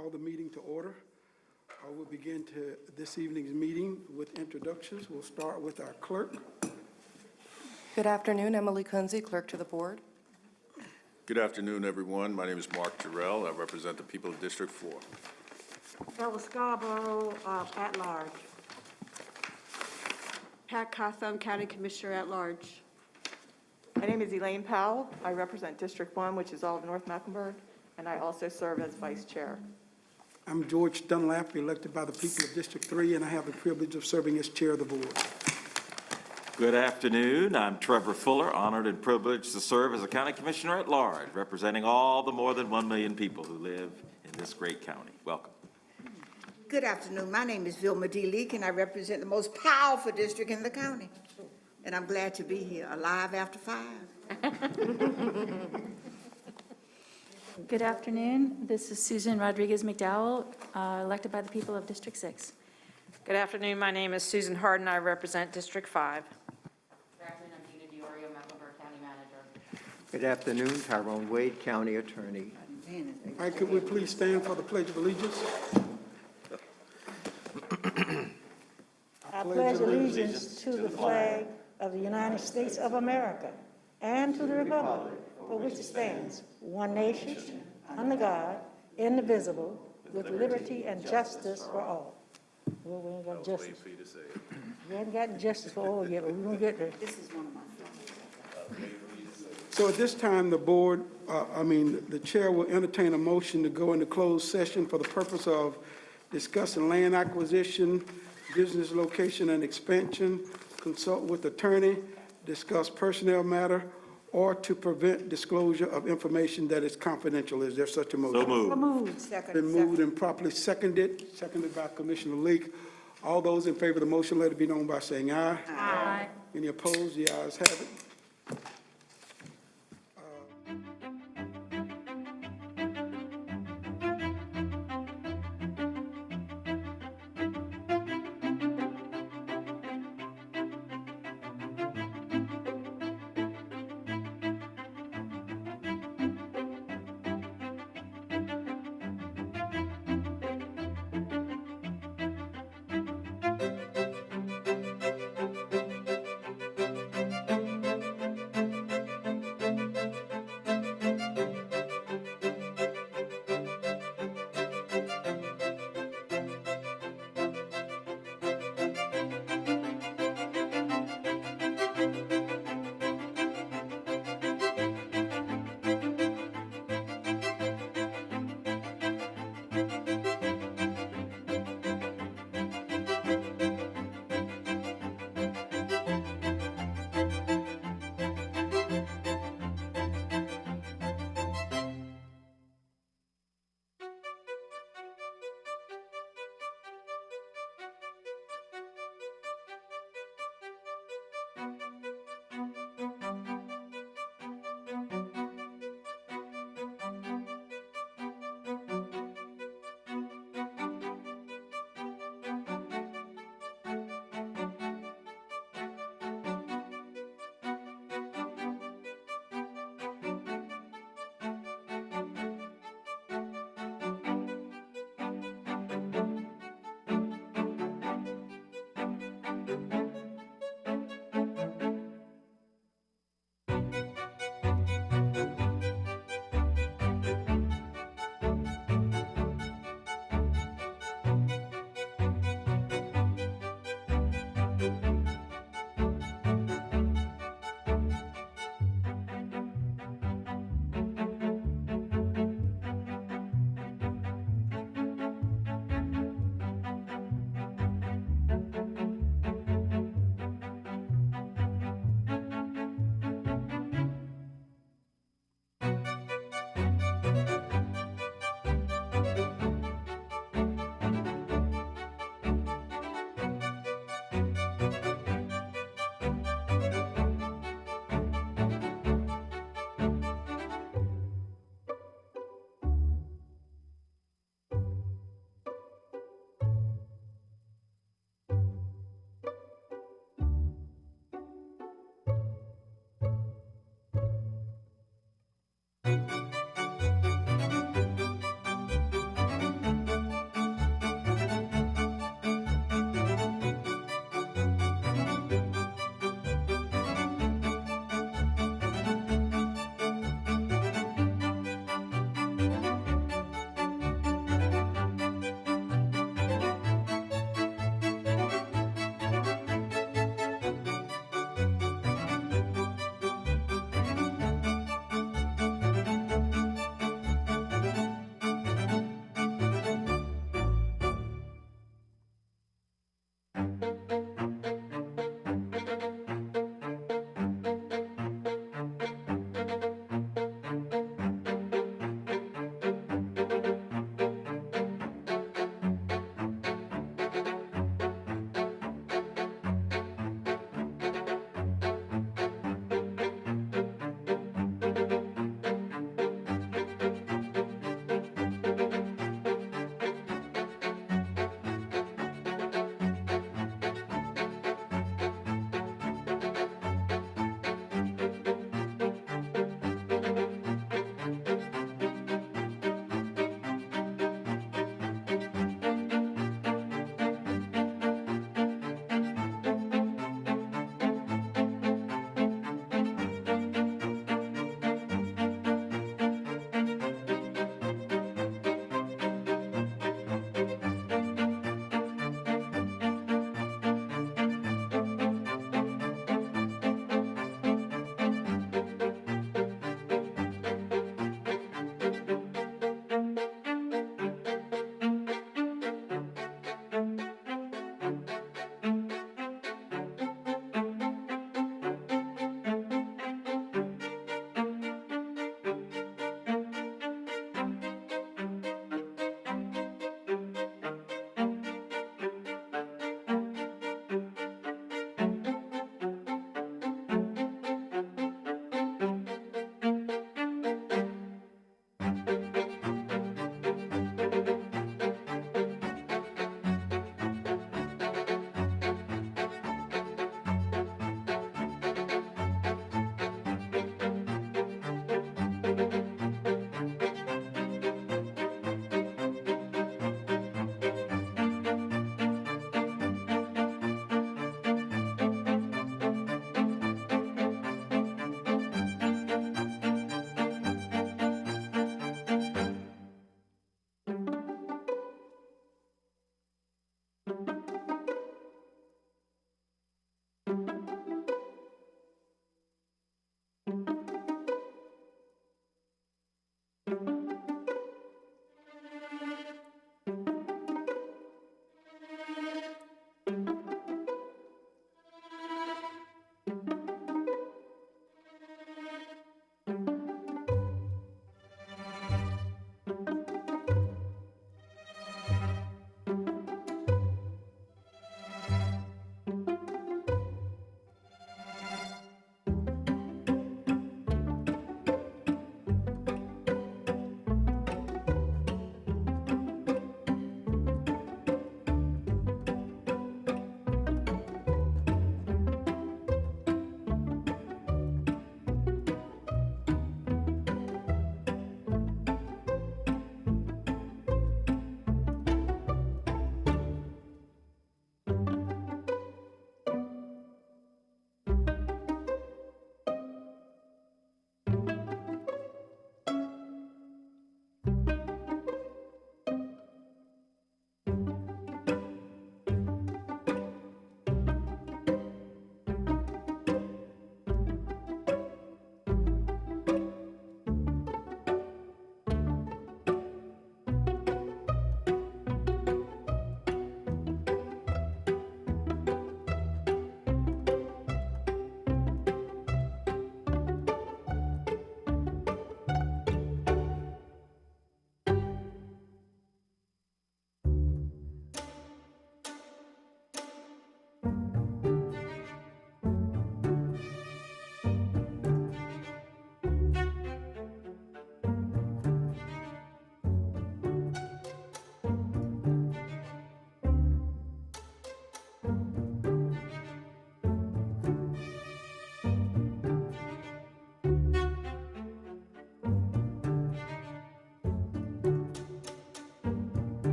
call the meeting to order. We'll begin this evening's meeting with introductions. We'll start with our clerk. Good afternoon, Emily Kunze, Clerk to the Board. Good afternoon, everyone. My name is Mark Jarrell. I represent the people of District 4. Ella Scarborough, at large. Pat Cotham, County Commissioner at Large. My name is Elaine Powell. I represent District 1, which is all of North Mecklenburg, and I also serve as Vice Chair. I'm George Dunlap, elected by the people of District 3, and I have the privilege of serving as Chair of the Board. Good afternoon. I'm Trevor Fuller, honored and privileged to serve as a County Commissioner at Large, representing all the more than 1 million people who live in this great county. Welcome. Good afternoon. My name is Vilma D. Leak, and I represent the most powerful district in the county. And I'm glad to be here, alive after 5. Good afternoon. This is Susan Rodriguez McDowell, elected by the people of District 6. Good afternoon. My name is Susan Harden. I represent District 5. Good afternoon. I'm Dina Diorio, Mecklenburg County Manager. Good afternoon, Tyrone Wade, County Attorney. All right, could we please stand for the Pledge of Allegiance? I pledge allegiance to the flag of the United States of America and to the republic for which it stands, one nation, under God, indivisible, with liberty and justice for all. Well, we ain't got justice. We haven't gotten justice for all yet, but we're going to get there. This is one of my So at this time, the Chair will entertain a motion to go into closed session for the purpose of discussing land acquisition, business location and expansion, consult with attorney, discuss personnel matter, or to prevent disclosure of information that is confidential. Is there such a motion? So moved. Moved. second. Been moved and properly seconded by Commissioner Leak. All those in favor of the motion, let it be known by saying aye. Aye. Any opposed? The ayes have it.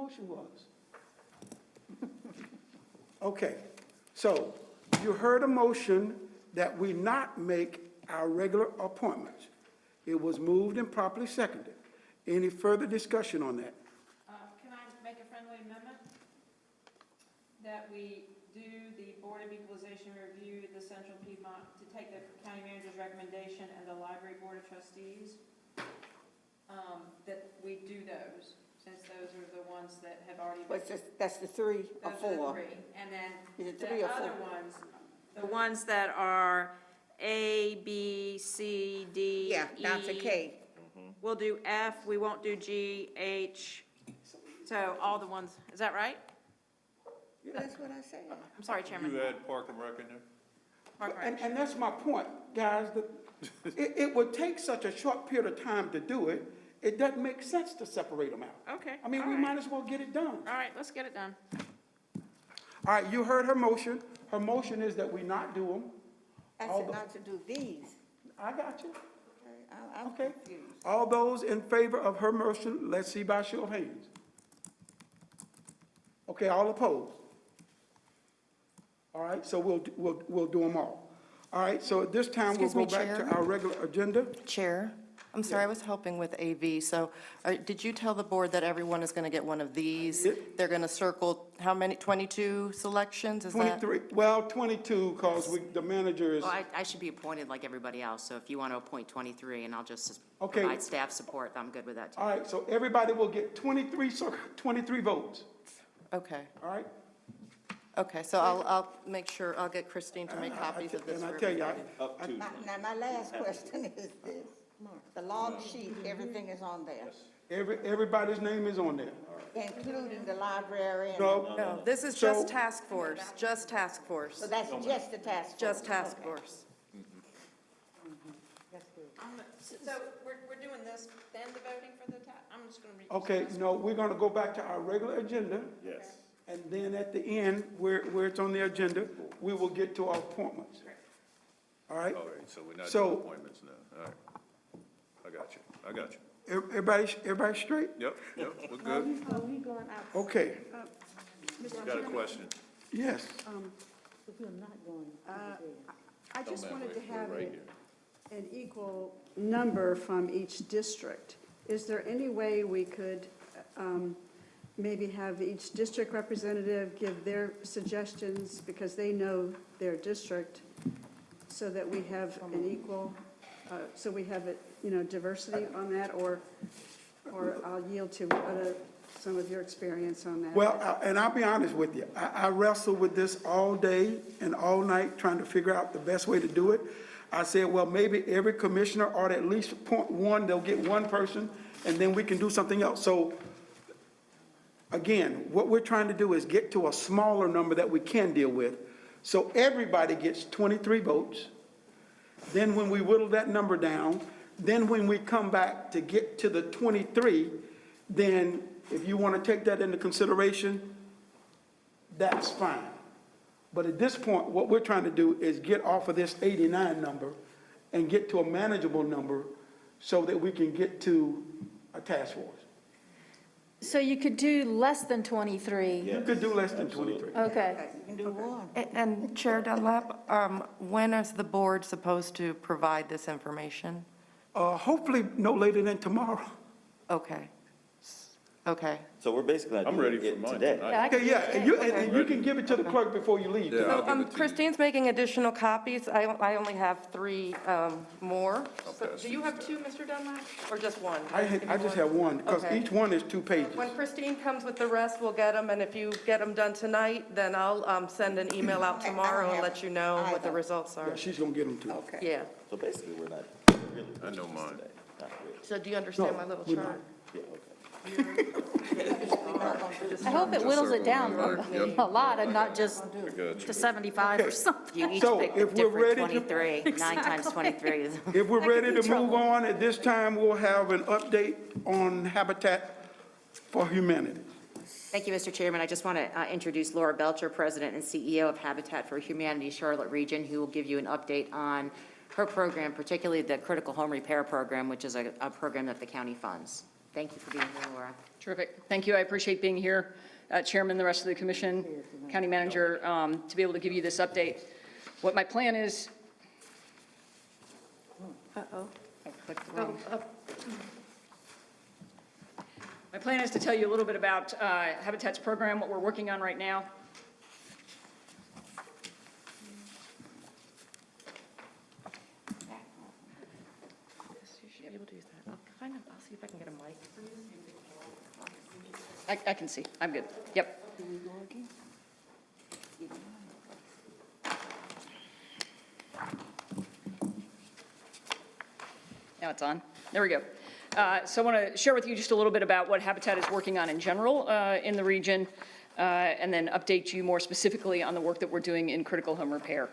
motion was. Okay, so you heard a motion that we not make our regular appointments. It was moved and properly seconded. Any further discussion on that? Can I make a friendly amendment? That we do the Board of Equalization review the Central Piedmont, to take the county manager's recommendation and the Library Board of Trustees, that we do those, since those are the ones that have already been. That's the three or Those are the four? three. And then Is it three or the other four? ones, the ones that are A, B, C, D, Yeah, down to E. K. We'll do F, we won't do G, H, so all the ones, is that right? Yeah, that's what I said. I'm sorry, Chairman. You had Park and Rec in there? Park and Rec. And that's my point, guys, that it would take such a short period of time to do it, it doesn't make sense to separate them out. Okay. I mean, all we right. might as well get it done. All right, let's get it done. All right, you heard her motion. Her motion is that we not do them. I All said the- not to do these. I got you. I'm Okay. confused. All those in favor of her motion, let's see by show of hands. Okay, all opposed? All right, so we'll do them all. All right, so at this time, we'll Excuse me, go back to Chair? our regular agenda. Chair, I'm sorry, I was helping with AV. So did you tell the board that everyone is going to get one of these? They're going to circle, how many, 22 selections? Is that? 23, well, 22, because the manager is, Well, I should be appointed like everybody else, so if you want to appoint 23 and I'll just Okay. provide staff support, I'm good with that too. all right, so everybody will get 23 votes, Okay, all right? okay, so I'll make sure, I'll get Christine to make copies of this And for I tell you, everybody. Now, my last question is this. The log sheet, everything is on there, everybody's name is on there. including the library and. No, No, this is So- just task force, just task force, So that's just the task force? just task Okay. force. So we're doing this, then the voting for the I'm just going to read. okay, no, we're gonna go back to our regular agenda. Yes. And then at the end, where it's on the agenda, we will get to our appointments. All right? All right, so we're not So- doing appointments now. All right. I got you. Everybody straight? Yep, we're good. Are we going out? Okay, Got a question? yes. If we're not going. I just ma'am, wanted to we're have right an equal number from each district. Is there any way we could maybe have each district representative give their suggestions, because they know their district, so that we have an equal, so we have, diversity on that, or I'll yield to some of your experience on that. Well, and I'll be honest with you, I wrestled with this all day and all night trying to figure out the best way to do it. I said, well, maybe every commissioner ought to at least appoint one, they'll get one person, and then we can do something else. So, again, what we're trying to do is get to a smaller number that we can deal with. So everybody gets 23 votes. Then when we whittle that number down, then when we come back to get to the 23, then if you want to take that into consideration, that's fine. But at this point, what we're trying to do is get off of this 89 number and get to a manageable number so that we can get to a task force. So you could do less than 23? You could do less than 23. Okay. You can do one. And Chair Dunlap, when is the board supposed to provide this information? Hopefully no later than tomorrow. Okay, okay. So we're basically not I'm doing ready for it mine today. tonight. Okay, yeah, and you can give it to the clerk before you leave. Yeah. I'll give it to you. Christine's making additional copies. I only have 3 more. So pass do you these have 2, Mr. Dunlap, or just 1? I just have one, because Okay. each one is 2 pages. When Christine comes with the rest, we'll get them, and if you get them done tonight, then I'll send an email out tomorrow and let you know what the results are. Yeah, she's gonna get them too. Okay. Yeah. So basically, we're not really. I know mine. today. Not really. So do you understand my little we're chart? Yeah, okay. I hope it whittles it down Yep. a lot and not just I got to you. 75 or Okay. something. You each So, pick if a we're different ready to- 23. 9 times 23 is. If we're ready to trouble. move on, at this time, we'll have an update on Habitat for Humanity. Thank you, Mr. Chairman. I just want to introduce Laura Belcher, President and CEO of Habitat for Humanity Charlotte Region, who will give you an update on her program, particularly the Critical Home Repair Program, which is a program that the county funds. Thank you for being here, Laura. Terrific. Thank you. I appreciate being here. Chairman, the rest of the commission, county manager, to be able to give you this update. What my plan is. Uh-oh. I clicked the wrong. My plan is to tell you a little bit about Habitat's program, what we're working on right now. You should be able to use that. I'll see if I can get a mic. I can see. I'm good. Yep. Now it's on. There we go. So I want to share with you just a little bit about what Habitat is working on in general in the region, and then update you more specifically on the work that we're doing in critical home repair.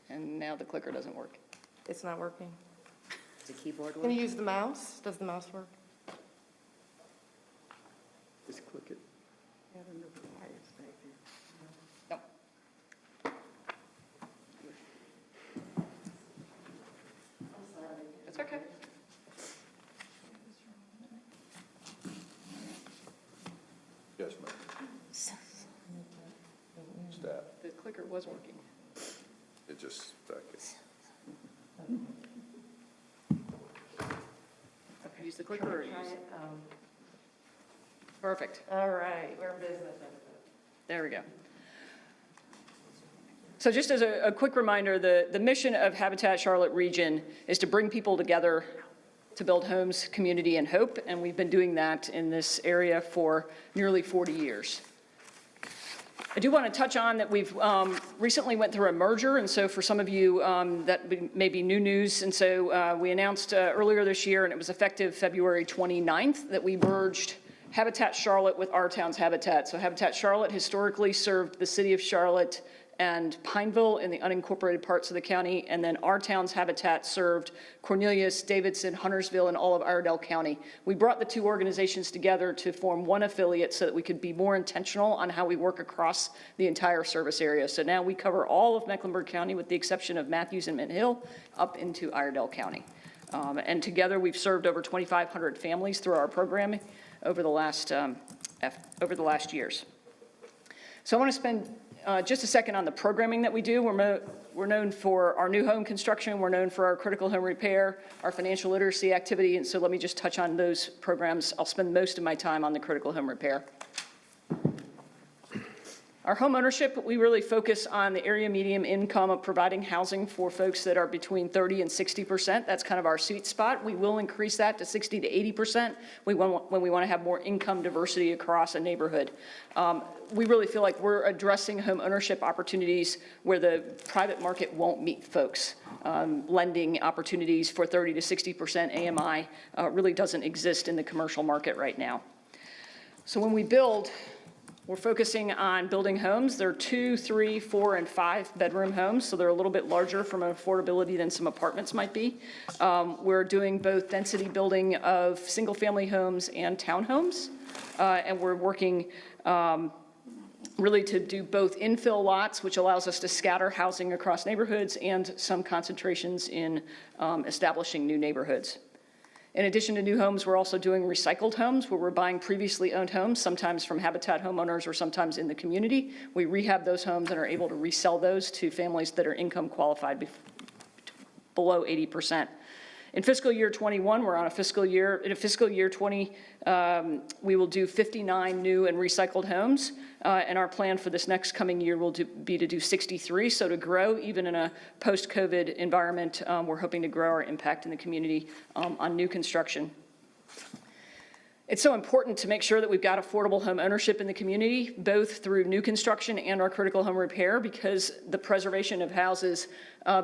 And now the clicker doesn't work. It's not working. Does the keyboard Can work? you use the mouse? Does the mouse work? Just click it. No. It's okay. Yes, ma'am. Staff, The clicker was working. it just stuck. Use the clicker or use. Perfect. All right, we're in business. There we go. So just as a quick reminder, the mission of Habitat Charlotte Region is to bring people together to build homes, community, and hope, and we've been doing that in this area for nearly 40 years. I do want to touch on that we've recently went through a merger, and so for some of you, that may be new news, and so we announced earlier this year, and it was effective February 29th, that we merged Habitat Charlotte with Our Town's Habitat. So Habitat Charlotte historically served the city of Charlotte and Pineville in the unincorporated parts of the county, and then Our Town's Habitat served Cornelius, Davidson, Huntersville, and all of Iredell County. We brought the two organizations together to form one affiliate so that we could be more intentional on how we work across the entire service area. So now we cover all of Mecklenburg County with the exception of Matthews and Mint Hill up into Iredell County. And together we've served over 2,500 families through our programming over the last years. So I want to spend just a second on the programming that we do. We're known for our new home construction. We're known for our critical home repair, our financial literacy activity. And so let me just touch on those programs. I'll spend most of my time on the critical home repair. Our home ownership, we really focus on the area median income of providing housing for folks that are between 30 and 60%. That's kind of our sweet spot. We will increase that to 60 to 80% when we want to have more income diversity across a neighborhood. We really feel like we're addressing home ownership opportunities where the private market won't meet folks. Lending opportunities for 30 to 60% AMI really doesn't exist in the commercial market right now. So when we build, we're focusing on building homes. They're 2, 3, 4, and 5 bedroom homes, so they're a little bit larger from an affordability than some apartments might be. We're doing both density building of single-family homes and townhomes, and we're working really to do both infill lots, which allows us to scatter housing across neighborhoods, and some concentrations in establishing new neighborhoods. In addition to new homes, we're also doing recycled homes where we're buying previously owned homes, sometimes from Habitat homeowners or sometimes in the community. We rehab those homes and are able to resell those to families that are income qualified below 80%. In fiscal year 21, we're on a fiscal year. In a fiscal year 20, we will do 59 new and recycled homes, and our plan for this next coming year will be to do 63. So to grow, even in a post-COVID environment, we're hoping to grow our impact in the community on new construction. It's so important to make sure that we've got affordable home ownership in the community, both through new construction and our critical home repair, because the preservation of houses,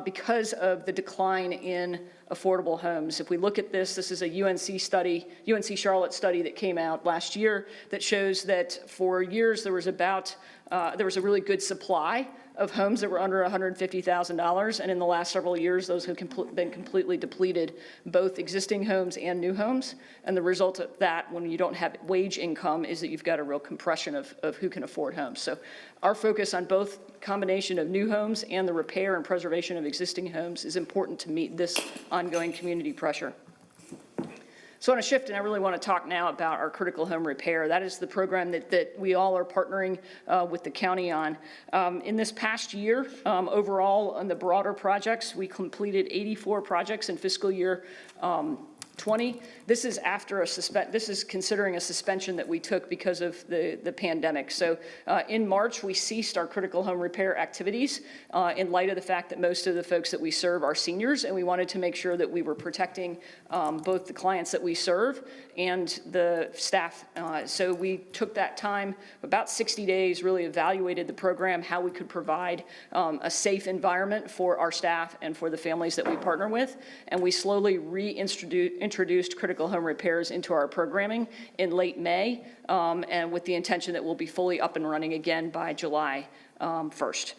because of the decline in affordable homes. If we look at this is a UNC study, UNC Charlotte study that came out last year that shows that for years there was a really good supply of homes that were under $150,000, and in the last several years, those have been completely depleted, both existing homes and new homes. And the result of that, when you don't have wage income, is that you've got a real compression of who can afford homes. So our focus on both combination of new homes and the repair and preservation of existing homes is important to meet this ongoing community pressure. So I want to shift, and I really want to talk now about our critical home repair. That is the program that we all are partnering with the county on. In this past year, overall, on the broader projects, we completed 84 projects in fiscal year 20. This is after this is considering a suspension that we took because of the pandemic. So in March, we ceased our critical home repair activities in light of the fact that most of the folks that we serve are seniors, and we wanted to make sure that we were protecting both the clients that we serve and the staff. So we took that time, about 60 days, really evaluated the program, how we could provide a safe environment for our staff and for the families that we partner with, and we slowly reintroduced critical home repairs into our programming in late May, and with the intention that we'll be fully up and running again by July 1st.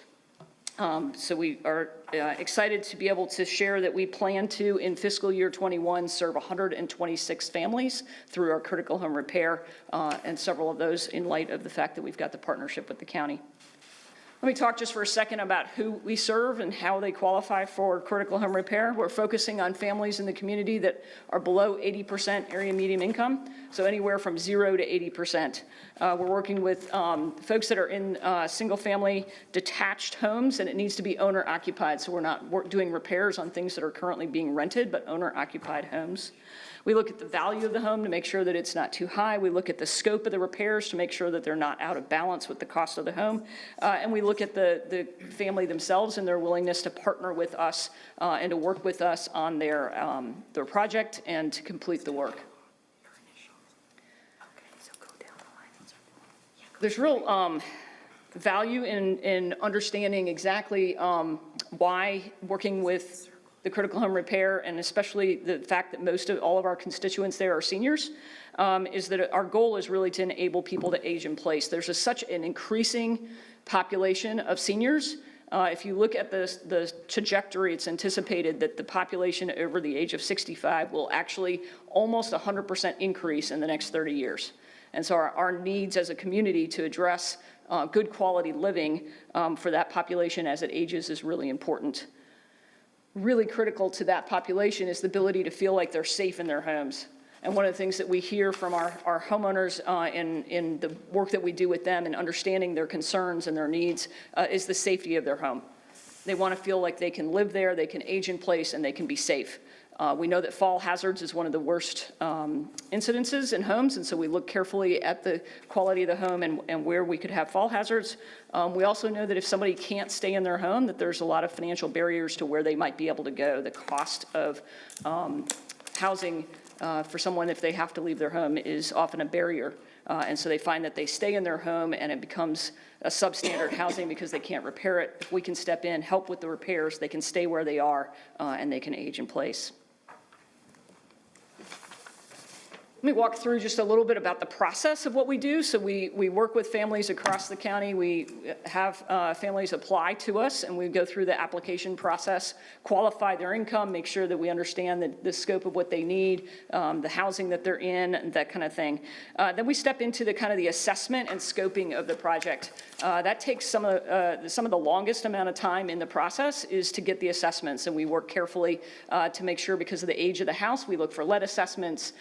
So we are excited to be able to share that we plan to, in fiscal year 21, serve 126 families through our critical home repair, and several of those in light of the fact that we've got the partnership with the county. Let me talk just for a second about who we serve and how they qualify for critical home repair. We're focusing on families in the community that are below 80% area median income, so anywhere from 0 to 80%. We're working with folks that are in single-family detached homes, and it needs to be owner-occupied, so we're not doing repairs on things that are currently being rented, but owner-occupied homes. We look at the value of the home to make sure that it's not too high. We look at the scope of the repairs to make sure that they're not out of balance with the cost of the home. And we look at the family themselves and their willingness to partner with us and to work with us on their project and to complete the work. There's real value in understanding exactly why working with the critical home repair, and especially the fact that all of our constituents there are seniors, is that our goal is really to enable people to age in place. There's such an increasing population of seniors. If you look at the trajectory, it's anticipated that the population over the age of 65 will actually almost 100% increase in the next 30 years. And so our needs as a community to address good quality living for that population as it ages is really important. Really critical to that population is the ability to feel like they're safe in their homes. And one of the things that we hear from our homeowners in the work that we do with them and understanding their concerns and their needs is the safety of their home. They want to feel like they can live there, they can age in place, and they can be safe. We know that fall hazards is one of the worst incidences in homes, and so we look carefully at the quality of the home and where we could have fall hazards. We also know that if somebody can't stay in their home, that there's a lot of financial barriers to where they might be able to go. The cost of housing for someone if they have to leave their home is often a barrier. And so they find that they stay in their home and it becomes a substandard housing because they can't repair it. If we can step in, help with the repairs, they can stay where they are and they can age in place. Let me walk through just a little bit about the process of what we do. So we work with families across the county. We have families apply to us, and we go through the application process, qualify their income, make sure that we understand the scope of what they need, the housing that they're in, and that kind of thing. Then we step into the assessment and scoping of the project. That takes some of the longest amount of time in the process is to get the assessments, and we work carefully to make sure, because of the age of the house, we look for lead assessments,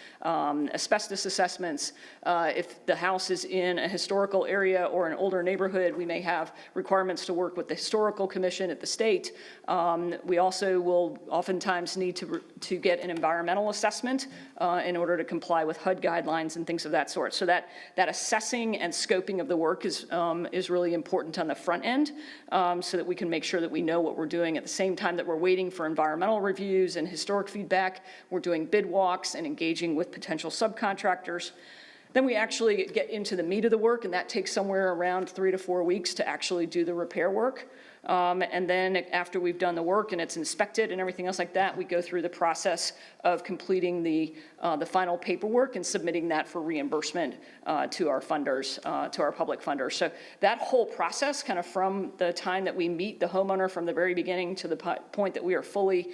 asbestos assessments. If the house is in a historical area or an older neighborhood, we may have requirements to work with the historical commission at the state. We also will oftentimes need to get an environmental assessment in order to comply with HUD guidelines and things of that sort. So that assessing and scoping of the work is really important on the front end, so that we can make sure that we know what we're doing. At the same time that we're waiting for environmental reviews and historic feedback, we're doing bid walks and engaging with potential subcontractors. Then we actually get into the meat of the work, and that takes somewhere around 3 to 4 weeks to actually do the repair work. And then after we've done the work and it's inspected and everything else like that, we go through the process of completing the final paperwork and submitting that for reimbursement to our funders, to our public funders. So that whole process, kind of from the time that we meet the homeowner from the very beginning to the point that we are fully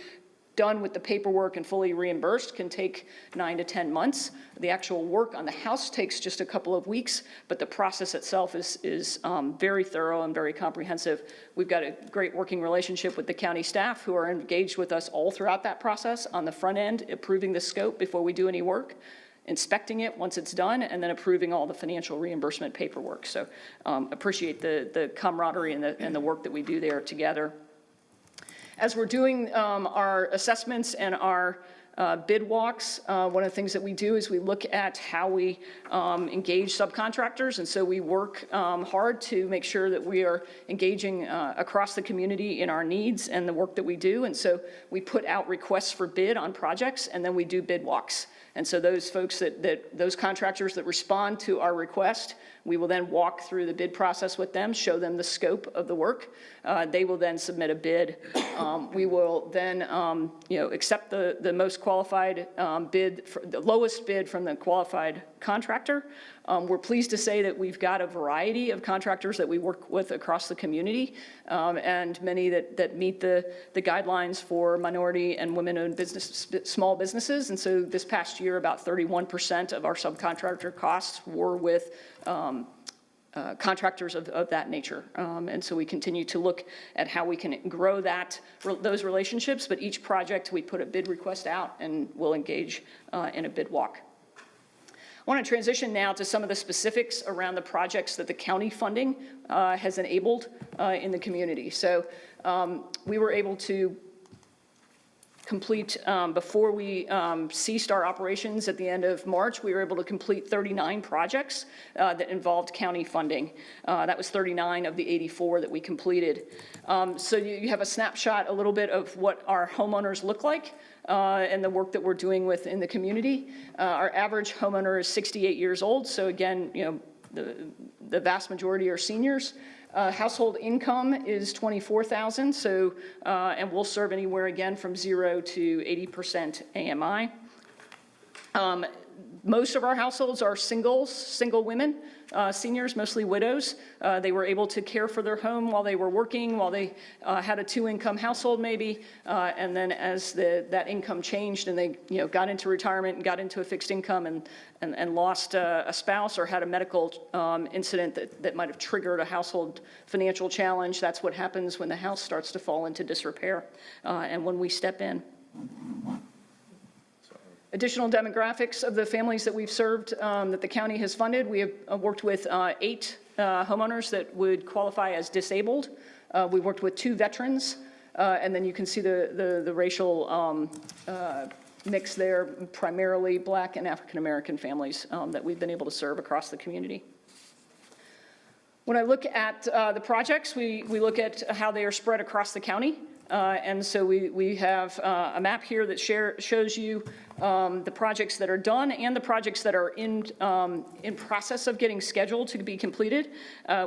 done with the paperwork and fully reimbursed, can take 9 to 10 months. The actual work on the house takes just a couple of weeks, but the process itself is very thorough and very comprehensive. We've got a great working relationship with the county staff who are engaged with us all throughout that process, on the front end, approving the scope before we do any work, inspecting it once it's done, and then approving all the financial reimbursement paperwork. So appreciate the camaraderie and the work that we do there together. As we're doing our assessments and our bid walks, one of the things that we do is we look at how we engage subcontractors, and so we work hard to make sure that we are engaging across the community in our needs and the work that we do, and so we put out requests for bid on projects, and then we do bid walks. And so those folks those contractors that respond to our request, we will then walk through the bid process with them, show them the scope of the work. They will then submit a bid. We will then, accept the most qualified bid, the lowest bid from the qualified contractor. We're pleased to say that we've got a variety of contractors that we work with across the community, and many that meet the guidelines for minority and women-owned small businesses. And so this past year, about 31% of our subcontractor costs were with contractors of that nature. And so we continue to look at how we can grow those relationships, but each project we put a bid request out and we'll engage in a bid walk. I want to transition now to some of the specifics around the projects that the county funding has enabled in the community. So we were able to complete, before we ceased our operations at the end of March, we were able to complete 39 projects that involved county funding. That was 39 of the 84 that we completed. So you have a snapshot a little bit of what our homeowners look like and the work that we're doing within the community. Our average homeowner is 68 years old. So again, the vast majority are seniors. Household income is $24,000, so, and we'll serve anywhere again from 0 to 80% AMI. Most of our households are single women, seniors, mostly widows. They were able to care for their home while they were working, while they had a 2-income household maybe, and then as that income changed and they got into retirement and got into a fixed income and lost a spouse or had a medical incident that might have triggered a household financial challenge, that's what happens when the house starts to fall into disrepair and when we step in. Additional demographics of the families that we've served that the county has funded. We have worked with 8 homeowners that would qualify as disabled. We worked with 2 veterans, and then you can see the racial mix there, primarily Black and African-American families that we've been able to serve across the community. When I look at the projects, we look at how they are spread across the county. And so we have a map here that shows you the projects that are done and the projects that are in process of getting scheduled to be completed.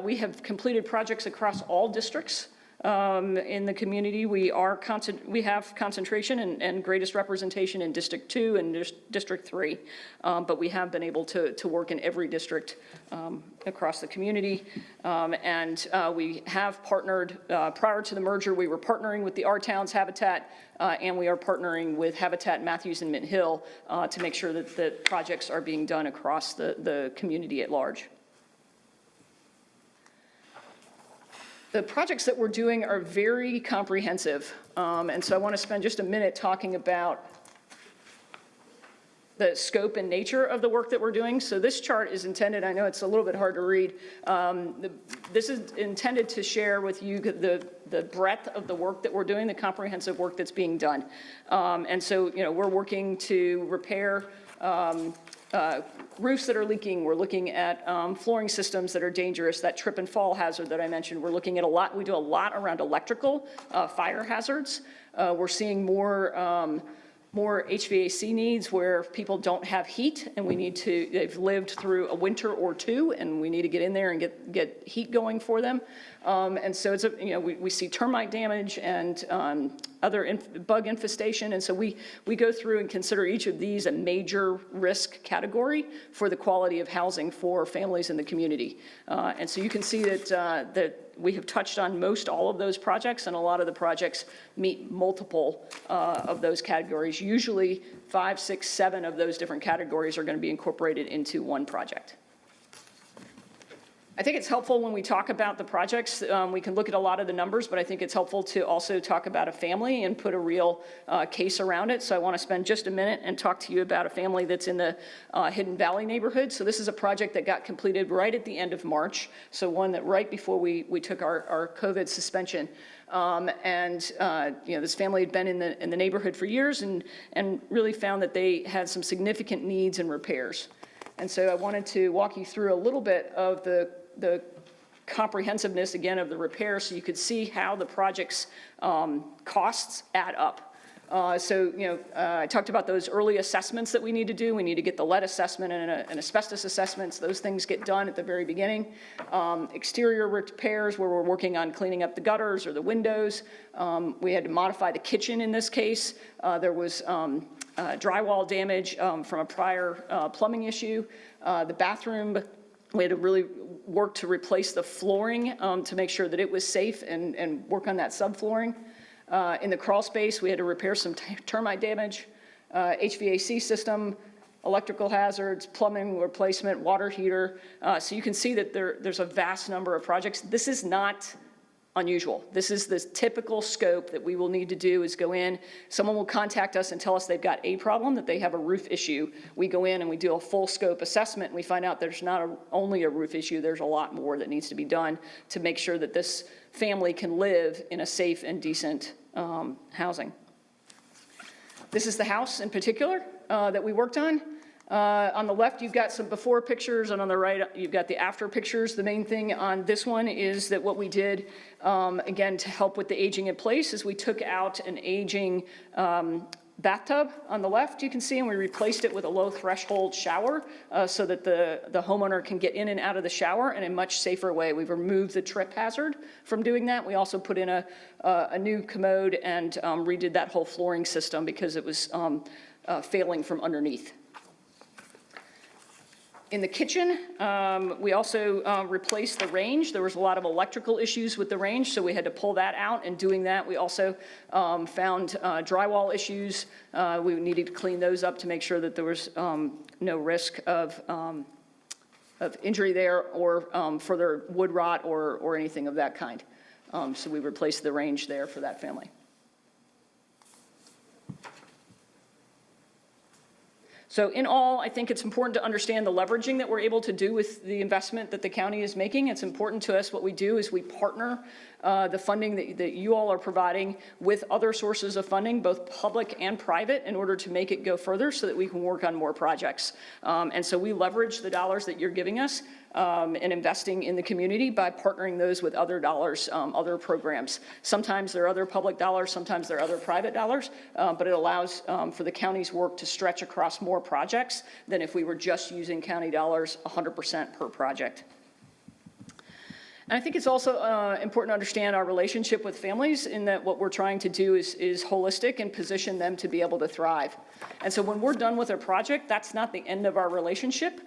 We have completed projects across all districts in the community. We have concentration and greatest representation in District 2 and District 3, but we have been able to work in every district across the community. And we have partnered, prior to the merger, we were partnering with the Our Towns Habitat, and we are partnering with Habitat Matthews and Mint Hill to make sure that the projects are being done across the community at large. The projects that we're doing are very comprehensive, and so I want to spend just a minute talking about the scope and nature of the work that we're doing. So this chart is intended, I know it's a little bit hard to read, this is intended to share with you the breadth of the work that we're doing, the comprehensive work that's being done. And so, we're working to repair roofs that are leaking. We're looking at flooring systems that are dangerous, that trip and fall hazard that I mentioned. We're looking at we do a lot around electrical, fire hazards. We're seeing more more HVAC needs where people don't have heat and they've lived through a winter or two and we need to get in there and get heat going for them. And so it's we see termite damage and other bug infestation. And so we go through and consider each of these a major risk category for the quality of housing for families in the community. And so you can see that we have touched on most all of those projects, and a lot of the projects meet multiple of those categories. Usually 5, 6, 7 of those different categories are going to be incorporated into one project. I think it's helpful when we talk about the projects, we can look at a lot of the numbers, but I think it's helpful to also talk about a family and put a real case around it. So I want to spend just a minute and talk to you about a family that's in the Hidden Valley neighborhood. So this is a project that got completed right at the end of March. So one that right before we took our COVID suspension. This family had been in the neighborhood for years and really found that they had some significant needs and repairs. And so I wanted to walk you through a little bit of the comprehensiveness, again, of the repair so you could see how the project's costs add up. I talked about those early assessments that we need to do. We need to get the lead assessment and asbestos assessments. Those things get done at the very beginning. Exterior repairs where we're working on cleaning up the gutters or the windows. We had to modify the kitchen in this case. There was drywall damage from a prior plumbing issue. The bathroom, we had to really work to replace the flooring to make sure that it was safe and work on that subflooring. In the crawl space, we had to repair some termite damage, HVAC system, electrical hazards, plumbing replacement, water heater. So you can see that there's a vast number of projects. This is not unusual. This is the typical scope that we will need to do is go in. Someone will contact us and tell us they've got a problem, that they have a roof issue. We go in and we do a full scope assessment and we find out there's not only a roof issue, there's a lot more that needs to be done to make sure that this family can live in a safe and decent housing. This is the house in particular that we worked on. On the left, you've got some before pictures, and on the right, you've got the after pictures. The main thing on this one is that what we did, again, to help with the aging in place, is we took out an aging bathtub on the left, you can see, and we replaced it with a low threshold shower so that the homeowner can get in and out of the shower in a much safer way. We've removed the trip hazard from doing that. We also put in a new commode and redid that whole flooring system because it was failing from underneath. In the kitchen, we also replaced the range. There was a lot of electrical issues with the range, so we had to pull that out. And doing that, we also found drywall issues. We needed to clean those up to make sure that there was no risk of injury there or further wood rot or anything of that kind. So we replaced the range there for that family. So in all, I think it's important to understand the leveraging that we're able to do with the investment that the county is making. It's important to us. What we do is we partner the funding that you all are providing with other sources of funding, both public and private, in order to make it go further so that we can work on more projects. And so we leverage the dollars that you're giving us and investing in the community by partnering those with other dollars, other programs. Sometimes there are other public dollars, sometimes there are other private dollars, but it allows for the county's work to stretch across more projects than if we were just using county dollars 100% per project. And I think it's also important to understand our relationship with families in that what we're trying to do is holistic and position them to be able to thrive. And so when we're done with a project, that's not the end of our relationship.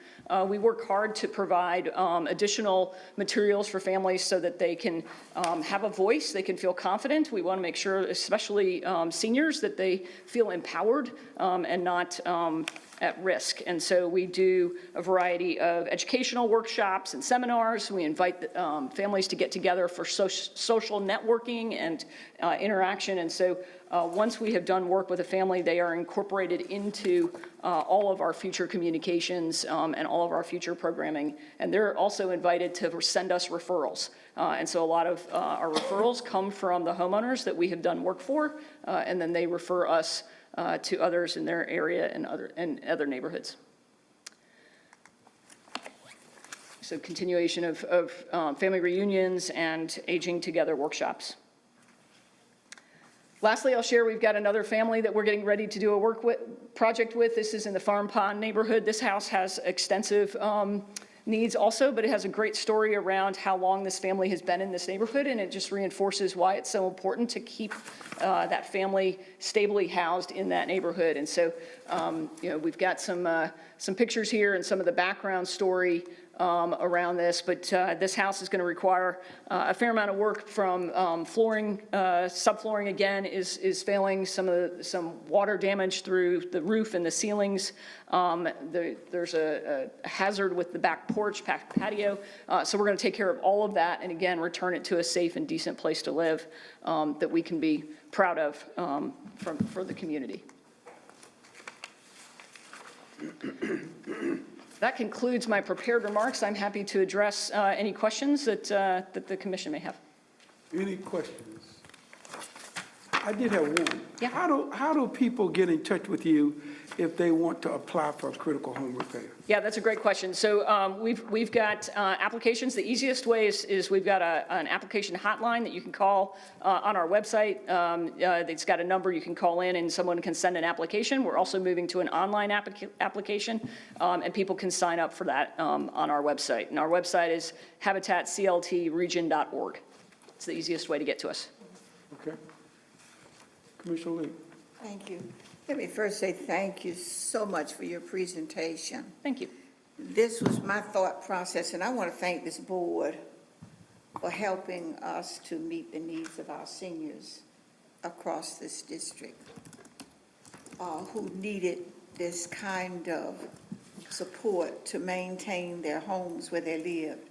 We work hard to provide additional materials for families so that they can have a voice, they can feel confident. We want to make sure, especially seniors, that they feel empowered and not at risk. And so we do a variety of educational workshops and seminars. We invite families to get together for social networking and interaction. And so once we have done work with a family, they are incorporated into all of our future communications and all of our future programming. And they're also invited to send us referrals. And so a lot of our referrals come from the homeowners that we have done work for, and then they refer us to others in their area and other neighborhoods. So continuation of family reunions and aging together workshops. Lastly, I'll share, we've got another family that we're getting ready to do a project with. This is in the Farm Pond neighborhood. This house has extensive needs also, but it has a great story around how long this family has been in this neighborhood, and it just reinforces why it's so important to keep that family stably housed in that neighborhood. And so, we've got some pictures here and some of the background story around this, but this house is going to require a fair amount of work from flooring. Subflooring again is failing. Some water damage through the roof and the ceilings. There's a hazard with the back porch, patio. So we're going to take care of all of that, and again return it to a safe and decent place to live that we can be proud of for the community. That concludes my prepared remarks. I'm happy to address any questions that the commission may have. Any questions? I did have one. Yeah. How do people get in touch with you if they want to apply for a critical home repair? Yeah, that's a great question. So we've got applications. The easiest way is we've got an application hotline that you can call on our website. It's got a number you can call in and someone can send an application. We're also moving to an online application, and people can sign up for that on our website. And our website is habitatcltregion.org. It's the easiest way to get to us. Okay. Commissioner Lee. Thank you. Let me first say thank you so much for your presentation. Thank you. This was my thought process, and I want to thank this board for helping us to meet the needs of our seniors across this district who needed this kind of support to maintain their homes where they lived.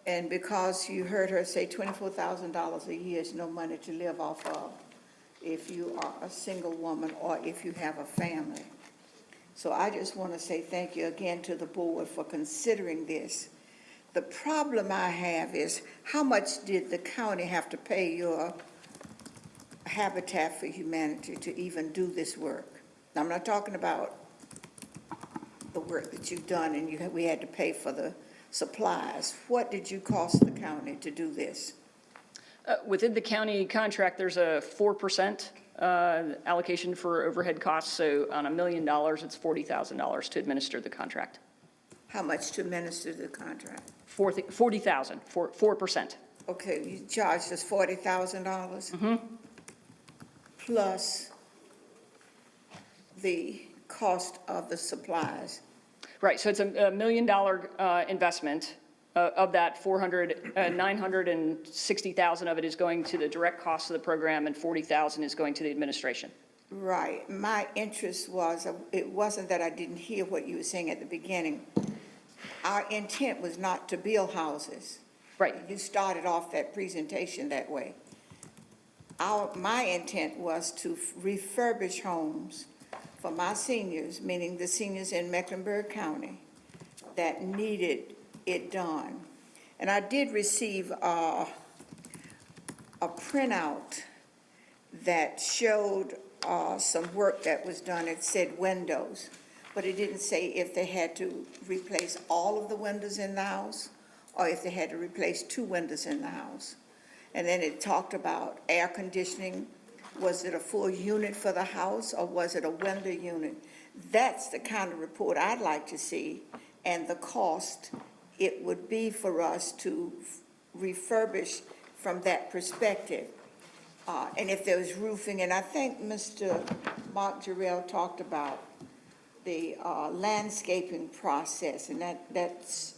And because you heard her say $24,000 a year is no money to live off of if you are a single woman or if you have a family. So I just want to say thank you again to the board for considering this. The problem I have is how much did the county have to pay your Habitat for Humanity to even do this work? Now, I'm not talking about the work that you've done and we had to pay for the supplies. What did you cost the county to do this? Within the county contract, there's a 4% allocation for overhead costs. So on $1 million, it's $40,000 to administer the contract. How much to administer the contract? $40,000 for 4%. Okay, you charged us $40,000 plus the cost of the supplies. Right, so it's a $1 million investment. Of that, $960,000 of it is going to the direct cost of the program, and $40,000 is going to the administration. Right. My interest was, it wasn't that I didn't hear what you were saying at the beginning. Our intent was not to build houses. Right. You started off that presentation that way. My intent was to refurbish homes for my seniors, meaning the seniors in Mecklenburg County that needed it done. And I did receive a printout that showed some work that was done. It said windows, but it didn't say if they had to replace all of the windows in the house or if they had to replace 2 windows in the house. And then it talked about air conditioning. Was it a full unit for the house or was it a window unit? That's the kind of report I'd like to see, and the cost it would be for us to refurbish from that perspective. And if there was roofing, and I think Mr. Mark Jarrell talked about the landscaping process, and that's,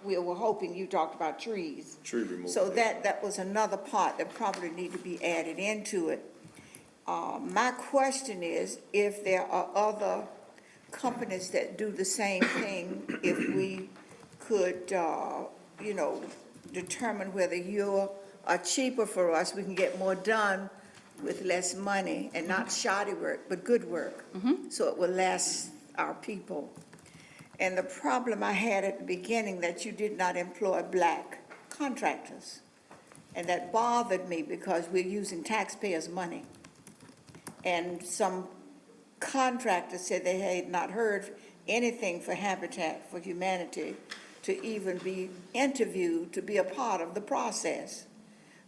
we were hoping you talked about trees. Tree removal. So that was another part that probably need to be added into it. My question is, if there are other companies that do the same thing, if we could, determine whether you are cheaper for us, we can get more done with less money and not shoddy work, but good work. So it will last our people. And the problem I had at the beginning, that you did not employ black contractors. And that bothered me because we're using taxpayers' money. And some contractors said they had not heard anything for Habitat for Humanity to even be interviewed to be a part of the process.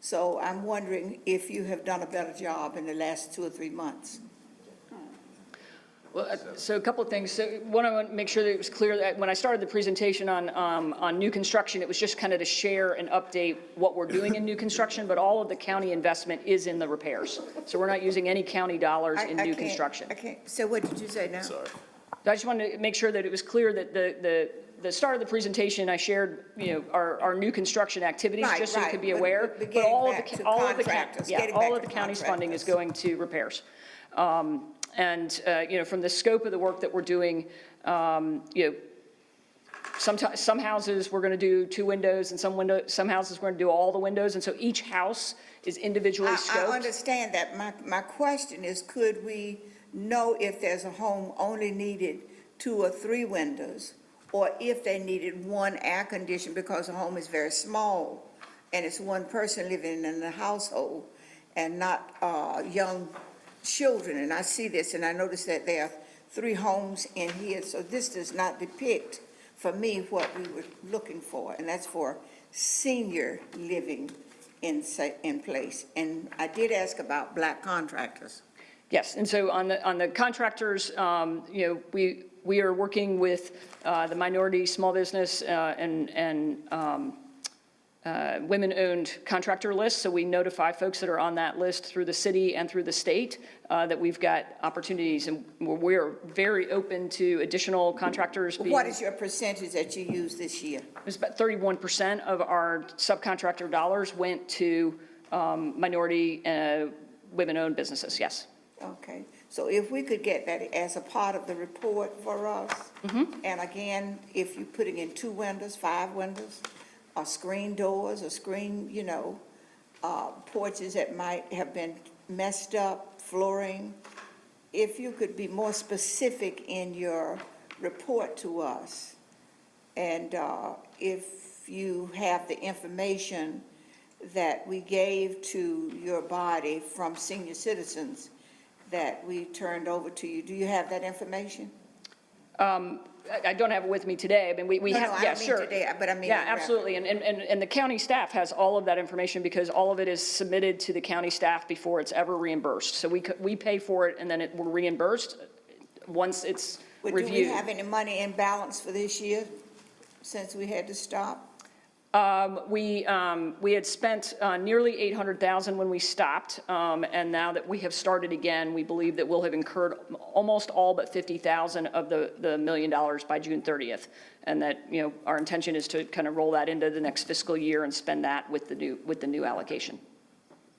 So I'm wondering if you have done a better job in the last 2 or 3 months. Well, so a couple of things. So one, I want to make sure that it was clear that when I started the presentation on new construction, it was just kind of to share and update what we're doing in new construction, but all of the county investment is in the repairs. So we're not using any county dollars in new construction. I can't, so what did you say now? Sorry. I just wanted to make sure that it was clear that the start of the presentation, I shared, our new construction activities, Right, just so you right, could be but- aware. but But getting all back to all contractors, getting all back of to the county's funding is contractors. going to repairs. And from the scope of the work that we're doing, some houses, we're going to do 2 windows, and some houses, we're going to do all the windows, and so each house is individually I scoped. understand that. My question is, could we know if there's a home only needed 2 or 3 windows, or if they needed 1 air conditioner because the home is very small and it's 1 person living in the household and not young children? And I see this, and I notice that there are 3 homes in here, so this does not depict for me what we were looking for, and that's for senior living in place. And I did ask about black contractors. Yes, and so on the contractors, we are working with the minority small business and women-owned contractor list. So we notify folks that are on that list through the city and through the state that we've got opportunities, and we're very open to additional contractors being. What is your percentage that you used this year? It's about 31% of our subcontractor dollars went to minority women-owned businesses, yes. Okay, so if we could get that as a part of the report for us, and again, if you're putting in 2 windows, 5 windows, or screen doors, or screen, porches that might have been messed up, flooring, if you could be more specific in your report to us, and if you have the information that we gave to your body from senior citizens that we turned over to you. Do you have that information? I don't have it with me today. I mean, we No, have, no, I yeah, don't mean sure. today, but I mean Yeah, in absolutely. And the county staff has all of that information because all of it is submitted to the county staff before it's ever reimbursed. So we pay for it and then we're reimbursed once it's But do we reviewed. have any money in balance for this year, since we had to stop? We had spent nearly 800,000 when we stopped, and now that we have started again, we believe that we'll have incurred almost all but 50,000 of the $1 million by June 30th, and that our intention is to kind of roll that into the next fiscal year and spend that with the new allocation.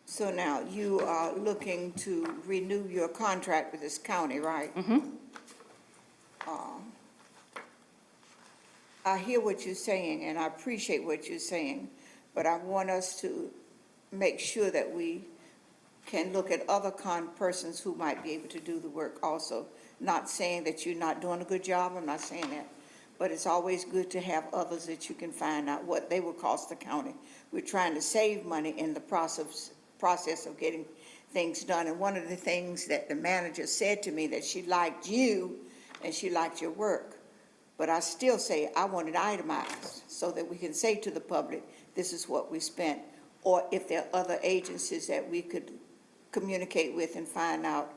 So now you are looking to renew your contract with this county, right? I hear what you're saying, and I appreciate what you're saying, but I want us to make sure that we can look at other persons who might be able to do the work also. Not saying that you're not doing a good job, I'm not saying that, but it's always good to have others that you can find out what they will cost the county. We're trying to save money in the process of getting things done, and one of the things that the manager said to me that she liked you and she liked your work. But I still say I want it itemized so that we can say to the public, this is what we spent. Or if there are other agencies that we could communicate with and find out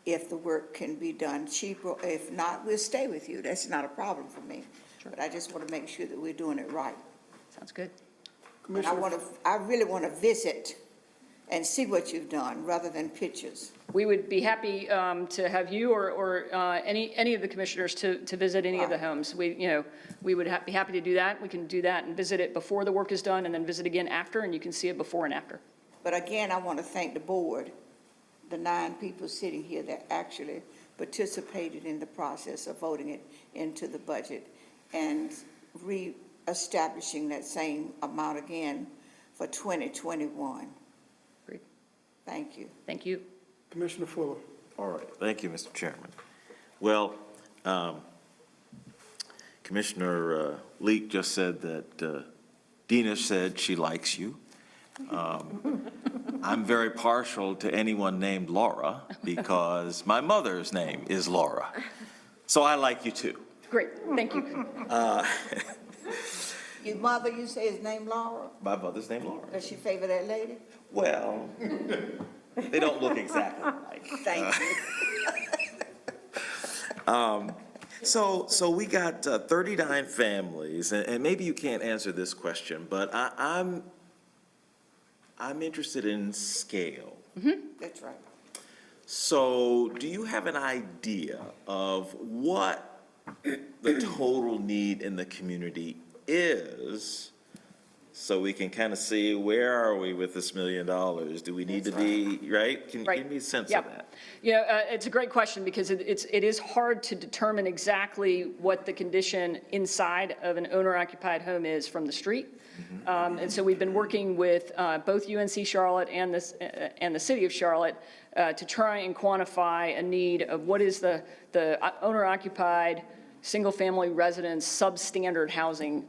if the work can be done cheaper. If not, we'll stay with you. That's not a problem for me. Sure. But I just want to make sure that we're doing it right. Sounds good. And I really want to visit and see what you've done rather than pictures. We would be happy to have you or any of the commissioners to visit any of the homes. We would be happy to do that. We can do that and visit it before the work is done and then visit again after, and you can see it before and after. But again, I want to thank the board, the 9 people sitting here that actually participated in the process of voting it into the budget and re-establishing that same amount again for 2021. Great. Thank you. Thank you. Commissioner Fuller. All right, thank you, Mr. Chairman. Well, Commissioner Leek just said that Dina said she likes you. I'm very partial to anyone named Laura because my mother's name is Laura. So I like you too. Great, thank you. Your mother, you say his name Laura? My mother's name Laura. Does she favor that lady? Well, they don't look exactly alike. Thank you. So we got 39 families, and maybe you can't answer this question, but I'm interested in scale. That's right. So do you have an idea of what the total need in the community is? So we can kind of see, where are we with this $1 million? Do we need to be, right? Can you Right. give me a sense Yep. of that? You know, it's a great question because it is hard to determine exactly what the condition inside of an owner-occupied home is from the street. And so we've been working with both UNC Charlotte and the City of Charlotte to try and quantify a need of what is the owner-occupied, single-family residence, substandard housing.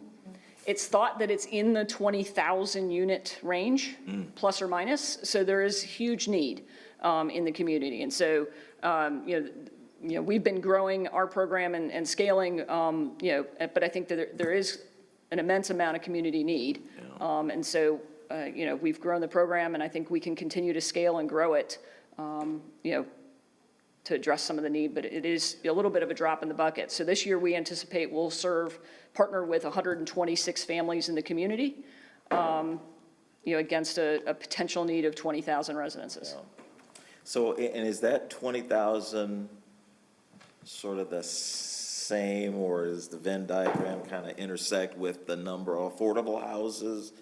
It's thought that it's in the 20,000 unit range, plus or minus, so there is huge need in the community. And so, you know, we've been growing our program and scaling, you know, but I think that there is an immense amount of community need. And so, you know, we've grown the program, and I think we can continue to scale and grow it, you know, to address some of the need, but it is a little bit of a drop in the bucket. So this year, we anticipate we'll partner with 126 families in the community, you know, against a potential need of 20,000 residences. So, and is that 20,000 sort of the same, or is the Venn diagram kind of intersect with the number of affordable houses,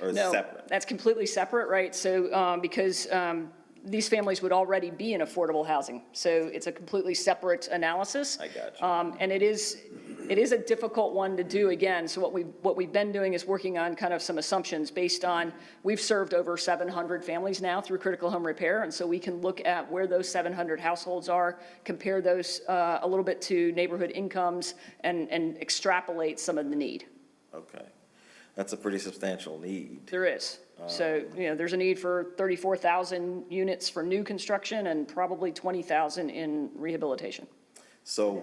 or is it separate? No, that's completely separate, right? So, because these families would already be in affordable housing, so it's a completely separate analysis. I got you. And it is a difficult one to do again. So what we've been doing is working on kind of some assumptions based on, we've served over 700 families now through critical home repair, and so we can look at where those 700 households are, compare those a little bit to neighborhood incomes, and extrapolate some of the need. Okay. That's a pretty substantial need. There is. So, you know, there's a need for 34,000 units for new construction and probably 20,000 in rehabilitation. So,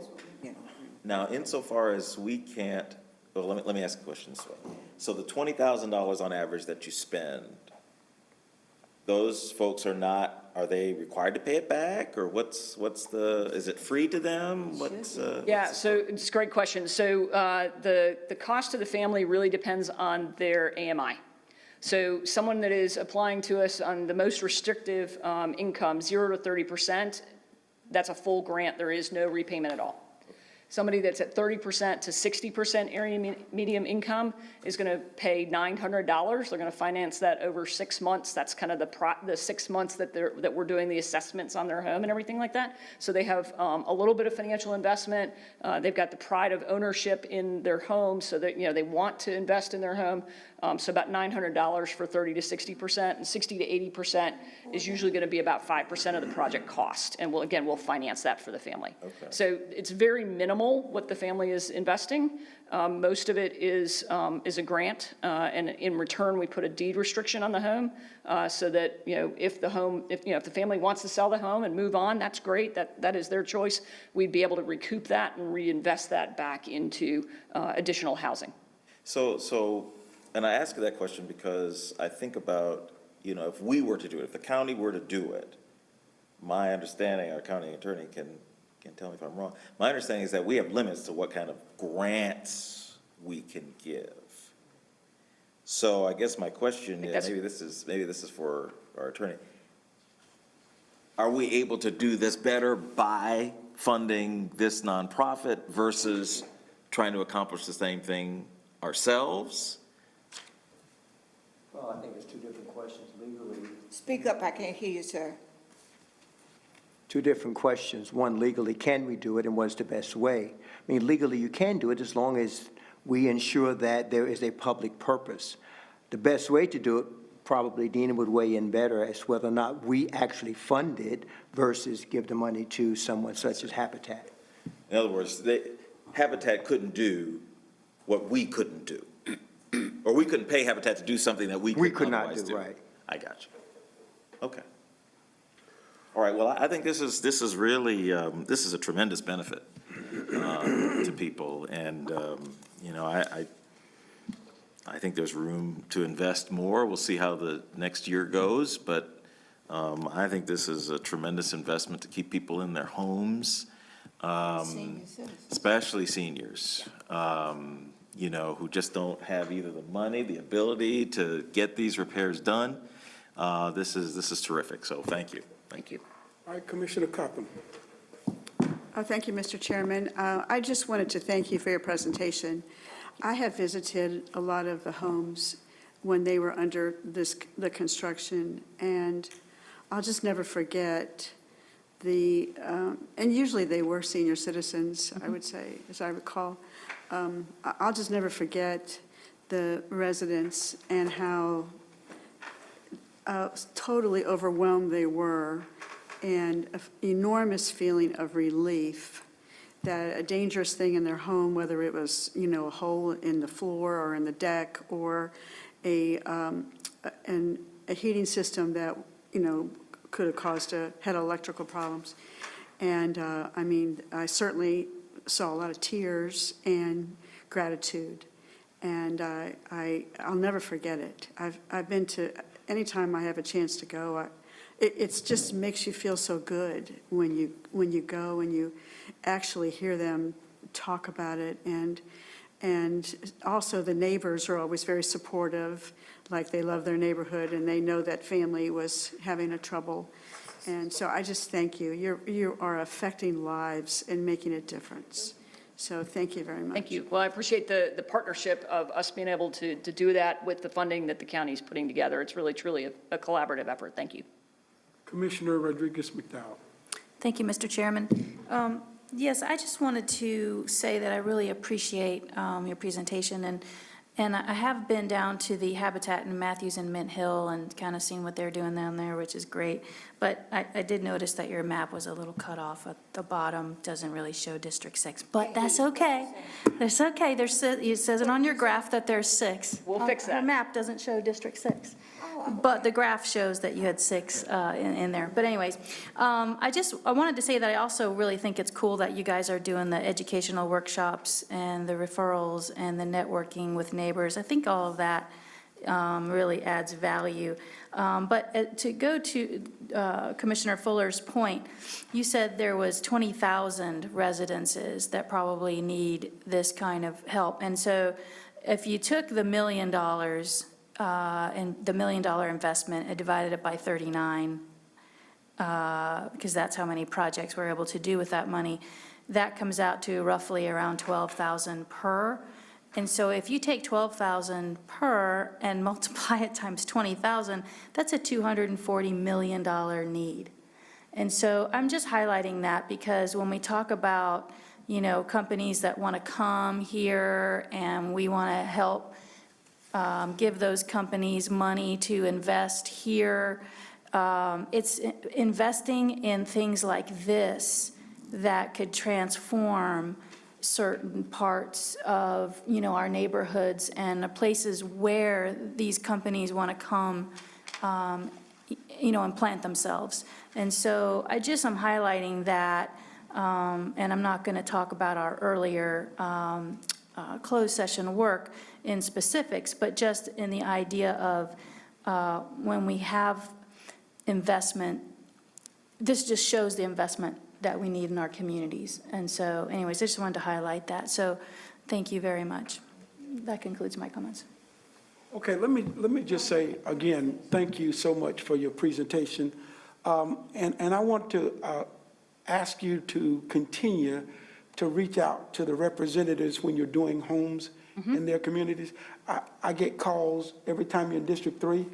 now insofar as we can't, well, let me ask a question this way. So the $20,000 on average that you spend, those folks are they required to pay it back, or is it free to them? Yeah, so it's a great question. So the cost to the family really depends on their AMI. So someone that is applying to us on the most restrictive income, 0 to 30%, that's a full grant. There is no repayment at all. Somebody that's at 30% to 60% area medium income is going to pay $900. They're going to finance that over 6 months. That's kind of the 6 months that we're doing the assessments on their home and everything like that. So they have a little bit of financial investment. They've got the pride of ownership in their home, so that, you know, they want to invest in their home. So about $900 for 30 to 60%, and 60 to 80% is usually going to be about 5% of the project cost. And we'll finance that for the family. Okay. So it's very minimal what the family is investing. Most of it is a grant, and in return, we put a deed restriction on the home, so that, you know, if the family wants to sell the home and move on, that's great. That is their choice. We'd be able to recoup that and reinvest that back into additional housing. So, and I ask you that question because I think about, you know, if we were to do it, if the county were to do it, my understanding, our county attorney can tell me if I'm wrong, my understanding is that we have limits to what kind of grants we can give. So I guess my question is, maybe this is for our attorney. Are we able to do this better by funding this nonprofit versus trying to accomplish the same thing ourselves? Well, I think it's two different questions legally. Speak up, I can't hear you, sir. Two different questions. One, legally, can we do it, and what's the best way? I mean, legally, you can do it as long as we ensure that there is a public purpose. The best way to do it, probably Dina would weigh in better, as whether or not we actually fund it versus give the money to someone such as Habitat. In other words, Habitat couldn't do what we couldn't do. Or we couldn't pay Habitat to do something that we could not do. Right. I got you. Okay. All right, well, I think this is really, this is a tremendous benefit to people. And, you know, I think there's room to invest more. We'll see how the next year goes, but I think this is a tremendous investment to keep people in their homes, especially seniors, you know, who just don't have either the money, the ability to get these repairs done. This is terrific, so thank you. Thank you. All right, Commissioner Cochran. Thank you, Mr. Chairman. I just wanted to thank you for your presentation. I have visited a lot of the homes when they were under the construction, and I'll just never forget and usually they were senior citizens, I would say, as I recall. I'll just never forget the residents and how totally overwhelmed they were, and an enormous feeling of relief that a dangerous thing in their home, whether it was, you know, a hole in the floor or in the deck, or a heating system that, you know, could have had electrical problems. And I mean, I certainly saw a lot of tears and gratitude, and I'll never forget it. I've been to, anytime I have a chance to go, it just makes you feel so good when you go and you actually hear them talk about it. And also the neighbors are always very supportive, like they love their neighborhood and they know that family was having a trouble. And so I just thank you. You are affecting lives and making a difference. So thank you very much. Thank you. Well, I appreciate the partnership of us being able to do that with the funding that the county is putting together. It's really, truly a collaborative effort. Thank you. Commissioner Rodriguez McDowell. Thank you, Mr. Chairman. Yes, I just wanted to say that I really appreciate your presentation, and I have been down to the Habitat in Matthews and Mint Hill and kind of seen what they're doing down there, which is great. But I did notice that your map was a little cut off at the bottom, doesn't really show District 6, but that's okay. That's okay. It says it on your graph that there's 6. We'll fix that. Your map doesn't show District 6. But the graph shows that you had 6 in there. But anyways, I wanted to say that I also really think it's cool that you guys are doing the educational workshops and the referrals and the networking with neighbors. I think all of that really adds value. But to go to Commissioner Fuller's point, you said there was 20,000 residences that probably need this kind of help. And so if you took the $1 million and the $1 million investment and divided it by 39, because that's how many projects we're able to do with that money, that comes out to roughly around 12,000 per. And so if you take 12,000 per and multiply it times 20,000, that's a $240 million need. And so I'm just highlighting that because when we talk about, you know, companies that want to come here and we want to help give those companies money to invest here, it's investing in things like this that could transform certain parts of, you know, our neighborhoods and the places where these companies want to come, you know, and plant themselves. And so I'm highlighting that, and I'm not going to talk about our earlier closed session work in specifics, but just in the idea of when we have investment, this just shows the investment that we need in our communities. And so anyways, I just wanted to highlight that. So thank you very much. That concludes my comments. Okay, let me just say again, thank you so much for your presentation. And I want to ask you to continue to reach out to the representatives when you're doing homes in their communities. I get calls every time you're in District 3,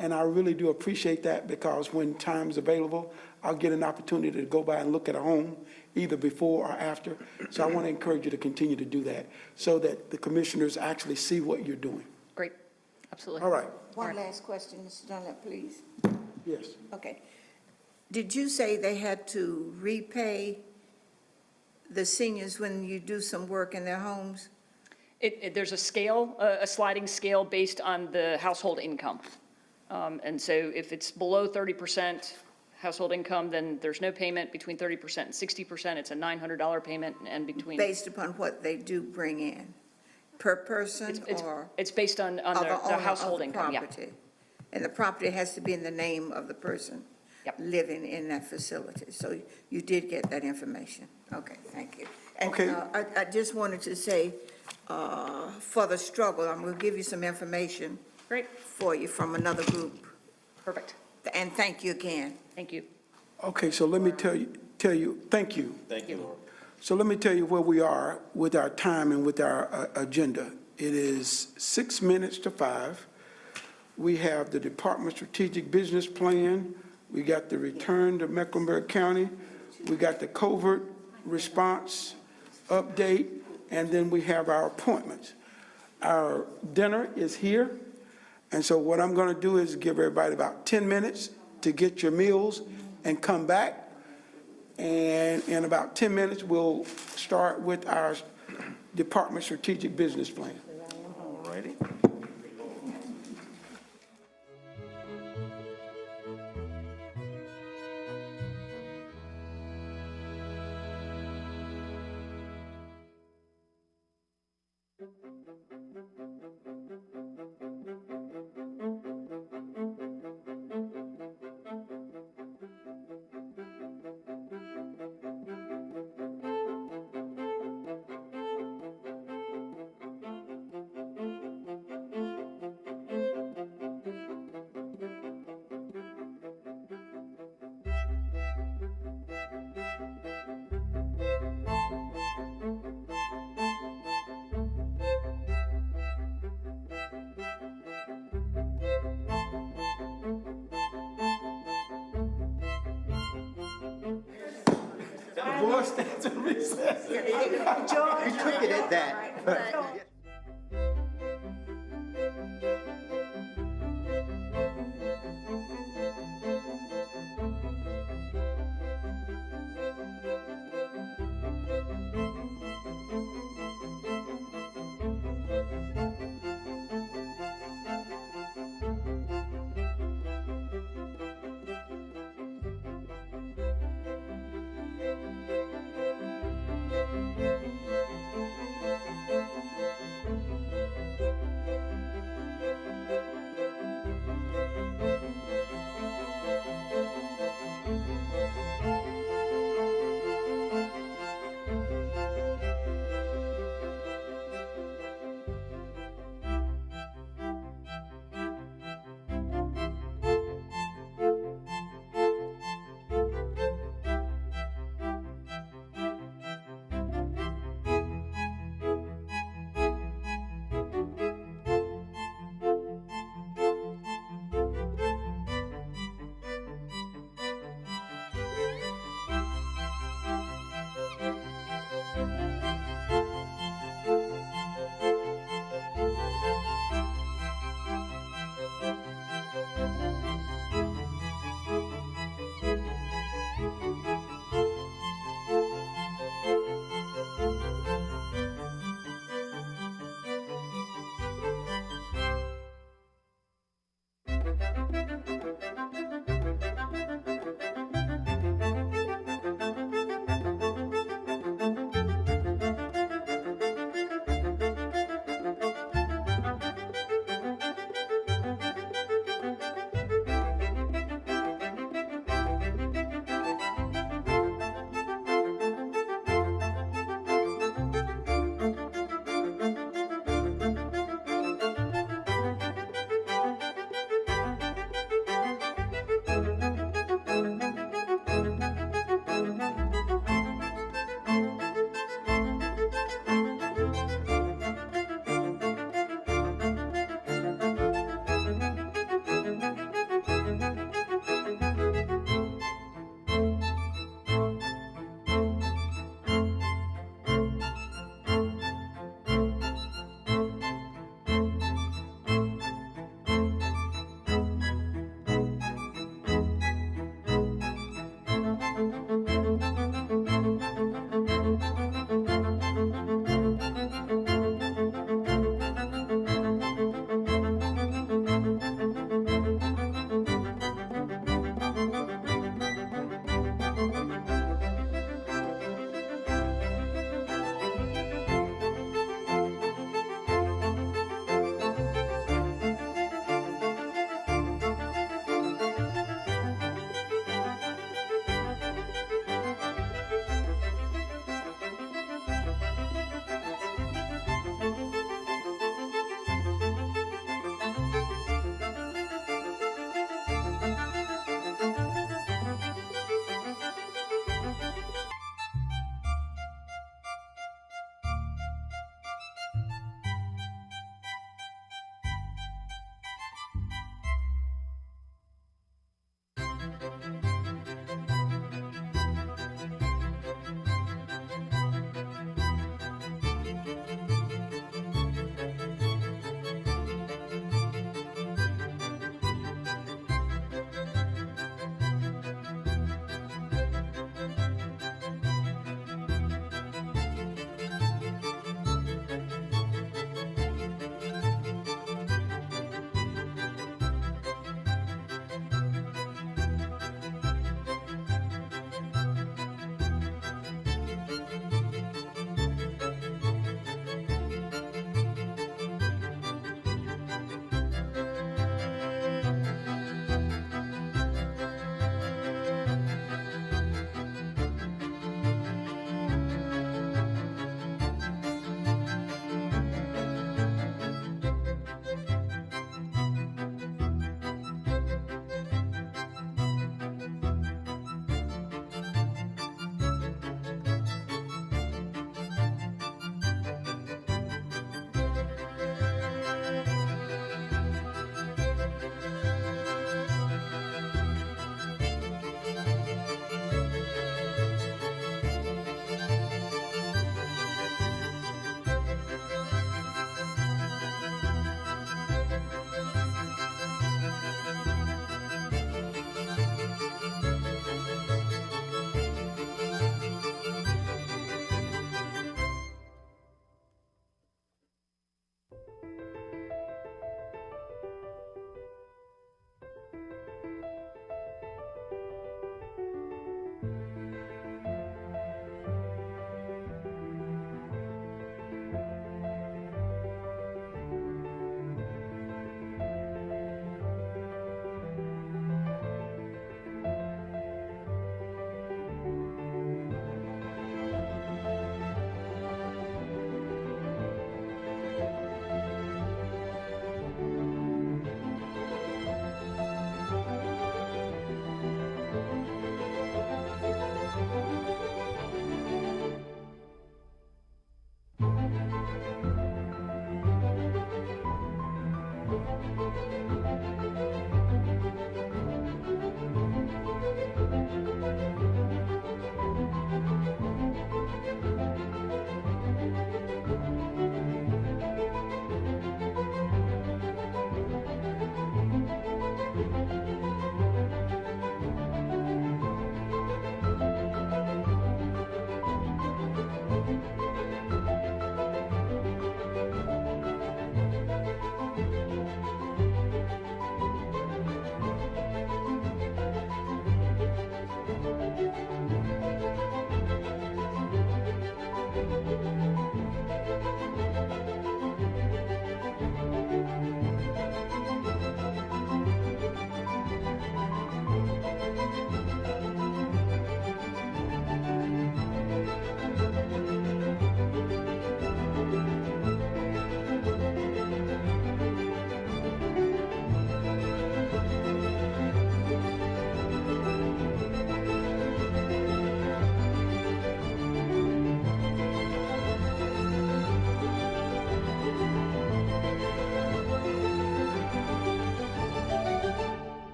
and I really do appreciate that because when time's available, I'll get an opportunity to go by and look at a home, either before or after. So I want to encourage you to continue to do that so that the commissioners actually see what you're doing. Great. Absolutely. All right. One last question, Mr. Dunlap, please. Yes. Okay. Did you say they had to repay the seniors when you do some work in their homes? There's a scale, a sliding scale based on the household income. And so if it's below 30% household income, then there's no payment. Between 30% and 60%, it's a $900 payment, and between. Based upon what they do bring in. per person It's, or? it's based on of the owner of household the income, yeah. property? And the property has to be in the name of the person Yep. living in that facility. So you did get that information. Okay, thank you. And Okay. I just wanted to say, for the struggle, I'm going to give you some information Great, for you from another group. perfect. And thank you again. Thank you. Okay, so let me tell you, thank you. Thank you, Laura. So let me tell you where we are with our time and with our agenda. It is 6 minutes to 5. We have the Department of Strategic Business Plan. We got the return to Mecklenburg County. We got the covert response update, and then we have our appointments. Our dinner is here, and so what I'm going to do is give everybody about 10 minutes to get your meals and come back. And in about 10 minutes, we'll start with our Department Strategic Business Plan. All righty. The board stands in recess. You took it at that.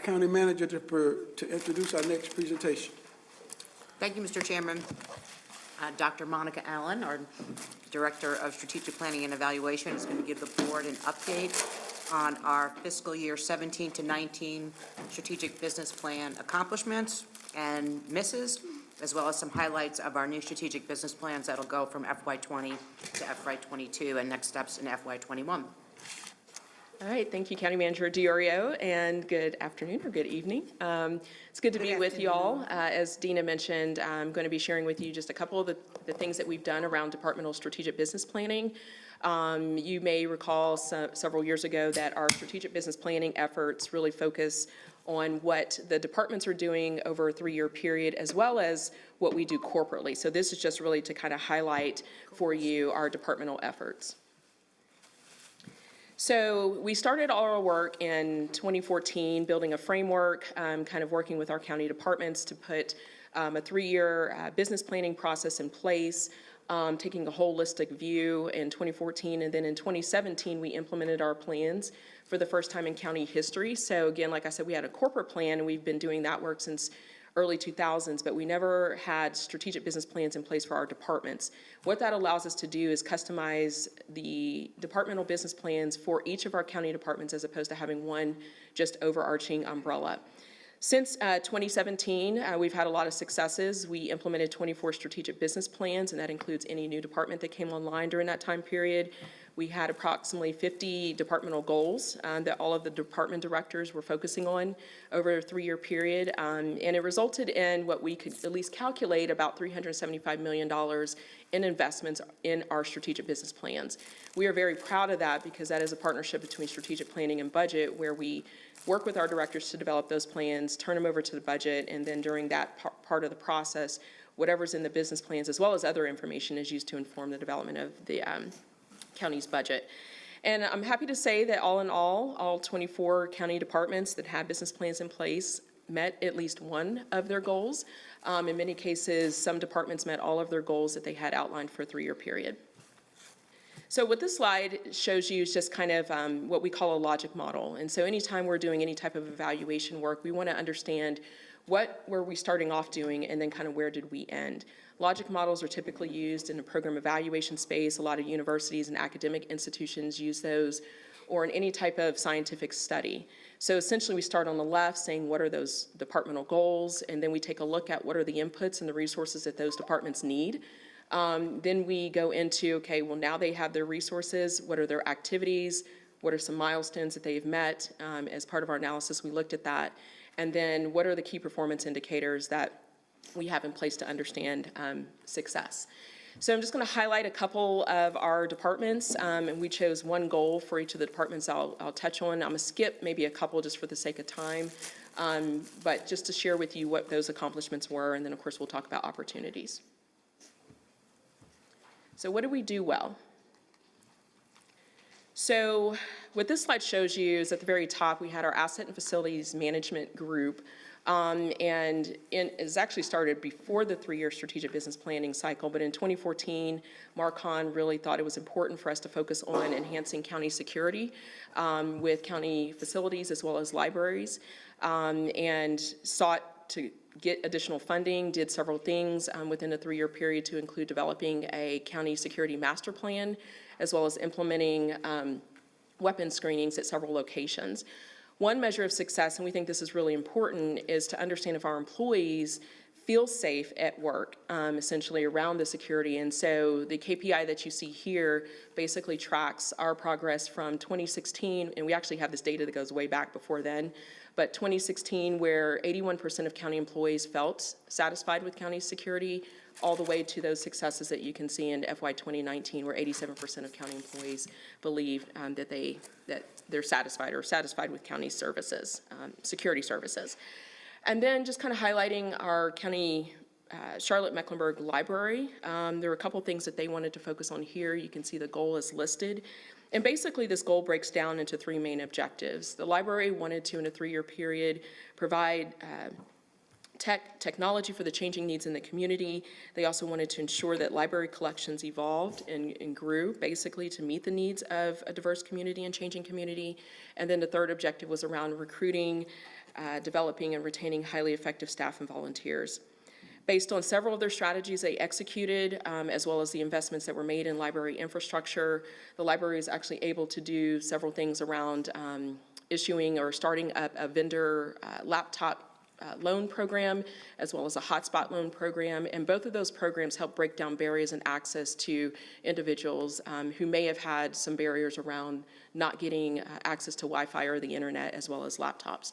county manager to introduce our next presentation. Thank you, Mr. Chairman. Dr. Monica Allen, our Director of Strategic Planning and Evaluation, is going to give the board an update on our fiscal year 17 to 19 strategic business plan accomplishments and misses, as well as some highlights of our new strategic business plans that'll go from FY20 to FY22 and next steps in FY21. All right, thank you, County Manager Diorio, and good afternoon or good evening. It's good to be with you all. As Dina mentioned, I'm going to be sharing with you just a couple of the things that we've done around departmental strategic business planning. You may recall several years ago that our strategic business planning efforts really focus on what the departments are doing over a 3-year period, as well as what we do corporately. So this is just really to kind of highlight for you our departmental efforts. So we started all our work in 2014, building a framework, kind of working with our county departments to put a 3-year business planning process in place, taking a holistic view in 2014. And then in 2017, we implemented our plans for the first time in county history. So again, like I said, we had a corporate plan, and we've been doing that work since early 2000s, but we never had strategic business plans in place for our departments. What that allows us to do is customize the departmental business plans for each of our county departments as opposed to having one just overarching umbrella. Since 2017, we've had a lot of successes. We implemented 24 strategic business plans, and that includes any new department that came online during that time period. We had approximately 50 departmental goals that all of the department directors were focusing on over a 3-year period, and it resulted in what we could at least calculate about $375 million in investments in our strategic business plans. We are very proud of that because that is a partnership between strategic planning and budget, where we work with our directors to develop those plans, turn them over to the budget, and then during that part of the process, whatever's in the business plans, as well as other information, is used to inform the development of the county's budget. And I'm happy to say that all in all 24 county departments that had business plans in place met at least one of their goals. In many cases, some departments met all of their goals that they had outlined for a 3-year period. So what this slide shows you is just kind of what we call a logic model. And so anytime we're doing any type of evaluation work, we want to understand what were we starting off doing, and then kind of where did we end. Logic models are typically used in the program evaluation space. A lot of universities and academic institutions use those, or in any type of scientific study. So essentially we start on the left saying what are those departmental goals, and then we take a look at what are the inputs and the resources that those departments need. Then we go into, okay, well now they have their resources, what are their activities, what are some milestones that they've met. As part of our analysis, we looked at that. And then what are the key performance indicators that we have in place to understand success. So I'm just going to highlight a couple of our departments, and we chose one goal for each of the departments I'll touch on. I'm going to skip maybe a couple just for the sake of time, but just to share with you what those accomplishments were, and then of course we'll talk about opportunities. So what did we do well? So what this slide shows you is at the very top we had our asset and facilities management group. And it's actually started before the 3-year strategic business planning cycle, but in 2014, Mark Hahn really thought it was important for us to focus on enhancing county security with county facilities as well as libraries, and sought to get additional funding, did several things within a 3-year period to include developing a county security master plan, as well as implementing weapons screenings at several locations. One measure of success, and we think this is really important, is to understand if our employees feel safe at work, essentially around the security. And so the KPI that you see here basically tracks our progress from 2016, and we actually have this data that goes way back before then, but 2016, where 81% of county employees felt satisfied with county security, all the way to those successes that you can see in FY 2019, where 87% of county employees believe that they're satisfied or satisfied with county services, security services. And then just kind of highlighting our county Charlotte-Mecklenburg Library. There were a couple things that they wanted to focus on here. You can see the goal is listed. And basically this goal breaks down into 3 main objectives. The library wanted to, in a 3-year period, provide technology for the changing needs in the community. They also wanted to ensure that library collections evolved and grew, basically to meet the needs of a diverse community and changing community. And then the third objective was around recruiting developing and retaining highly effective staff and volunteers. Based on several of their strategies they executed, as well as the investments that were made in library infrastructure, the library is actually able to do several things around issuing or starting up a vendor laptop loan program, as well as a hotspot loan program. And both of those programs help break down barriers and access to individuals who may have had some barriers around not getting access to Wi-Fi or the internet, as well as laptops.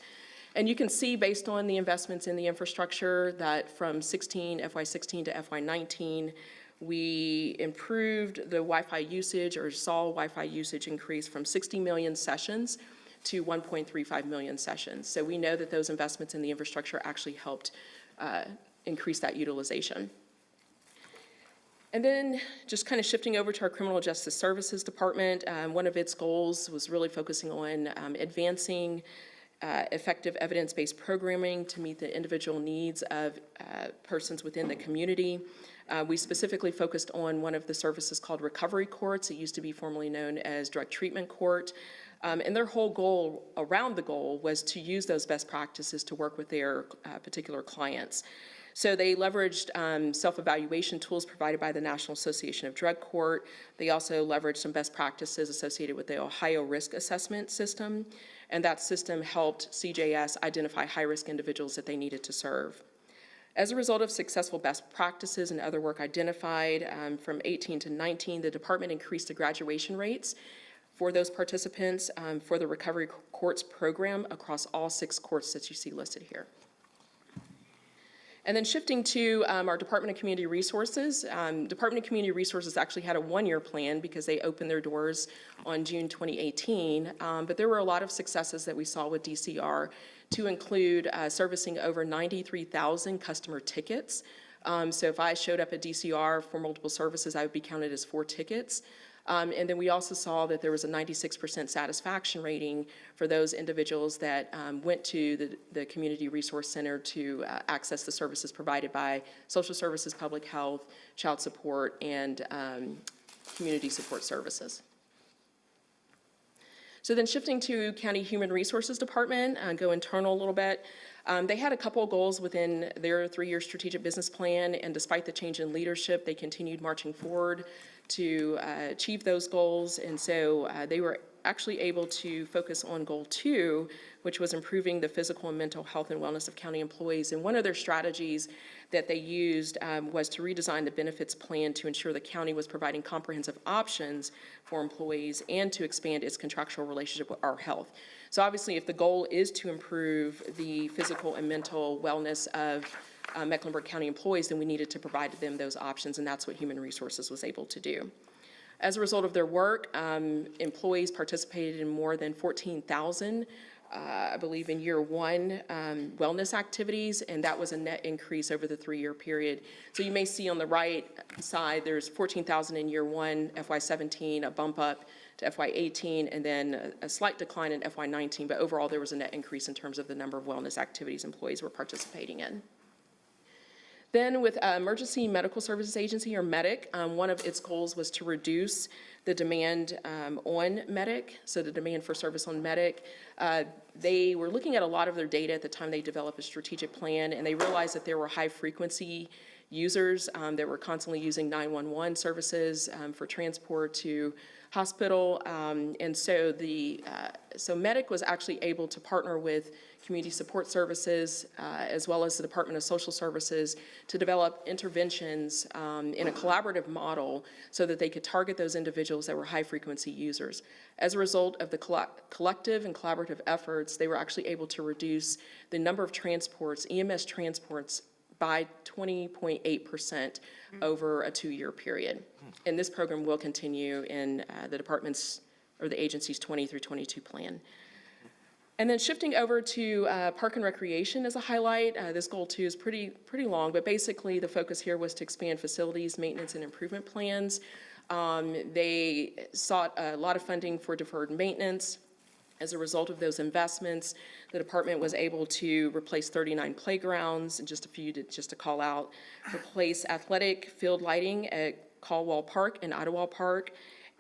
And you can see, based on the investments in the infrastructure, that from FY16 to FY19, we improved the Wi-Fi usage, or saw Wi-Fi usage increase from 60 million sessions to 1.35 million sessions. So we know that those investments in the infrastructure actually helped increase that utilization. And then just kind of shifting over to our Criminal Justice Services Department, one of its goals was really focusing on advancing effective evidence-based programming to meet the individual needs of persons within the community. We specifically focused on one of the services called recovery courts. It used to be formerly known as drug treatment court. And their whole goal around the goal was to use those best practices to work with their particular clients. So they leveraged self-evaluation tools provided by the National Association of Drug Court. They also leveraged some best practices associated with the Ohio Risk Assessment System, and that system helped CJS identify high-risk individuals that they needed to serve. As a result of successful best practices and other work identified, from 18 to 19, the department increased the graduation rates for those participants for the Recovery Courts program across all 6 courts that you see listed here. And then shifting to our Department of Community Resources. Department of Community Resources actually had a 1-year plan because they opened their doors on June 2018. But there were a lot of successes that we saw with DCR, to include servicing over 93,000 customer tickets. So if I showed up at DCR for multiple services, I would be counted as 4 tickets. And then we also saw that there was a 96% satisfaction rating for those individuals that went to the Community Resource Center to access the services provided by social services, public health, child support, and community support services. So then shifting to County Human Resources Department, go internal a little bit. They had a couple of goals within their 3-year strategic business plan, and despite the change in leadership, they continued marching forward to achieve those goals. And so they were actually able to focus on goal 2, which was improving the physical and mental health and wellness of county employees. And one of their strategies that they used was to redesign the benefits plan to ensure the county was providing comprehensive options for employees and to expand its contractual relationship with our health. So obviously, if the goal is to improve the physical and mental wellness of Mecklenburg County employees, then we needed to provide them those options, and that's what Human Resources was able to do. As a result of their work, employees participated in more than 14,000, I believe in year 1, wellness activities, and that was a net increase over the 3-year period. So you may see on the right side, there's 14,000 in year 1, FY17, a bump up to FY18, and then a slight decline in FY19, but overall there was a net increase in terms of the number of wellness activities employees were participating in. Then with Emergency Medical Services Agency, or MEDIC, one of its goals was to reduce the demand on MEDIC, so the demand for service on MEDIC. They were looking at a lot of their data at the time they developed a strategic plan, and they realized that there were high-frequency users that were constantly using 911 services for transport to hospital. And so so MEDIC was actually able to partner with Community Support Services, as well as the Department of Social Services, to develop interventions in a collaborative model so that they could target those individuals that were high-frequency users. As a result of the collective and collaborative efforts, they were actually able to reduce the number of transports, EMS transports, by 20.8% over a 2-year period. And this program will continue in the department's, or the agency's 20 through 22 plan. And then shifting over to Park and Recreation as a highlight, this goal 2 is pretty long, but basically the focus here was to expand facilities, maintenance, and improvement plans. They sought a lot of funding for deferred maintenance. As a result of those investments, the department was able to replace 39 playgrounds, and just a few just to call out, replace athletic field lighting at Caldwell Park and Idlewild Park,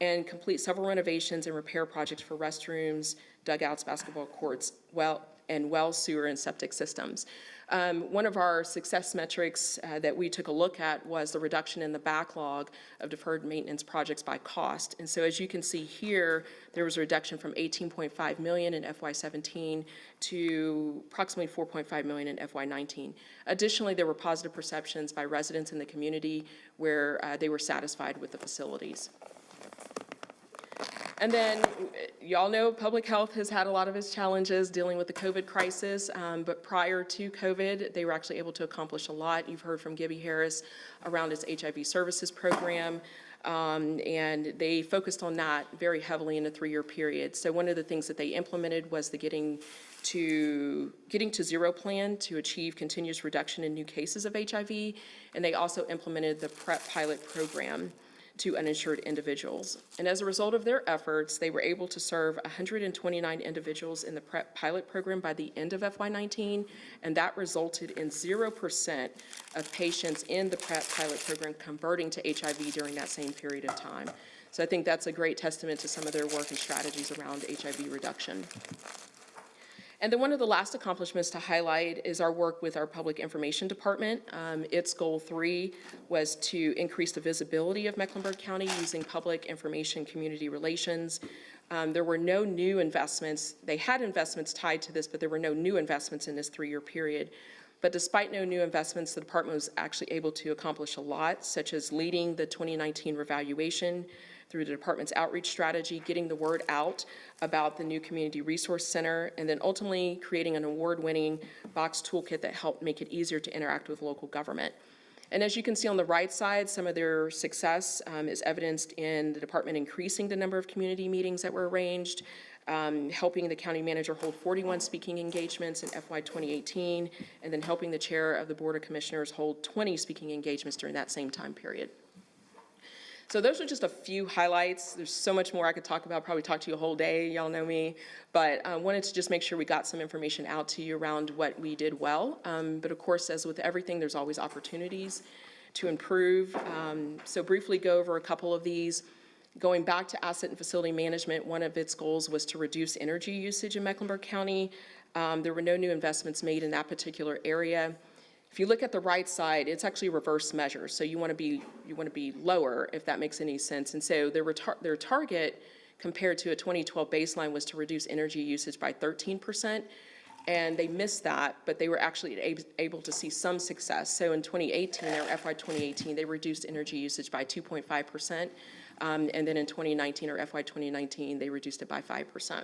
and complete several renovations and repair projects for restrooms, dugouts, basketball courts, and well, sewer, and septic systems. One of our success metrics that we took a look at was the reduction in the backlog of deferred maintenance projects by cost. And so as you can see here, there was a reduction from $18.5 million in FY17 to approximately $4.5 million in FY19. Additionally, there were positive perceptions by residents in the community where they were satisfied with the facilities. And then, y'all know public health has had a lot of its challenges dealing with the COVID crisis, but prior to COVID, they were actually able to accomplish a lot. You've heard from Gibby Harris around its HIV services program, and they focused on that very heavily in a 3-year period. So one of the things that they implemented was the Getting to Zero plan to achieve continuous reduction in new cases of HIV, and they also implemented the PrEP pilot program to uninsured individuals. And as a result of their efforts, they were able to serve 129 individuals in the PrEP pilot program by the end of FY19, and that resulted in 0% of patients in the PrEP pilot program converting to HIV during that same period of time. So I think that's a great testament to some of their work and strategies around HIV reduction. And then one of the last accomplishments to highlight is our work with our Public Information Department. Its goal 3 was to increase the visibility of Mecklenburg County using public information community relations. There were no new investments. They had investments tied to this, but there were no new investments in this 3-year period. But despite no new investments, the department was actually able to accomplish a lot, such as leading the 2019 revaluation through the department's outreach strategy, getting the word out about the new Community Resource Center, and then ultimately creating an award-winning box toolkit that helped make it easier to interact with local government. And as you can see on the right side, some of their success is evidenced in the department increasing the number of community meetings that were arranged, helping the county manager hold 41 speaking engagements in FY 2018, and then helping the chair of the Board of Commissioners hold 20 speaking engagements during that same time period. So those are just a few highlights. There's so much more I could talk about, probably talk to you a whole day, y'all know me. But I wanted to just make sure we got some information out to you around what we did well. But of course, as with everything, there's always opportunities to improve. So briefly go over a couple of these. Going back to asset and facility management, one of its goals was to reduce energy usage in Mecklenburg County. There were no new investments made in that particular area. If you look at the right side, it's actually a reverse measure. So you want to be lower, if that makes any sense. And so their target compared to a 2012 baseline was to reduce energy usage by 13%. And they missed that, but they were actually able to see some success. So in 2018, or FY 2018, they reduced energy usage by 2.5%. And then in 2019, or FY 2019, they reduced it by 5%.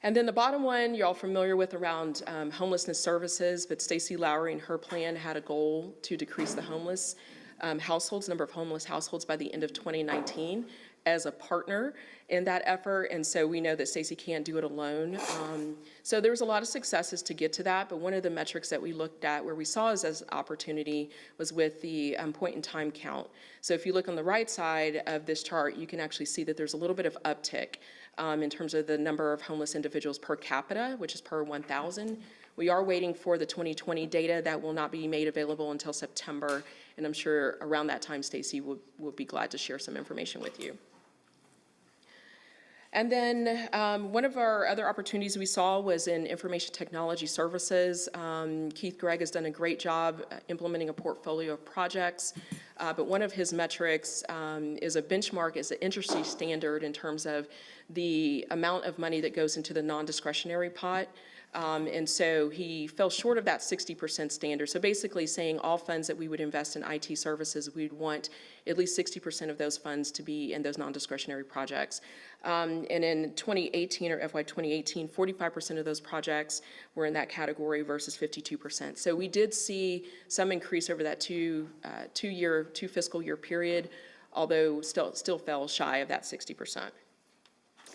And then the bottom one, you're all familiar with around homelessness services, but Stacey Lowry and her plan had a goal to decrease the homeless number of homeless households by the end of 2019 as a partner in that effort. And so we know that Stacey can't do it alone. So there was a lot of successes to get to that, but one of the metrics that we looked at where we saw as an opportunity was with the point in time count. So if you look on the right side of this chart, you can actually see that there's a little bit of uptick in terms of the number of homeless individuals per capita, which is per 1,000. We are waiting for the 2020 data that will not be made available until September, and I'm sure around that time, Stacey will be glad to share some information with you. And then one of our other opportunities we saw was in information technology services. Keith Gregg has done a great job implementing a portfolio of projects, but one of his metrics is a benchmark, is an industry standard in terms of the amount of money that goes into the non-discretionary pot. And so he fell short of that 60% standard. So basically saying all funds that we would invest in IT services, we'd want at least 60% of those funds to be in those non-discretionary projects. And in 2018 or FY 2018, 45% of those projects were in that category versus 52%. So we did see some increase over that two fiscal year period, although still fell shy of that 60%.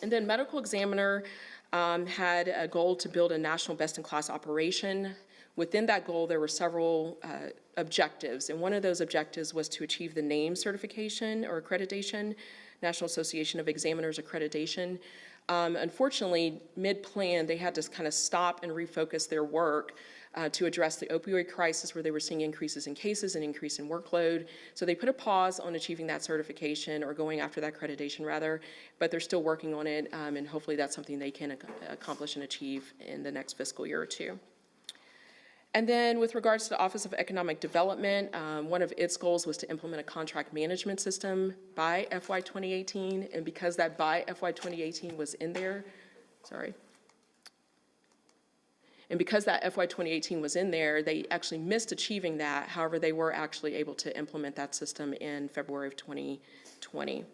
And then medical examiner had a goal to build a national best-in-class operation. Within that goal, there were several objectives, and one of those objectives was to achieve the NAME certification or accreditation, National Association of Examiners accreditation. Unfortunately, mid-plan, they had to kind of stop and refocus their work to address the opioid crisis, where they were seeing increases in cases and increase in workload. So they put a pause on achieving that certification, or going after that accreditation rather, but they're still working on it, and hopefully that's something they can accomplish and achieve in the next fiscal year or two. And then with regards to the Office of Economic Development, one of its goals was to implement a contract management system by FY 2018, and because that by FY 2018 was in there, and because that FY 2018 was in there, they actually missed achieving that. However, they were actually able to implement that system in February of 2020.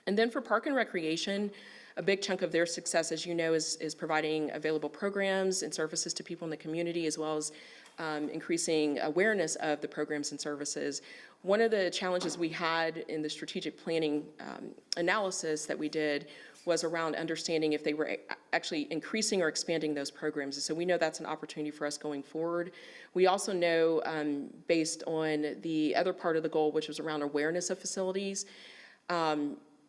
And then for Park and Recreation, a big chunk of their success, as you know, is providing available programs and services to people in the community, as well as increasing awareness of the programs and services. One of the challenges we had in the strategic planning analysis that we did was around understanding if they were actually increasing or expanding those programs. And so we know that's an opportunity for us going forward. We also know, based on the other part of the goal, which was around awareness of facilities,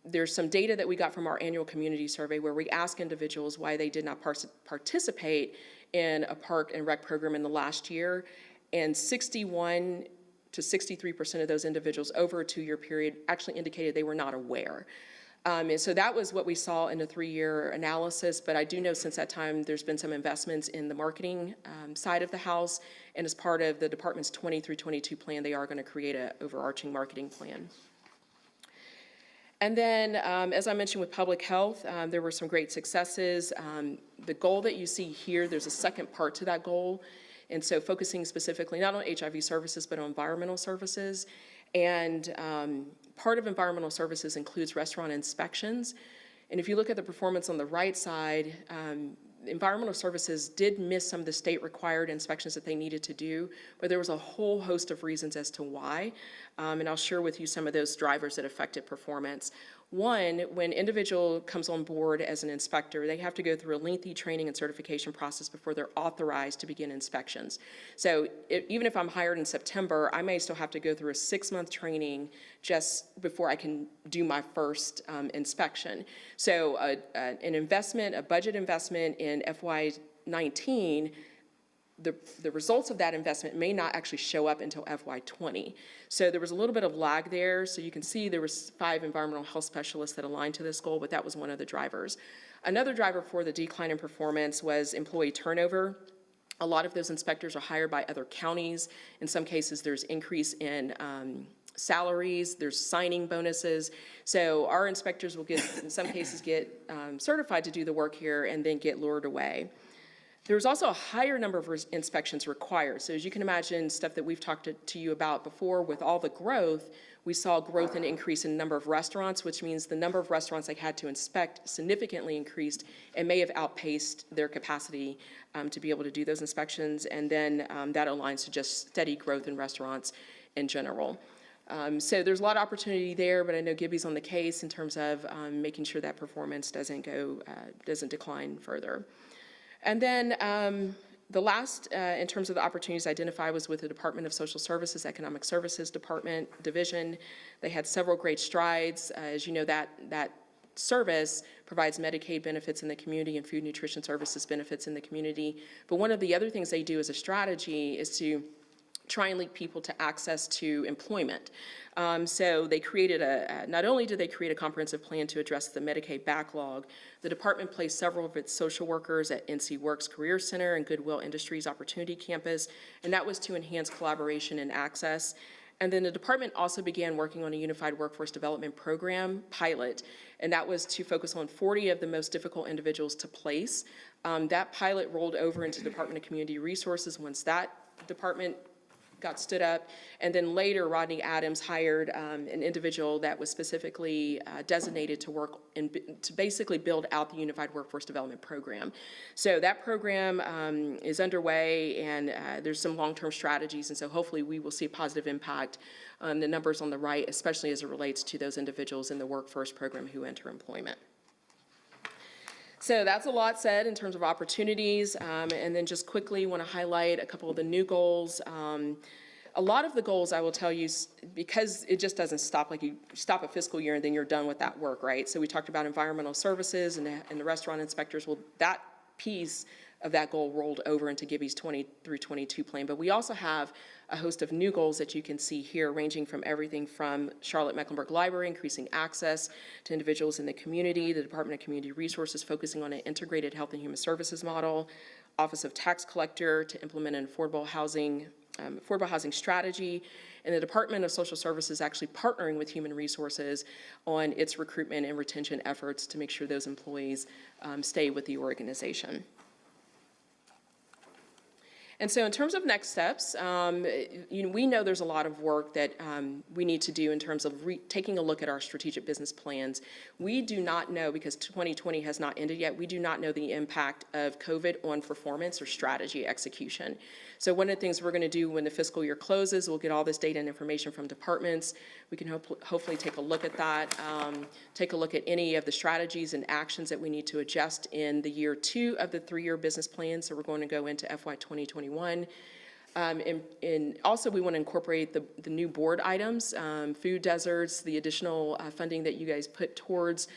there's some data that we got from our annual community survey where we asked individuals why they did not participate in a park and rec program in the last year, and 61 to 63% of those individuals over a 2-year period actually indicated they were not aware. And so that was what we saw in the 3-year analysis, but I do know since that time there's been some investments in the marketing side of the house, and as part of the department's 20 through 22 plan, they are going to create an overarching marketing plan. And then, as I mentioned with public health, there were some great successes. The goal that you see here, there's a second part to that goal, and so focusing specifically not on HIV services, but on environmental services. And part of environmental services includes restaurant inspections. And if you look at the performance on the right side, environmental services did miss some of the state required inspections that they needed to do, but there was a whole host of reasons as to why. And I'll share with you some of those drivers that affected performance. One, when individual comes on board as an inspector, they have to go through a lengthy training and certification process before they're authorized to begin inspections. So even if I'm hired in September, I may still have to go through a 6-month training just before I can do my first inspection. So an investment, a budget investment in FY19, the results of that investment may not actually show up until FY20. So there was a little bit of lag there. So you can see there was 5 environmental health specialists that aligned to this goal, but that was one of the drivers. Another driver for the decline in performance was employee turnover. A lot of those inspectors are hired by other counties. In some cases, there's increase in salaries, there's signing bonuses. So our inspectors will in some cases get certified to do the work here and then get lured away. There was also a higher number of inspections required. So as you can imagine, stuff that we've talked to you about before, with all the growth, we saw growth and increase in the number of restaurants, which means the number of restaurants they had to inspect significantly increased and may have outpaced their capacity to be able to do those inspections. And then that aligns to just steady growth in restaurants in general. So there's a lot of opportunity there, but I know Gibby's on the case in terms of making sure that performance doesn't decline further. And then the last, in terms of the opportunities identified, was with the Department of Social Services, Economic Services Division. They had several great strides. As you know, that service provides Medicaid benefits in the community and food nutrition services benefits in the community. But one of the other things they do as a strategy is to try and link people to access to employment. So they created not only did they create a comprehensive plan to address the Medicaid backlog, the department placed several of its social workers at NC Works Career Center and Goodwill Industries Opportunity Campus, and that was to enhance collaboration and access. And then the department also began working on a unified workforce development program pilot, and that was to focus on 40 of the most difficult individuals to place. That pilot rolled over into Department of Community Resources once that department got stood up, and then later Rodney Adams hired an individual that was specifically designated to work to basically build out the Unified Workforce Development Program. So that program is underway, and there's some long-term strategies, and so hopefully we will see a positive impact on the numbers on the right, especially as it relates to those individuals in the Work First program who enter employment. So that's a lot said in terms of opportunities, and then just quickly want to highlight a couple of the new goals. a lot of the goals, I will tell you, because it just doesn't stop, like you stop a fiscal year and then you're done with that work, right? So we talked about environmental services and the restaurant inspectors. Well, that piece of that goal rolled over into Gibby's 20-22 plan. But we also have a host of new goals that you can see here, ranging from everything from Charlotte Mecklenburg Library, increasing access to individuals in the community, the Department of Community Resources focusing on an integrated health and human services model, Office of Tax Collector to implement an affordable housing strategy, and the Department of Social Services actually partnering with Human Resources on its recruitment and retention efforts to make sure those employees stay with the organization. And so in terms of next steps, we know there's a lot of work that we need to do in terms of taking a look at our strategic business plans. We do not know, because 2020 has not ended yet, we do not know the impact of COVID on performance or strategy execution. So one of the things we're going to do when the fiscal year closes, we'll get all this data and information from departments. We can hopefully take a look at that, take a look at any of the strategies and actions that we need to adjust in the year 2 of the 3-year business plan. So we're going to go into FY 2021. And also we want to incorporate the new board items, food deserts, the additional funding that you guys put towards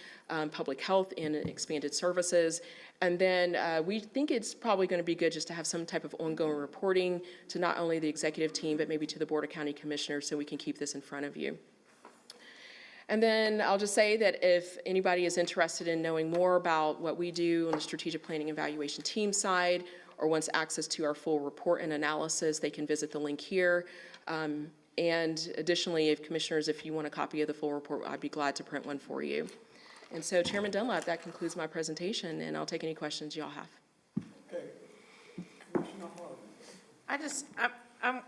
public health and expanded services. And then we think it's probably going to be good just to have some type of ongoing reporting to not only the executive team, but maybe to the Board of County Commissioners, so we can keep this in front of you. And then I'll just say that if anybody is interested in knowing more about what we do on the strategic planning and evaluation team side, or wants access to our full report and analysis, they can visit the link here. And additionally, if commissioners, if you want a copy of the full report, I'd be glad to print one for you. And so Chairman Dunlap, that concludes my presentation, and I'll take any questions y'all have. Okay. Commissioner Harden.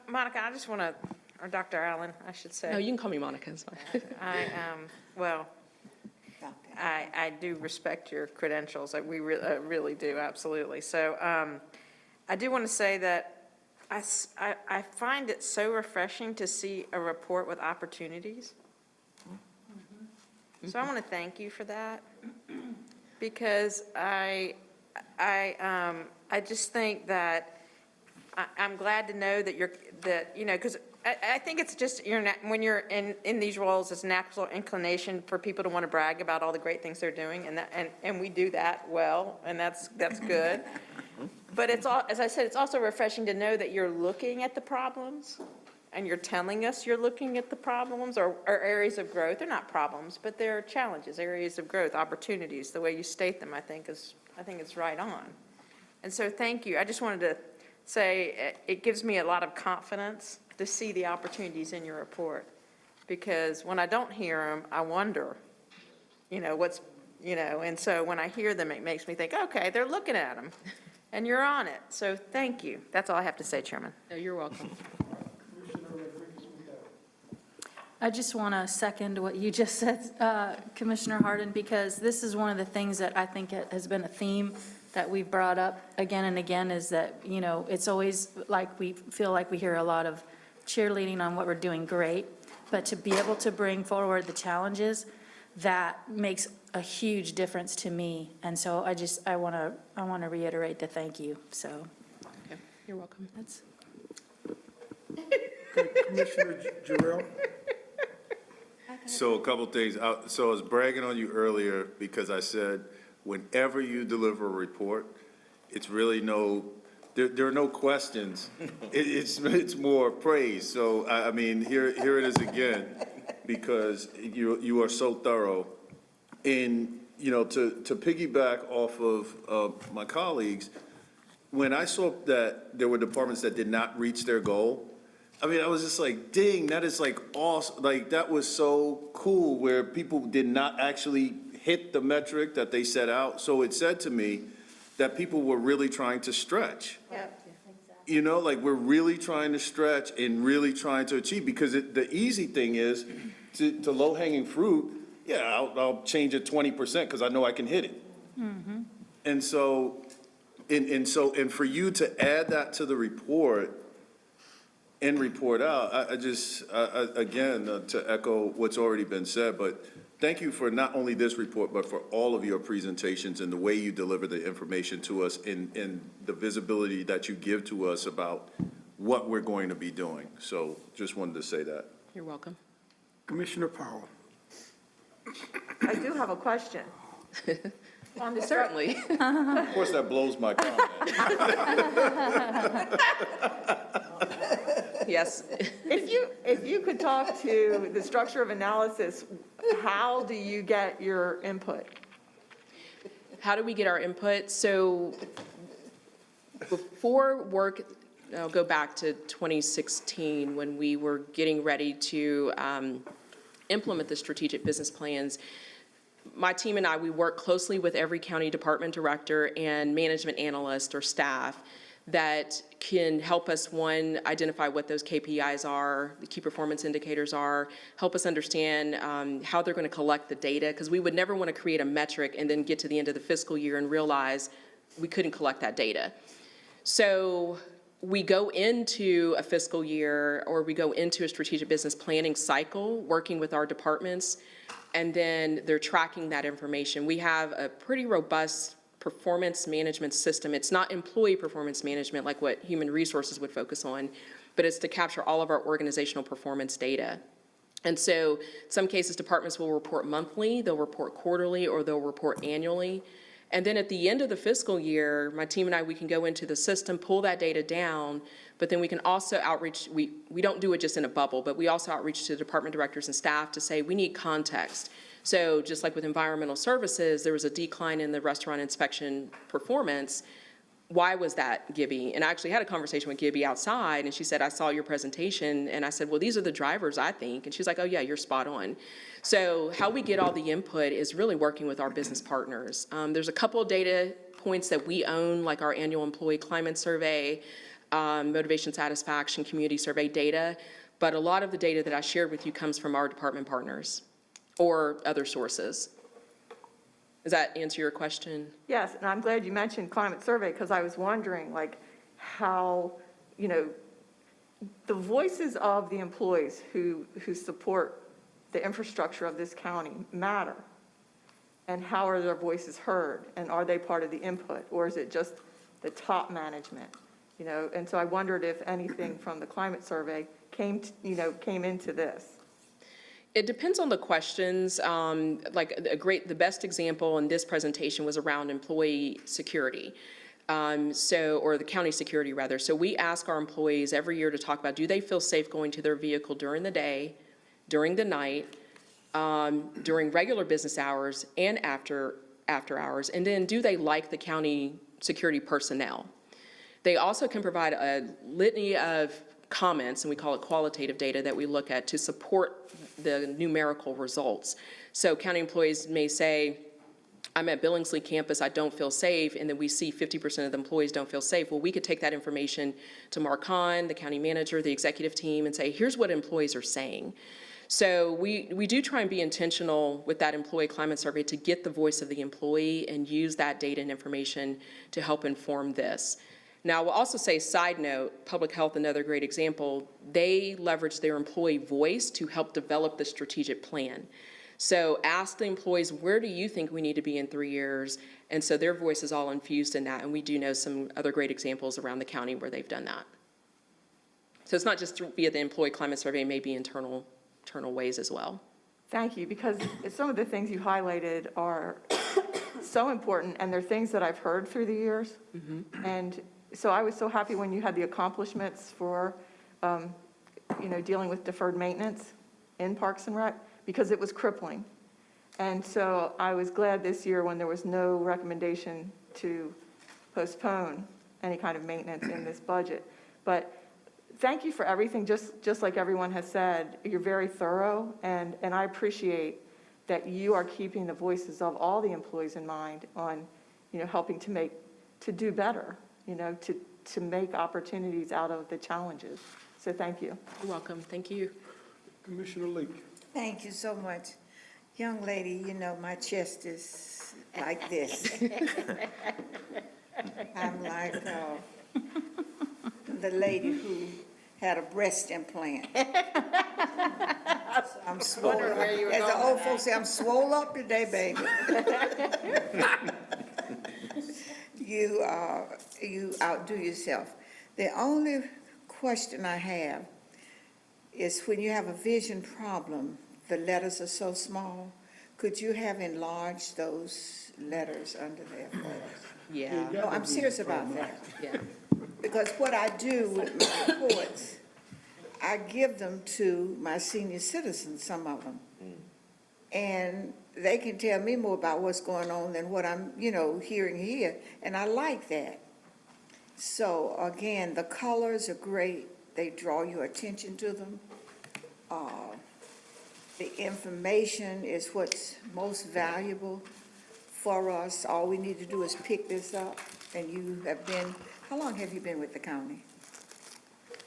Monica, I just want to, or Dr. Allen, I should say. No, you can call me Monica, it's fine. I do respect your credentials. We really do, absolutely. So I do want to say that I find it so refreshing to see a report with opportunities. So I want to thank you for that, because I just think that I'm glad to know that because I think it's just, when you're in these roles, it's natural inclination for people to want to brag about all the great things they're doing, and we do that well, and that's good. But it's all, as I said, it's also refreshing to know that you're looking at the problems, and you're telling us you're looking at the problems or areas of growth. They're not problems, but they're challenges, areas of growth, opportunities. The way you state them, I think it's right on. And so thank you. I just wanted to say it gives me a lot of confidence to see the opportunities in your report, because when I don't hear them, I wonder, and so when I hear them, it makes me think, okay, they're looking at them, and you're on it. So thank you. That's all I have to say, Chairman. No, you're welcome. I just want to second what you just said, Commissioner Harden, because this is one of the things that I think has been a theme that we've brought up again and again, is that, it's always like we feel like we hear a lot of cheerleading on what we're doing great, but to be able to bring forward the challenges, that makes a huge difference to me. And so I want to reiterate the thank you. So. Okay, you're welcome. That's. Commissioner Jarrell. So a couple things. So I was bragging on you earlier because I said, whenever you deliver a report, it's really there are no questions. It's more praise. So, I mean, here it is again, because you are so thorough. And, to piggyback off of my colleagues, when I saw that there were departments that did not reach their goal, I mean, I was just like, dang, that is like awesome. Like, that was so cool, where people did not actually hit the metric that they set out. So it said to me that people were really trying to stretch. Yep. Like, we're really trying to stretch and really trying to achieve, because the easy thing is to low-hanging fruit, I'll change it 20% because I know I can hit it. Mm-hmm. And so for you to add that to the report and report out, again, to echo what's already been said, but thank you for not only this report, but for all of your presentations and the way you deliver the information to us, and the visibility that you give to us about what we're going to be doing. So just wanted to say that. You're welcome. Commissioner Powell. I do have a question. On the Certainly. Of course, that blows my comment. Yes. If you could talk to the structure of analysis, how do you get your input? How do we get our input? So before work, I'll go back to 2016 when we were getting ready to implement the strategic business plans. My team and I, we work closely with every county department director and management analyst or staff that can help us, one, identify what those KPIs are, the key performance indicators are, help us understand how they're going to collect the data, because we would never want to create a metric and then get to the end of the fiscal year and realize we couldn't collect that data. So we go into a fiscal year, or we go into a strategic business planning cycle, working with our departments, and then they're tracking that information. We have a pretty robust performance management system. It's not employee performance management like what human resources would focus on, but it's to capture all of our organizational performance data. And so in some cases, departments will report monthly, they'll report quarterly, or they'll report annually. And then at the end of the fiscal year, my team and I, we can go into the system, pull that data down, but then we can also outreach, we don't do it just in a bubble, but we also outreach to department directors and staff to say, we need context. So just like with environmental services, there was a decline in the restaurant inspection performance. Why was that, Gibby? And I actually had a conversation with Gibby outside, and she said, I saw your presentation, and I said, well, these are the drivers, I think. And she's like, oh yeah, you're spot on. So how we get all the input is really working with our business partners. There's a couple of data points that we own, like our annual employee climate survey, motivation, satisfaction, community survey data, but a lot of the data that I shared with you comes from our department partners or other sources. Does that answer your question? Yes, and I'm glad you mentioned climate survey, because I was wondering, like, how, you know, the voices of the employees who support the infrastructure of this county matter. And how are their voices heard? And are they part of the input? Or is it just the top management? You know, and so I wondered if anything from the climate survey came into this. It depends on the questions. The best example in this presentation was around employee security. Or the county security rather. So we ask our employees every year to talk about, do they feel safe going to their vehicle during the day, during the night, during regular business hours, and after hours? And then do they like the county security personnel? They also can provide a litany of comments, and we call it qualitative data, that we look at to support the numerical results. So county employees may say, I'm at Billingsley campus, I don't feel safe, and then we see 50% of the employees don't feel safe. Well, we could take that information to Mark Hahn, the county manager, the executive team, and say, here's what employees are saying. So we do try and be intentional with that employee climate survey to get the voice of the employee and use that data and information to help inform this. Now, we'll also say, side note, public health, another great example, they leverage their employee voice to help develop the strategic plan. So ask the employees, where do you think we need to be in 3 years? And so their voice is all infused in that, and we do know some other great examples around the county where they've done that. So it's not just via the employee climate survey, maybe internal ways as well. Thank you, because some of the things you highlighted are so important, and they're things that I've heard through the years. Mm-hmm. And so I was so happy when you had the accomplishments for, dealing with deferred maintenance in Parks and Rec, because it was crippling. And so I was glad this year when there was no recommendation to postpone any kind of maintenance in this budget. But thank you for everything, just like everyone has said. You're very thorough, and I appreciate that you are keeping the voices of all the employees in mind on, helping to do better, to make opportunities out of the challenges. So thank you. You're welcome. Thank you. Commissioner Leak. Thank you so much. Young lady, my chest is like this. I'm like the lady who had a breast implant. So I'm swole. As the old folks say, I'm swole up today, baby. You outdo yourself. The only question I have is when you have a vision problem, the letters are so small. Could you have enlarged those letters under there for us? Yeah, No, I'm serious about that. yeah. Because what I do with my reports, I give them to my senior citizens, some of them. And they can tell me more about what's going on than what I'm, hearing here, and I like that. So again, the colors are great. They draw your attention to them. The information is what's most valuable for us. All we need to do is pick this up, and you have been, how long have you been with the county?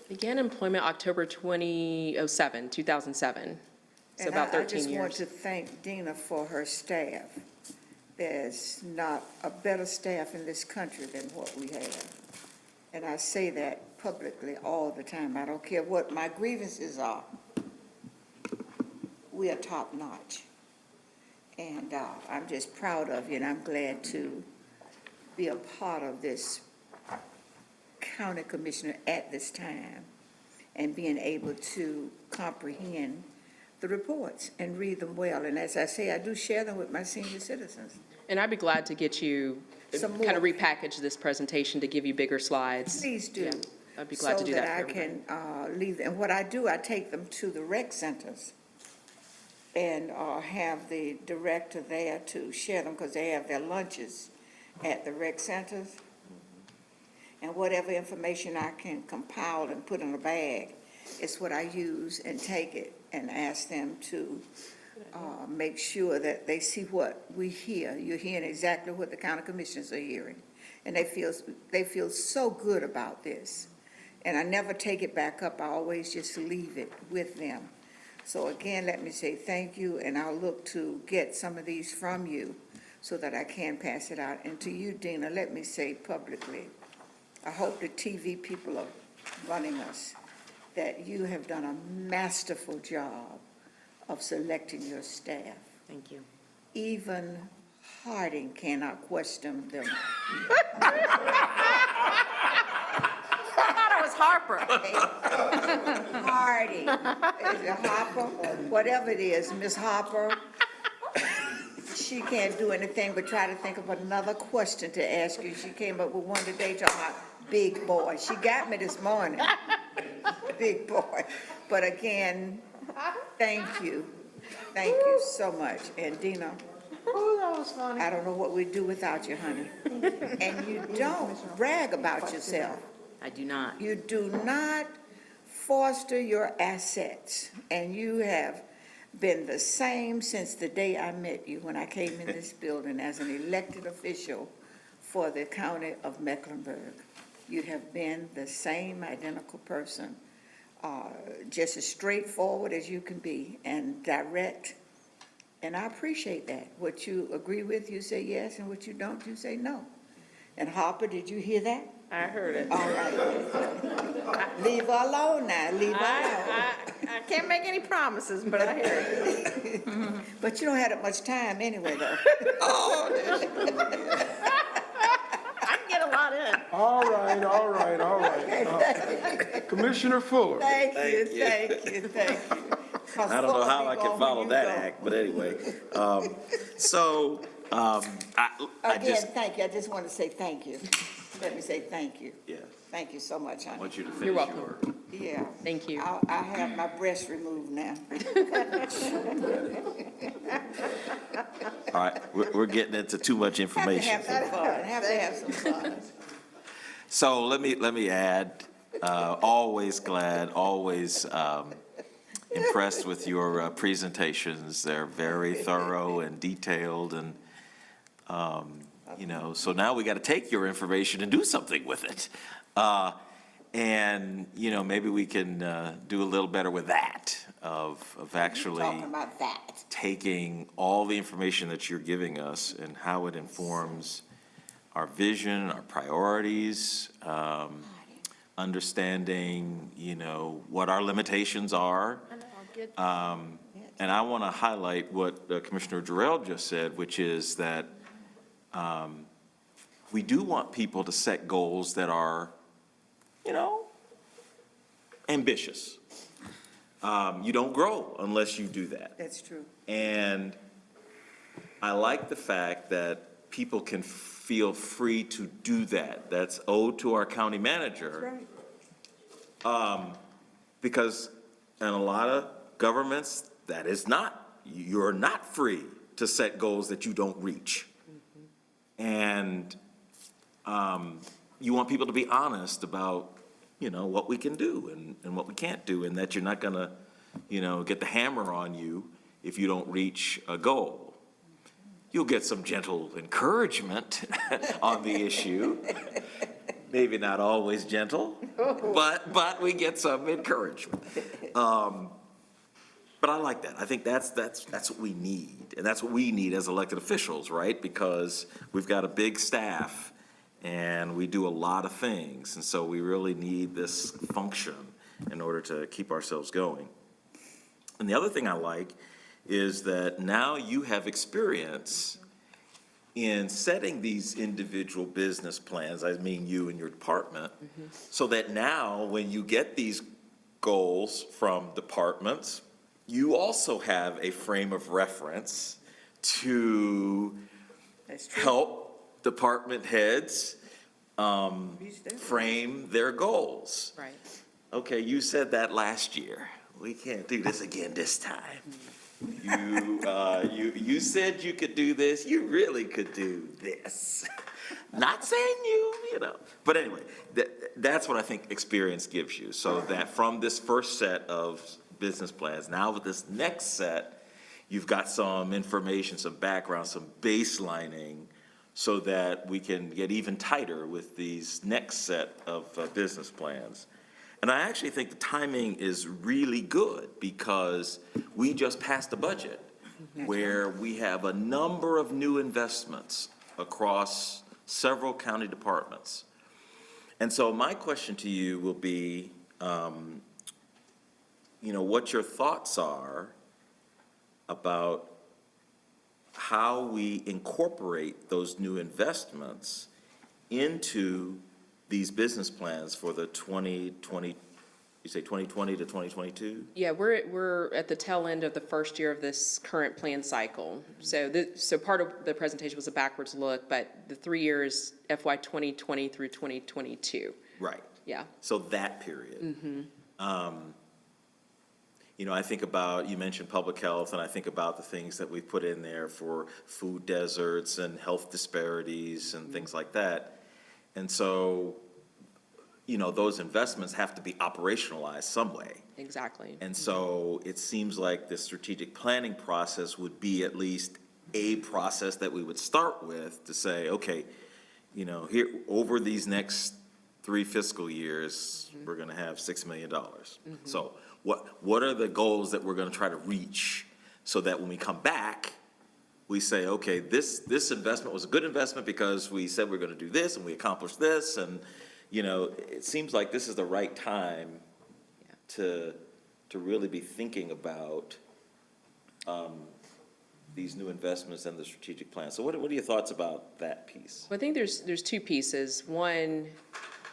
Began employment October 2007, 2007, so about 13 And I just want years. to thank Dina for her staff. There's not a better staff in this country than what we have. And I say that publicly all the time. I don't care what my grievances are. We are top-notch. And I'm just proud of you, and I'm glad to be a part of this county commissioner at this time and being able to comprehend the reports and read them well. And as I say, I do share them with my senior citizens. And I'd be glad to get you, Some kind of more. repackage this presentation to give you bigger slides. Please do. Yeah, I'd be glad to do that for So everybody. that I can leave, and what I do, I take them to the rec centers and have the director there to share them, because they have their lunches at the rec centers. And whatever information I can compile and put in a bag is what I use and take it and ask them to make sure that they see what we hear. You're hearing exactly what the county commissioners are hearing. And they feel so good about this. And I never take it back up. I always just leave it with them. So again, let me say thank you, and I'll look to get some of these from you so that I can pass it out. And to you, Dina, let me say publicly, I hope the TV people are running us, that you have done a masterful job of selecting your staff. Thank you. Even Harding cannot question them. I thought it was Harper. Harding, is it Harper? Whatever it is, Miss Harper, she can't do anything but try to think of another question to ask you. She came up with one today talking about big boy. She got me this morning, big boy. But again, thank you. Thank you so much. And Dina, Oh, that was funny. I don't know what we'd do without you, honey. And you don't brag about yourself. I do not. You do not foster your assets, and you have been the same since the day I met you when I came in this building as an elected official for the county of Mecklenburg. You have been the same identical person, just as straightforward as you can be and direct. And I appreciate that. What you agree with, you say yes, and what you don't, you say no. And Harper, did you hear that? I heard it. All right. Leave her alone now, leave her alone. I can't make any promises, but I hear it. But you don't have that much time anyway, though. I can get a lot in. All right. Commissioner Fuller. Thank you. 'Cause I don't know how I before can follow you that go- act, but anyway. I Again, just, thank you. I just want to say thank you. Let me say thank you. yeah, Thank you so much, I honey. want you to finish You're welcome. your. Yeah. Thank you. I have my breast removed now. All right, we're getting into too much information. Have to have some fun. So let me add, always glad, always impressed with your presentations. They're very thorough and detailed, and, so now we got to take your information and do something with it. And, maybe we can do a little better with that, of actually Talking about that. taking all the information that you're giving us and how it informs our vision, our priorities, understanding, what our limitations are. And I want to highlight what Commissioner Jarrell just said, which is that we do want people to set goals that are, ambitious. You don't grow unless you do that. That's true. And I like the fact that people can feel free to do that. That's owed to our county manager. Because in a lot of governments, that is not, you're not free to set goals that you don't reach. And you want people to be honest about, what we can do and what we can't do, and that you're not gonna, get the hammer on you if you don't reach a goal. You'll get some gentle encouragement on the issue. Maybe not always gentle, but we get some encouragement. But I like that. I think that's what we need, and that's what we need as elected officials, right? Because we've got a big staff, and we do a lot of things, and so we really need this function in order to keep ourselves going. And the other thing I like is that now you have experience in setting these individual business plans, I mean you and your department, so that now when you get these goals from departments, you also have a frame of reference to help department heads frame their goals. Right. Okay, you said that last year. We can't do this again this time. You said you could do this. You really could do this. Not saying but anyway, that's what I think experience gives you. So that from this first set of business plans, now with this next set, you've got some information, some background, some baselining, so that we can get even tighter with these next set of business plans. And I actually think the timing is really good because we just passed a budget where we have a number of new investments across several county departments. And so my question to you will be, what your thoughts are about how we incorporate those new investments into these business plans for the 2020, you say 2020 to 2022? Yeah, we're at the tail end of the first year of this current plan cycle. So part of the presentation was a backwards look, but the 3 years, FY 2020 through 2022. Right. Yeah. So that period. I think about, you mentioned public health, and I think about the things that we've put in there for food deserts and health disparities and things like that. And so, those investments have to be operationalized some way. Exactly. And so it seems like the strategic planning process would be at least a process that we would start with to say, okay, here, over these next 3 fiscal years, we're gonna have $6 million. So what are the goals that we're gonna try to reach so that when we come back, we say, okay, this investment was a good investment because we said we're gonna do this and we accomplished this, and it seems like this is the right time to really be thinking about these new investments and the strategic plan. So what are your thoughts about that piece? Well, I think there's 2 pieces. One,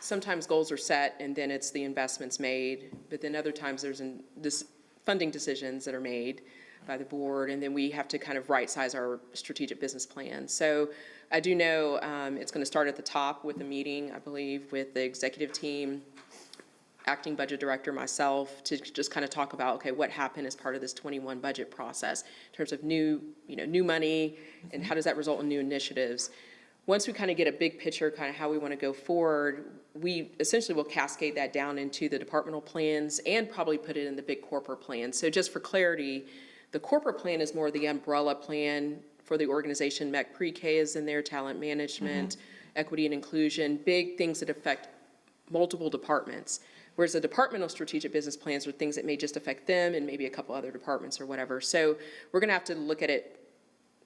sometimes goals are set and then it's the investments made, but then other times there's funding decisions that are made by the board, and then we have to kind of right-size our strategic business plan. So I do know it's going to start at the top with a meeting, I believe, with the executive team, acting budget director, myself, to just kind of talk about, okay, what happened as part of this 21 budget process in terms of new money, and how does that result in new initiatives. Once we kind of get a big picture, kind of how we want to go forward, we essentially will cascade that down into the departmental plans and probably put it in the big corporate plan. So just for clarity, the corporate plan is more the umbrella plan for the organization. MEC Pre-K is in there, talent management, equity and inclusion, big things that affect multiple departments. Whereas the departmental strategic business plans are things that may just affect them and maybe a couple other departments or whatever. So we're gonna have to look at it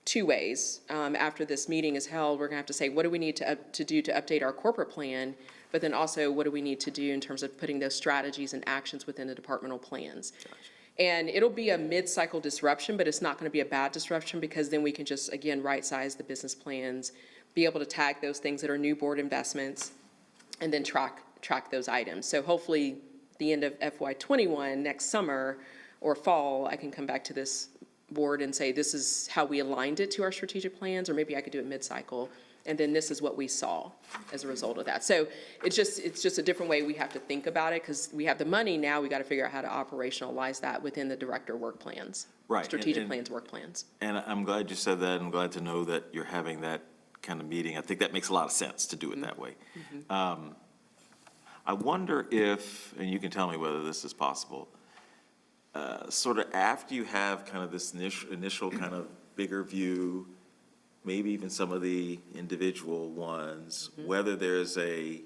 2 ways. After this meeting is held, we're gonna have to say, what do we need to do to update our corporate plan? But then also, what do we need to do in terms of putting those strategies and actions within the departmental plans? Gotcha. And it'll be a mid-cycle disruption, but it's not gonna be a bad disruption, because then we can just, again, right-size the business plans, be able to tag those things that are new board investments, and then track those items. So hopefully the end of FY '21, next summer or fall, I can come back to this board and say, this is how we aligned it to our strategic plans, or maybe I could do it mid-cycle, and then this is what we saw as a result of that. So it's just a different way we have to think about it, because we have the money now, we got to figure out how to operationalize that within the director work plans. Right, Strategic plans, work plans. And I'm glad you said that. I'm glad to know that you're having that kind of meeting. I think that makes a lot of sense to do it that way. I wonder if, and you can tell me whether this is possible, sort of after you have kind of this initial kind of bigger view, maybe even some of the individual ones, whether there's a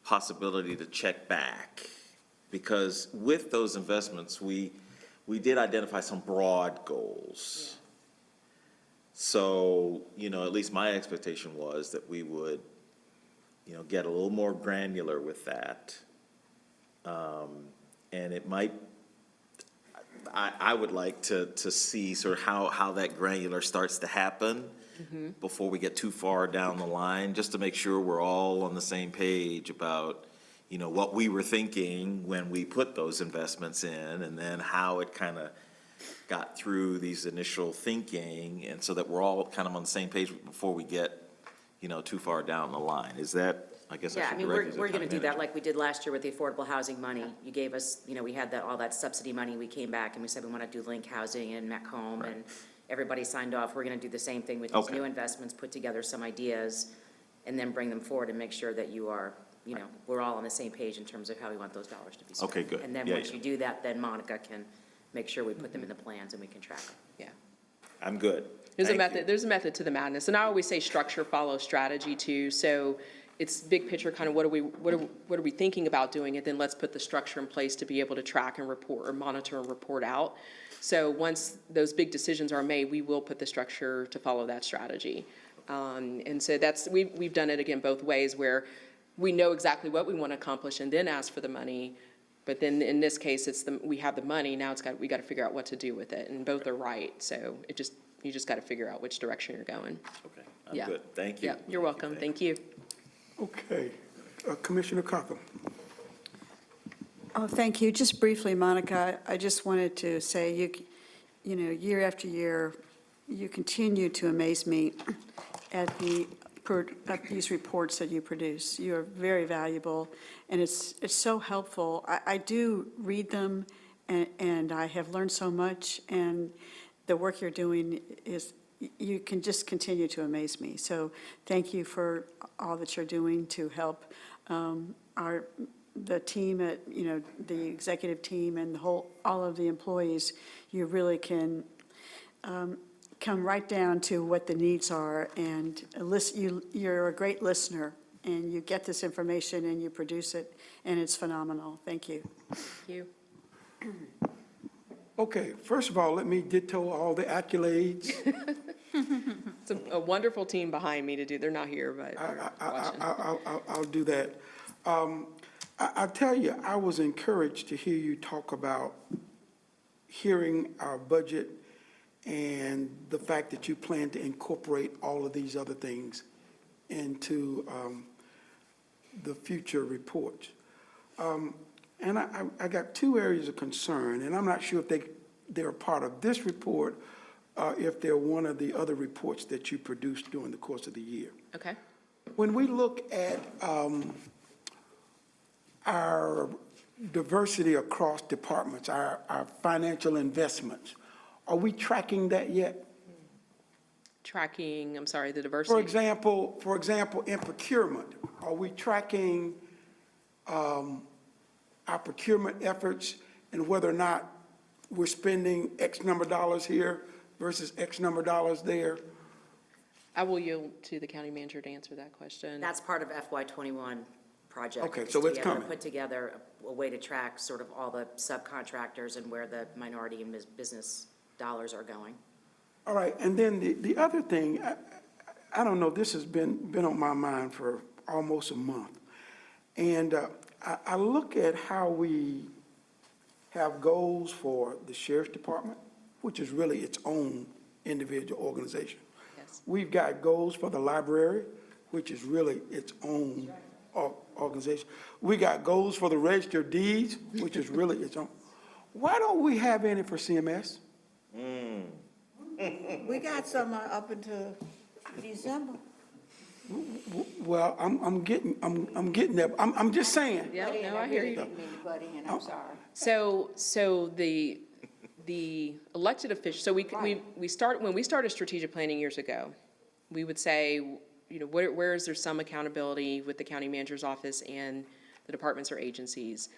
possibility to check back. Because with those investments, we did identify some broad goals. So, at least my expectation was that we would, get a little more granular with that. And it might, I would like to see sort of how that granular starts to happen before we get too far down the line, just to make sure we're all on the same page about, what we were thinking when we put those investments in, and then how it kind of got through these initial thinking, and so that we're all kind of on the same page before we get, too far down the line. Is that, I guess I Yeah, should I mean, direct it to we're the going to county do that manager. like we did last year with the affordable housing money. You gave us, we had all that subsidy money. We came back and we said we want to do Link Housing and Macomb, and everybody signed off. We're going to do the same thing with these Okay. new investments, put together some ideas, and then bring them forward and make sure that you are, we're all on the same page in terms of how we want those dollars to be spent. Okay, good. And then Yeah, once yeah. you do that, then Monica can make sure we put them in the plans and we can track them. Yeah. I'm good. There's a Thank you. there's a method to the madness, and I always say structure follows strategy too. So it's big picture, kind of what are we thinking about doing, and then let's put the structure in place to be able to track and report, or monitor and report out. So once those big decisions are made, we will put the structure to follow that strategy. And so we've done it again both ways, where we know exactly what we want to accomplish and then ask for the money. But then in this case, we have the money, now we got to figure out what to do with it, and both are right. So you just got to figure out which direction you're going. Okay, I'm Yeah. good. Thank you. Yeah, you're welcome. Thank you. Okay. Commissioner Cochran. Oh, thank you. Just briefly, Monica, I just wanted to say, year after year, you continue to amaze me at these reports that you produce. You are very valuable, and it's so helpful. I do read them, and I have learned so much, and the work you're doing you can just continue to amaze me. So thank you for all that you're doing to help the team at, the executive team and all of the employees. You really can come right down to what the needs are, and you're a great listener, and you get this information and you produce it, and it's phenomenal. Thank you. Thank you. Okay, first of all, let me ditto all the accolades. It's a wonderful team behind me to do. They're not here, but watching. I'll do that. I tell you, I was encouraged to hear you talk about hearing our budget and the fact that you plan to incorporate all of these other things into the future reports. And I got two areas of concern, and I'm not sure if they're part of this report, if they're one of the other reports that you produced during the course of the year. Okay. When we look at our diversity across departments, our financial investments, are we tracking that yet? Tracking, I'm sorry, the diversity. For example, in procurement, are we tracking our procurement efforts and whether or not we're spending X number of dollars here versus X number of dollars there? I will yield to the county manager to answer that question. That's part of FY '21 project. Okay, is so to it's be able to coming. Put together a way to track sort of all the subcontractors and where the minority and business dollars are going. All right, and then the other thing, I don't know, this has been on my mind for almost a month. And I look at how we have goals for the sheriff's department, which is really its own individual organization. Yes. We've got goals for the library, which is really its own organization. We got goals for the Register of Deeds, which is really its own. Why don't we have any for CMS? We got some up until December. Well, I'm getting there. I'm just saying. Yeah, no, I hear you. Didn't mean to butt in, I'm sorry. So the elected officials, so when we started strategic planning years ago, we would say, you know, where is there some accountability with the county manager's office and the departments or agencies?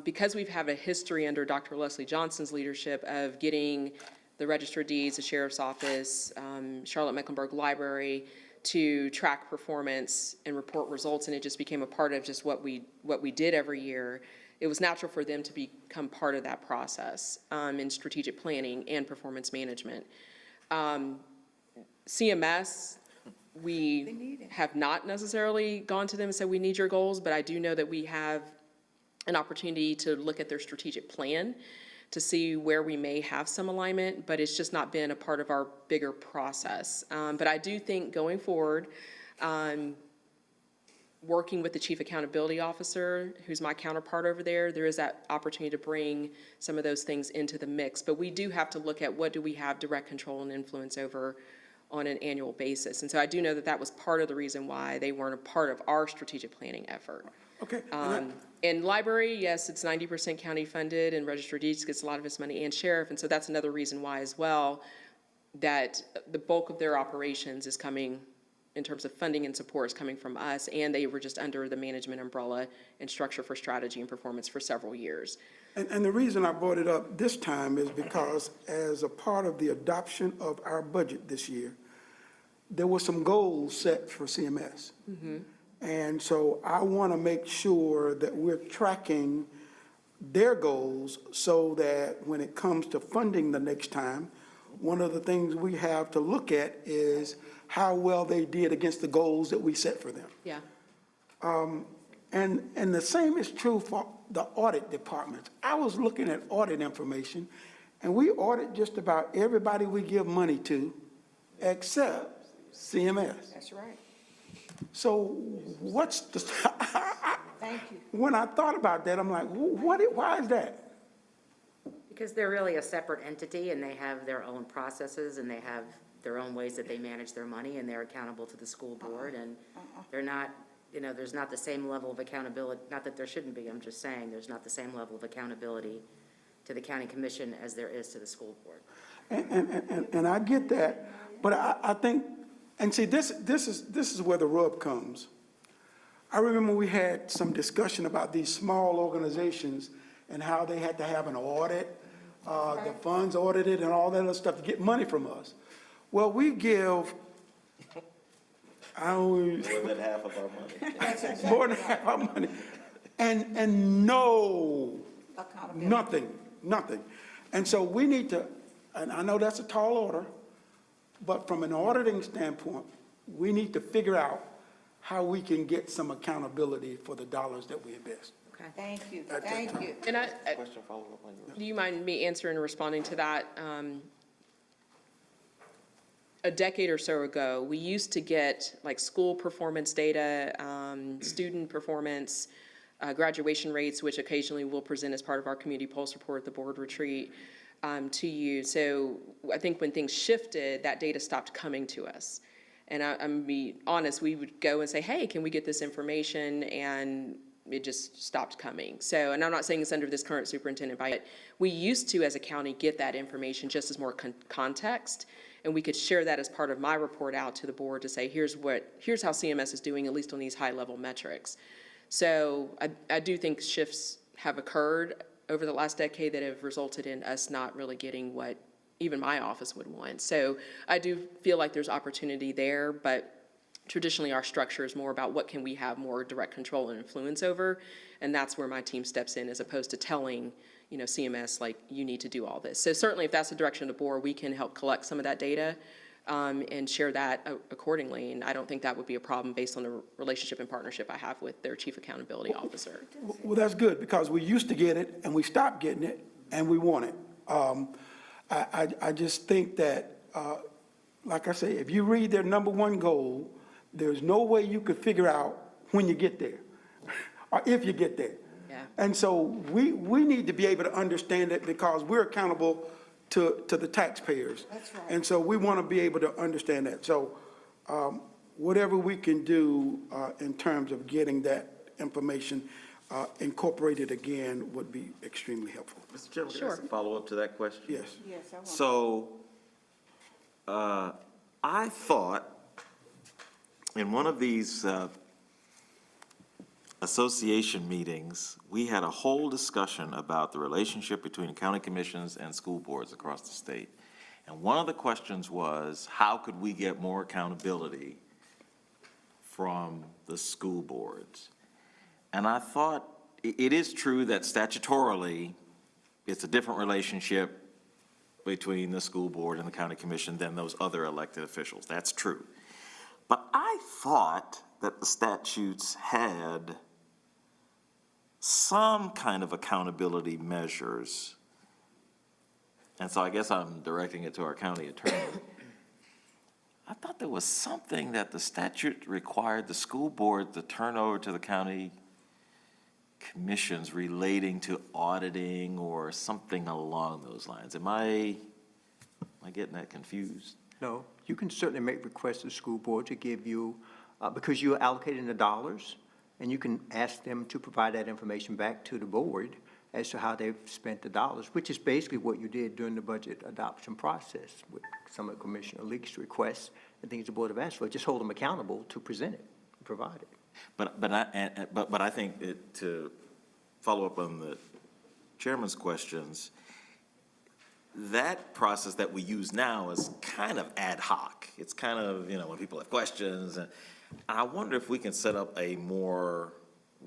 Because we've had a history under Dr. Leslie Johnson's leadership of getting the Register of Deeds, the Sheriff's Office, Charlotte Mecklenburg Library to track performance and report results, and it just became a part of just what we did every year. It was natural for them to become part of that process in strategic planning and performance management. CMS, we have not necessarily gone to them and said, we need your goals, but I do know that we have an opportunity to look at their strategic plan to see where we may have some alignment, but it's just not been a part of our bigger process. But I do think going forward, working with the Chief Accountability Officer, who's my counterpart over there, there is that opportunity to bring some of those things into the mix. But we do have to look at what do we have direct control and influence over on an annual basis. And so I do know that that was part of the reason why they weren't a part of our strategic planning effort. Okay. And library, yes, it's 90% county funded, and Register of Deeds gets a lot of its money, and sheriff, and so that's another reason why as well, that the bulk of their operations is coming, in terms of funding and support, is coming from us, and they were just under the management umbrella and structure for strategy and performance for several years. And the reason I brought it up this time is because as a part of the adoption of our budget this year, there were some goals set for CMS. And so I want to make sure that we're tracking their goals so that when it comes to funding the next time, one of the things we have to look at is how well they did against the goals that we set for them. Yeah. And the same is true for the audit departments. I was looking at audit information, and we audit just about everybody we give money to, except CMS. That's right. So what's the, Thank you. when I thought about that, I'm like, why is that? Because they're really a separate entity, and they have their own processes, and they have their own ways that they manage their money, and they're accountable to the school board, and they're not, you know, there's not the same level of accountability, not that there shouldn't be, I'm just saying, there's not the same level of accountability to the county commission as there is to the school board. And I get that, but I think, and see, this is where the rub comes. I remember we had some discussion about these small organizations and how they had to have an audit, the funds audited and all that other stuff to get money from us. Well, we give, More than half of our money. more than half our money, and no, nothing. And so we need to, and I know that's a tall order, but from an auditing standpoint, we need to figure out how we can get some accountability for the dollars that we invest. Okay. Thank you, thank you. And Question, follow up on yours. do you mind me answering and responding to that? A decade or so ago, we used to get like school performance data, student performance, graduation rates, which occasionally we'll present as part of our community pulse report at the board retreat to you. So I think when things shifted, that data stopped coming to us. And I'm gonna be honest, we would go and say, hey, can we get this information? And it just stopped coming. So, and I'm not saying it's under this current superintendent, but we used to, as a county, get that information just as more context. And we could share that as part of my report out to the board to say, here's how CMS is doing, at least on these high-level metrics. So I do think shifts have occurred over the last decade that have resulted in us not really getting what even my office would want. So I do feel like there's opportunity there, but traditionally our structure is more about what can we have more direct control and influence over, and that's where my team steps in as opposed to telling, you know, CMS, like, you need to do all this. So certainly if that's the direction of the board, we can help collect some of that data and share that accordingly, and I don't think that would be a problem based on the relationship and partnership I have with their chief accountability officer. Well, that's good, because we used to get it, and we stopped getting it, and we want it. I just think that, like I say, if you read their number one goal, there's no way you could figure out when you get there. or if you get there. Yeah. And so we need to be able to understand it because we're accountable to the taxpayers. That's right. And so we want to be able to understand that. So whatever we can do in terms of getting that information incorporated again would be extremely helpful. Mr. Chairman, can I ask a follow-up to that question? Yes. Yes, I want. So, I thought in one of these association meetings, we had a whole discussion about the relationship between county commissions and school boards across the state. And one of the questions was, how could we get more accountability from the school boards? And I thought, it is true that statutorily, it's a different relationship between the school board and the county commission than those other elected officials. That's true. But I thought that the statutes had some kind of accountability measures. And so I guess I'm directing it to our county attorney. I thought there was something that the statute required the school board to turn over to the county commissions relating to auditing or something along those lines. Am I getting that confused? No, you can certainly make requests to the school board to give you, because you're allocating the dollars, and you can ask them to provide that information back to the board as to how they've spent the dollars, which is basically what you did during the budget adoption process with some of Commissioner Leake's requests and things the board have asked for. Just hold them accountable to present it, and provide it. But I think to follow up on the chairman's questions, that process that we use now is kind of ad hoc. It's kind of, when people have questions, and I wonder if we can set up a more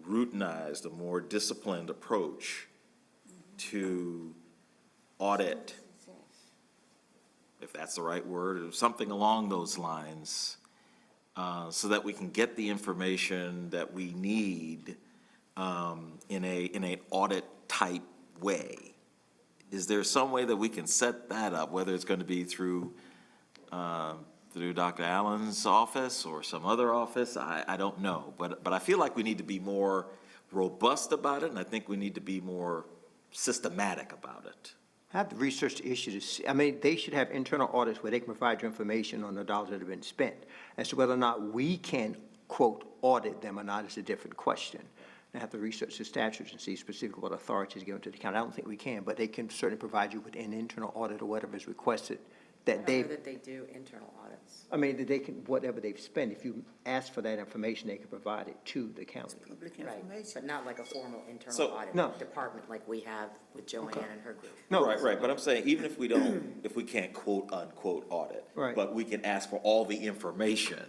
routinized, a more disciplined approach to audit, if that's the right word, or something along those lines, so that we can get the information that we need in an audit-type way. Is there some way that we can set that up, whether it's going to be through Dr. Allen's office or some other office? I don't know. But I feel like we need to be more robust about it, and I think we need to be more systematic about it. Have the research issue to see, they should have internal audits where they can provide you information on the dollars that have been spent. As to whether or not we can, quote, audit them or not is a different question. And have to research the statutes and see specifically what authority is given to the county. I don't think we can, but they can certainly provide you with an internal audit or whatever is requested that they. That they do internal audits. That they can, whatever they've spent, if you ask for that information, they can provide it to the county. Public Right, information. but not like a formal internal So- audit No. department like we have with Joanne and her group. No. Right, but I'm saying, even if we can't quote unquote audit. Right. But we can ask for all the information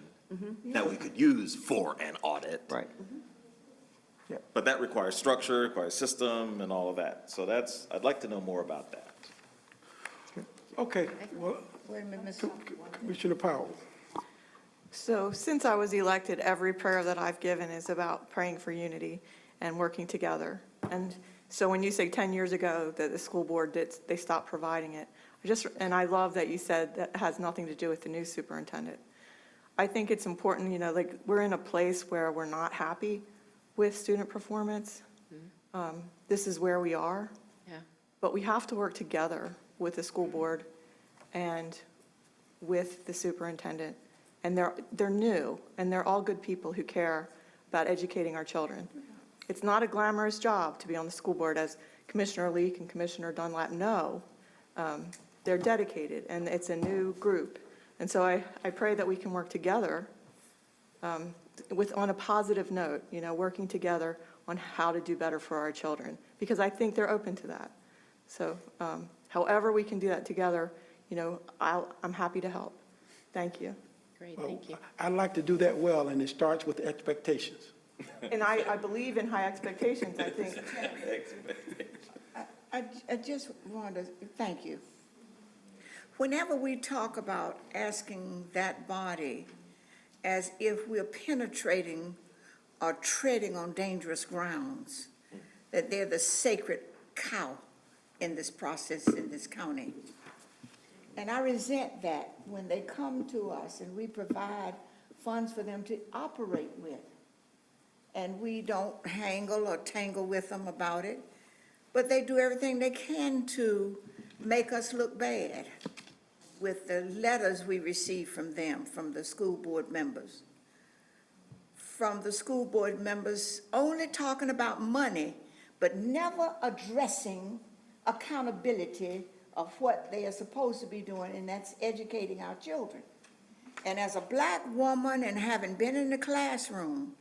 that we could use for an audit. Right. But that requires structure, requires system and all of that. So I'd like to know more about that. Okay, well, Wait a minute, Ms. Commissioner Powell. So since I was elected, every prayer that I've given is about praying for unity and working together. And so when you say 10 years ago that the school board they stopped providing it, and I love that you said that has nothing to do with the new superintendent. I think it's important, we're in a place where we're not happy with student performance. This is where we are. Yeah. But we have to work together with the school board and with the superintendent. And they're new, and they're all good people who care about educating our children. It's not a glamorous job to be on the school board, as Commissioner Leake and Commissioner Dunlap know. They're dedicated, and it's a new group. And so I pray that we can work together on a positive note, working together on how to do better for our children, because I think they're open to that. So however we can do that together, I'm happy to help. Thank you. Great, thank you. I'd like to do that well, and it starts with expectations. And I believe in high expectations, I think. I just want to, thank you. Whenever we talk about asking that body as if we're penetrating or treading on dangerous grounds, that they're the sacred cow in this process in this county. And I resent that when they come to us and we provide funds for them to operate with. and we don't hangle or tangle with them about it, but they do everything they can to make us look bad with the letters we receive from them, from the school board members. From the school board members only talking about money, but never addressing accountability of what they are supposed to be doing, and that's educating our children. And as a black woman and having been in the classroom,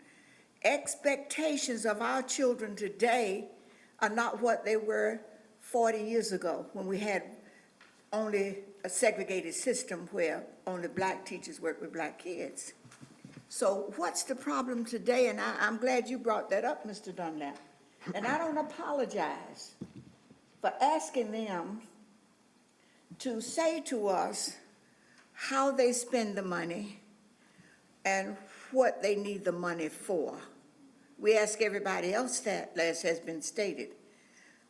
expectations of our children today are not what they were 40 years ago when we had only a segregated system where only black teachers worked with black kids. So what's the problem today? And I'm glad you brought that up, Mr. Dunlap. And I don't apologize for asking them to say to us how they spend the money and what they need the money for. We ask everybody else that, as has been stated.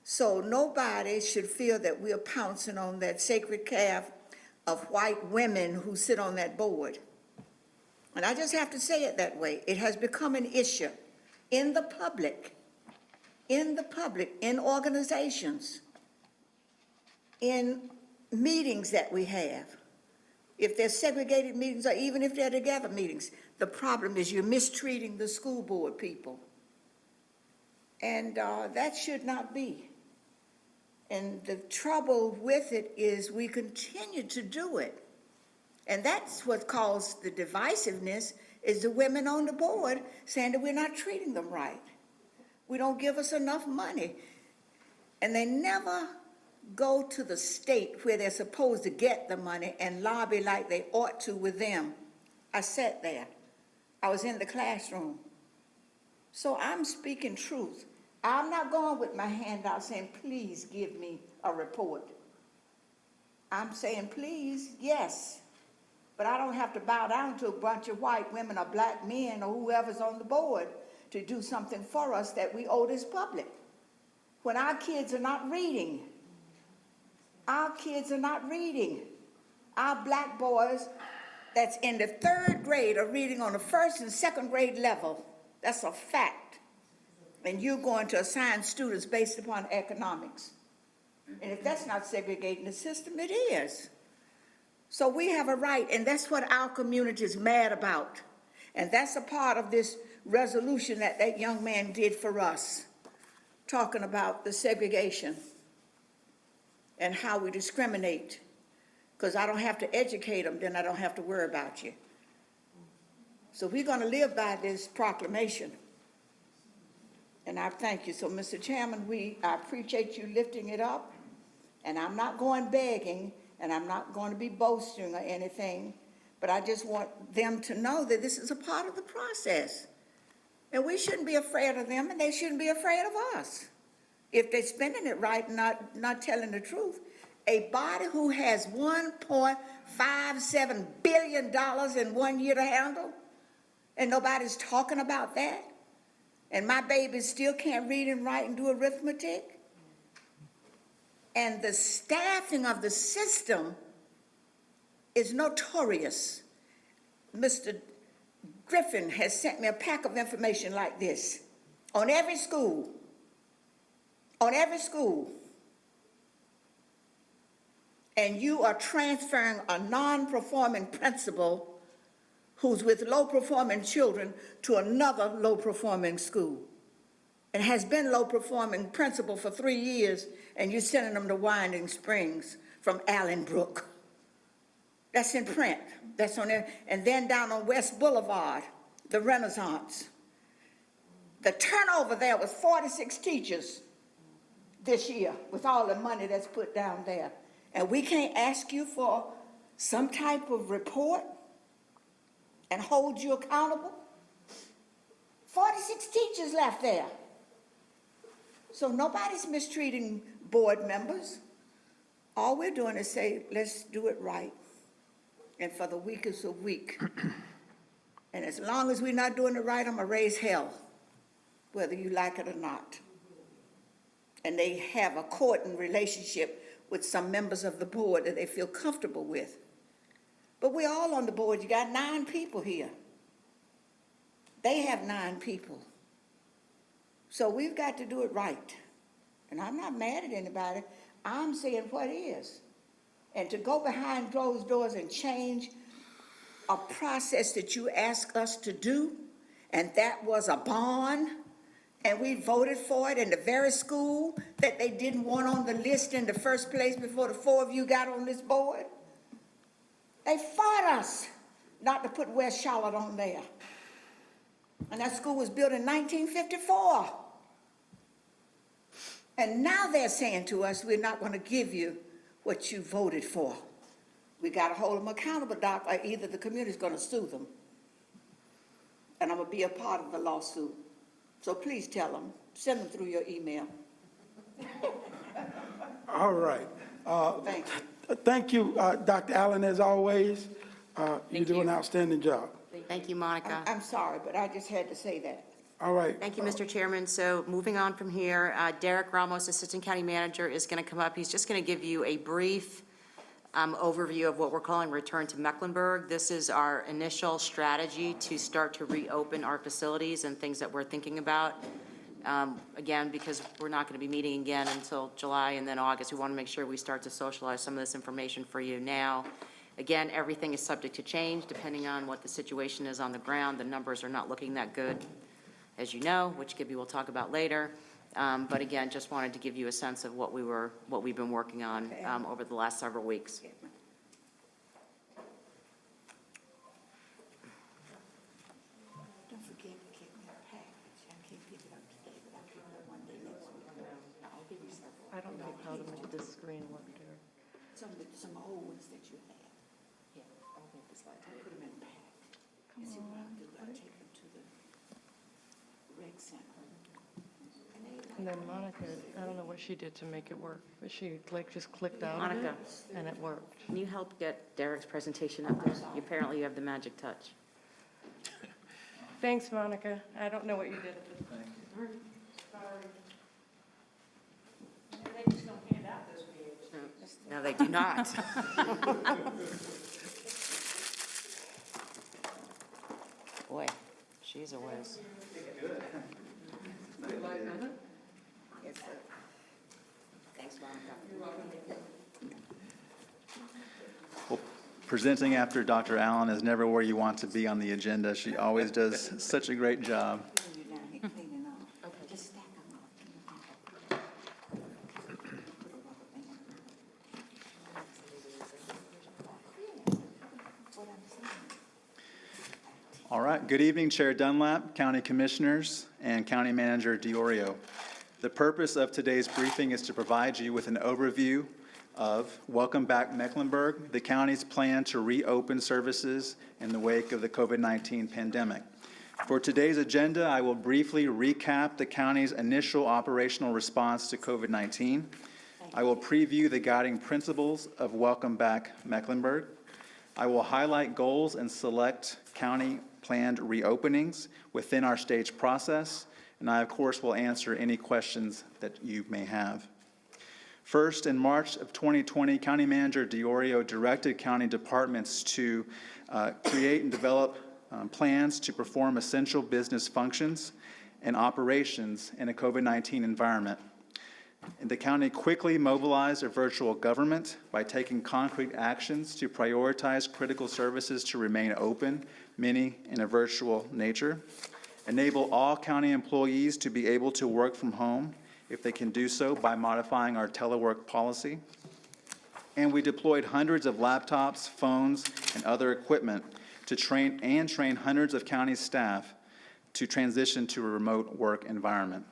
So nobody should feel that we're pouncing on that sacred calf of white women who sit on that board. And I just have to say it that way. It has become an issue in the public, in organizations, in meetings that we have. If they're segregated meetings or even if they're together meetings, the problem is you're mistreating the school board people. And that should not be. And the trouble with it is we continue to do it. And that's what caused the divisiveness, is the women on the board saying that we're not treating them right. We don't give us enough money. And they never go to the state where they're supposed to get the money and lobby like they ought to with them. I sat there. I was in the classroom. So I'm speaking truth. I'm not going with my hand out saying, please give me a report. I'm saying, please, yes. But I don't have to bow down to a bunch of white women or black men or whoever's on the board to do something for us that we owe this public. When our kids are not reading, our black boys that's in the 3rd grade are reading on the 1st and 2nd grade level. That's a fact. And you're going to assign students based upon economics. And if that's not segregating the system, it is. So we have a right, and that's what our community is mad about. And that's a part of this resolution that that young man did for us, talking about the segregation and how we discriminate. Because I don't have to educate them, then I don't have to worry about you. So we're going to live by this proclamation. And I thank you. So, Mr. Chairman, I appreciate you lifting it up. And I'm not going begging, and I'm not going to be boasting or anything, but I just want them to know that this is a part of the process. And we shouldn't be afraid of them, and they shouldn't be afraid of us. If they're spending it right and not telling the truth. A body who has $1.57 billion in 1 year to handle, and nobody's talking about that, and my babies still can't read and write and do arithmetic, and the staffing of the system is notorious. Mr. Griffin has sent me a pack of information like this on every school, and you are transferring a non-performing principal who's with low-performing children to another low-performing school and has been low-performing principal for 3 years, and you're sending them to Winding Springs from Allenbrook. That's in print. That's on there. And then down on West Boulevard, the Renaissance. The turnover there was 46 teachers this year with all the money that's put down there. And we can't ask you for some type of report and hold you accountable? 46 teachers left there. So nobody's mistreating board members. All we're doing is say, let's do it right. And for the weakest of weak. And as long as we're not doing it right, I'm going to raise hell, whether you like it or not. And they have a courting relationship with some members of the board that they feel comfortable with. But we're all on the board. You got 9 people here. They have 9 people. So we've got to do it right. And I'm not mad at anybody. I'm saying what is. And to go behind closed doors and change a process that you asked us to do, and that was a bond, and we voted for it in the very school that they didn't want on the list in the first place before the four of you got on this board. They fought us not to put West Charlotte on there. And that school was built in 1954. And now they're saying to us, we're not going to give you what you voted for. We got to hold them accountable, Doc, or either the community's going to sue them. And I'm going to be a part of the lawsuit. So please tell them, send them through your email. All right. Thank you. Thank you, Dr. Allen, as always. You do an outstanding job. Thank you, Monica. I'm sorry, but I just had to say that. All right. Thank you, Mr. Chairman. So moving on from here, Derek Ramos, Assistant County Manager, is going to come up. He's just going to give you a brief overview of what we're calling Return to Mecklenburg. This is our initial strategy to start to reopen our facilities and things that we're thinking about. Again, because we're not going to be meeting again until July and then August, we want to make sure we start to socialize some of this information for you now. Again, everything is subject to change depending on what the situation is on the ground. The numbers are not looking that good, as you know, which Gibby will talk about later. But again, just wanted to give you a sense of what we've been working on over the last several weeks. Don't forget to keep me a package. I can't pick it up today, but I'll pick it up one day next week. I'll give you several. I don't know how to make this screen work, dear. Some old ones that you had. Yeah, I'll make the slide. I'll put them in a pack. And see what I'll do. I'll take them to the rec center. And then Monica, I don't know what she did to make it work, but she just clicked out of Monica. it, and it worked. Can you help get Derek's presentation up there? Apparently you have the magic touch. Thanks, Monica. I don't know what you did at this point. They just don't hand out those PhDs. No, they do not. Boy, she's a whiz. Yes, sir. Thanks, Monica. Well, presenting after Dr. Allen is never where you want to be on the agenda. She always does such a great job. You're down here cleaning up. Okay. Just stack them up. All right, good evening, Chair Dunlap, County Commissioners, and County Manager DiOrio. The purpose of today's briefing is to provide you with an overview of Welcome Back Mecklenburg, the county's plan to reopen services in the wake of the COVID-19 pandemic. For today's agenda, I will briefly recap the county's initial operational response to COVID-19. I will preview the guiding principles of Welcome Back Mecklenburg. I will highlight goals and select county planned reopenings within our stage process, and I, of course, will answer any questions that you may have. First, in March of 2020, County Manager DiOrio directed county departments to create and develop plans to perform essential business functions and operations in a COVID-19 environment. And the county quickly mobilized a virtual government by taking concrete actions to prioritize critical services to remain open, many in a virtual nature, enable all county employees to be able to work from home if they can do so by modifying our telework policy. And we deployed hundreds of laptops, phones, and other equipment to train hundreds of county staff to transition to a remote work environment.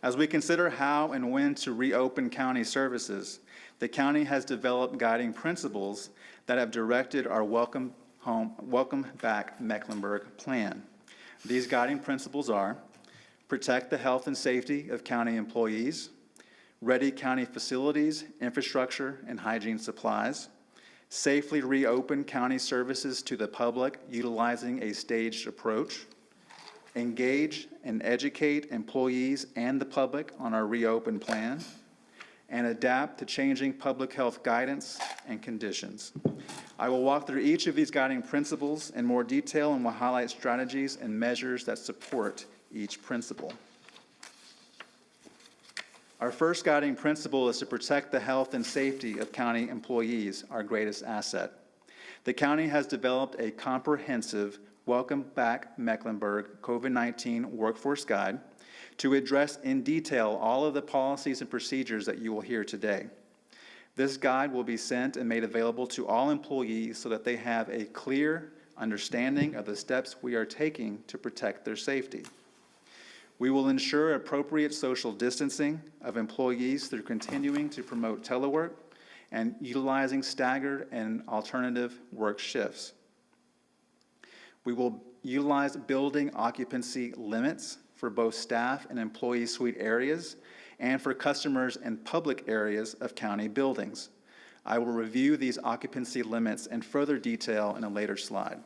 As we consider how and when to reopen county services, the county has developed guiding principles that have directed our Welcome Back Mecklenburg plan. These guiding principles are: protect the health and safety of county employees, ready county facilities, infrastructure, and hygiene supplies, safely reopen county services to the public utilizing a staged approach, engage and educate employees and the public on our reopen plan, and adapt to changing public health guidance and conditions. I will walk through each of these guiding principles in more detail and will highlight strategies and measures that support each principle. Our first guiding principle is to protect the health and safety of county employees, our greatest asset. The county has developed a comprehensive Welcome Back Mecklenburg COVID-19 Workforce Guide to address in detail all of the policies and procedures that you will hear today. This guide will be sent and made available to all employees so that they have a clear understanding of the steps we are taking to protect their safety. We will ensure appropriate social distancing of employees through continuing to promote telework and utilizing staggered and alternative work shifts. We will utilize building occupancy limits for both staff and employee suite areas and for customers in public areas of county buildings. I will review these occupancy limits in further detail in a later slide.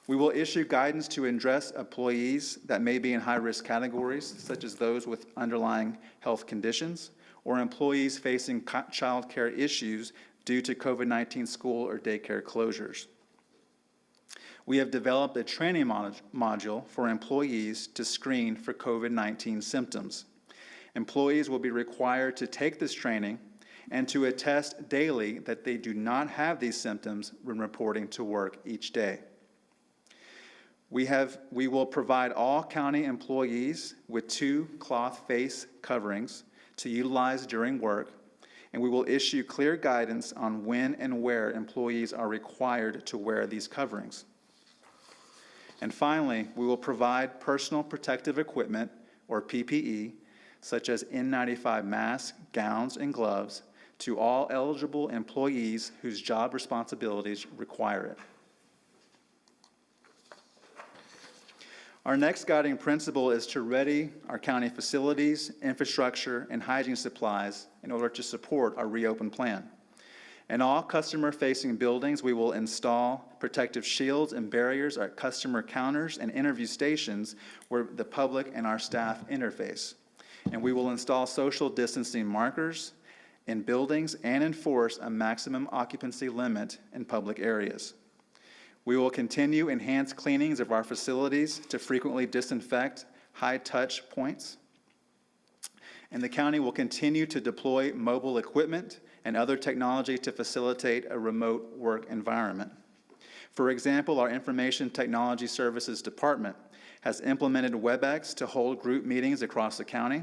We will issue guidance to address employees that may be in high-risk categories, such as those with underlying health conditions or employees facing child care issues due to COVID-19 school or daycare closures. We have developed a training module for employees to screen for COVID-19 symptoms. Employees will be required to take this training and to attest daily that they do not have these symptoms when reporting to work each day. We will provide all county employees with 2 cloth face coverings to utilize during work, and we will issue clear guidance on when and where employees are required to wear these coverings. And finally, we will provide personal protective equipment, or PPE, such as N95 masks, gowns, and gloves, to all eligible employees whose job responsibilities require it. Our next guiding principle is to ready our county facilities, infrastructure, and hygiene supplies in order to support our reopen plan. In all customer-facing buildings, we will install protective shields and barriers at customer counters and interview stations where the public and our staff interface. And we will install social distancing markers in buildings and enforce a maximum occupancy limit in public areas. We will continue enhanced cleanings of our facilities to frequently disinfect high-touch points. And the county will continue to deploy mobile equipment and other technology to facilitate a remote work environment. For example, our Information Technology Services Department has implemented WebEx to hold group meetings across the county,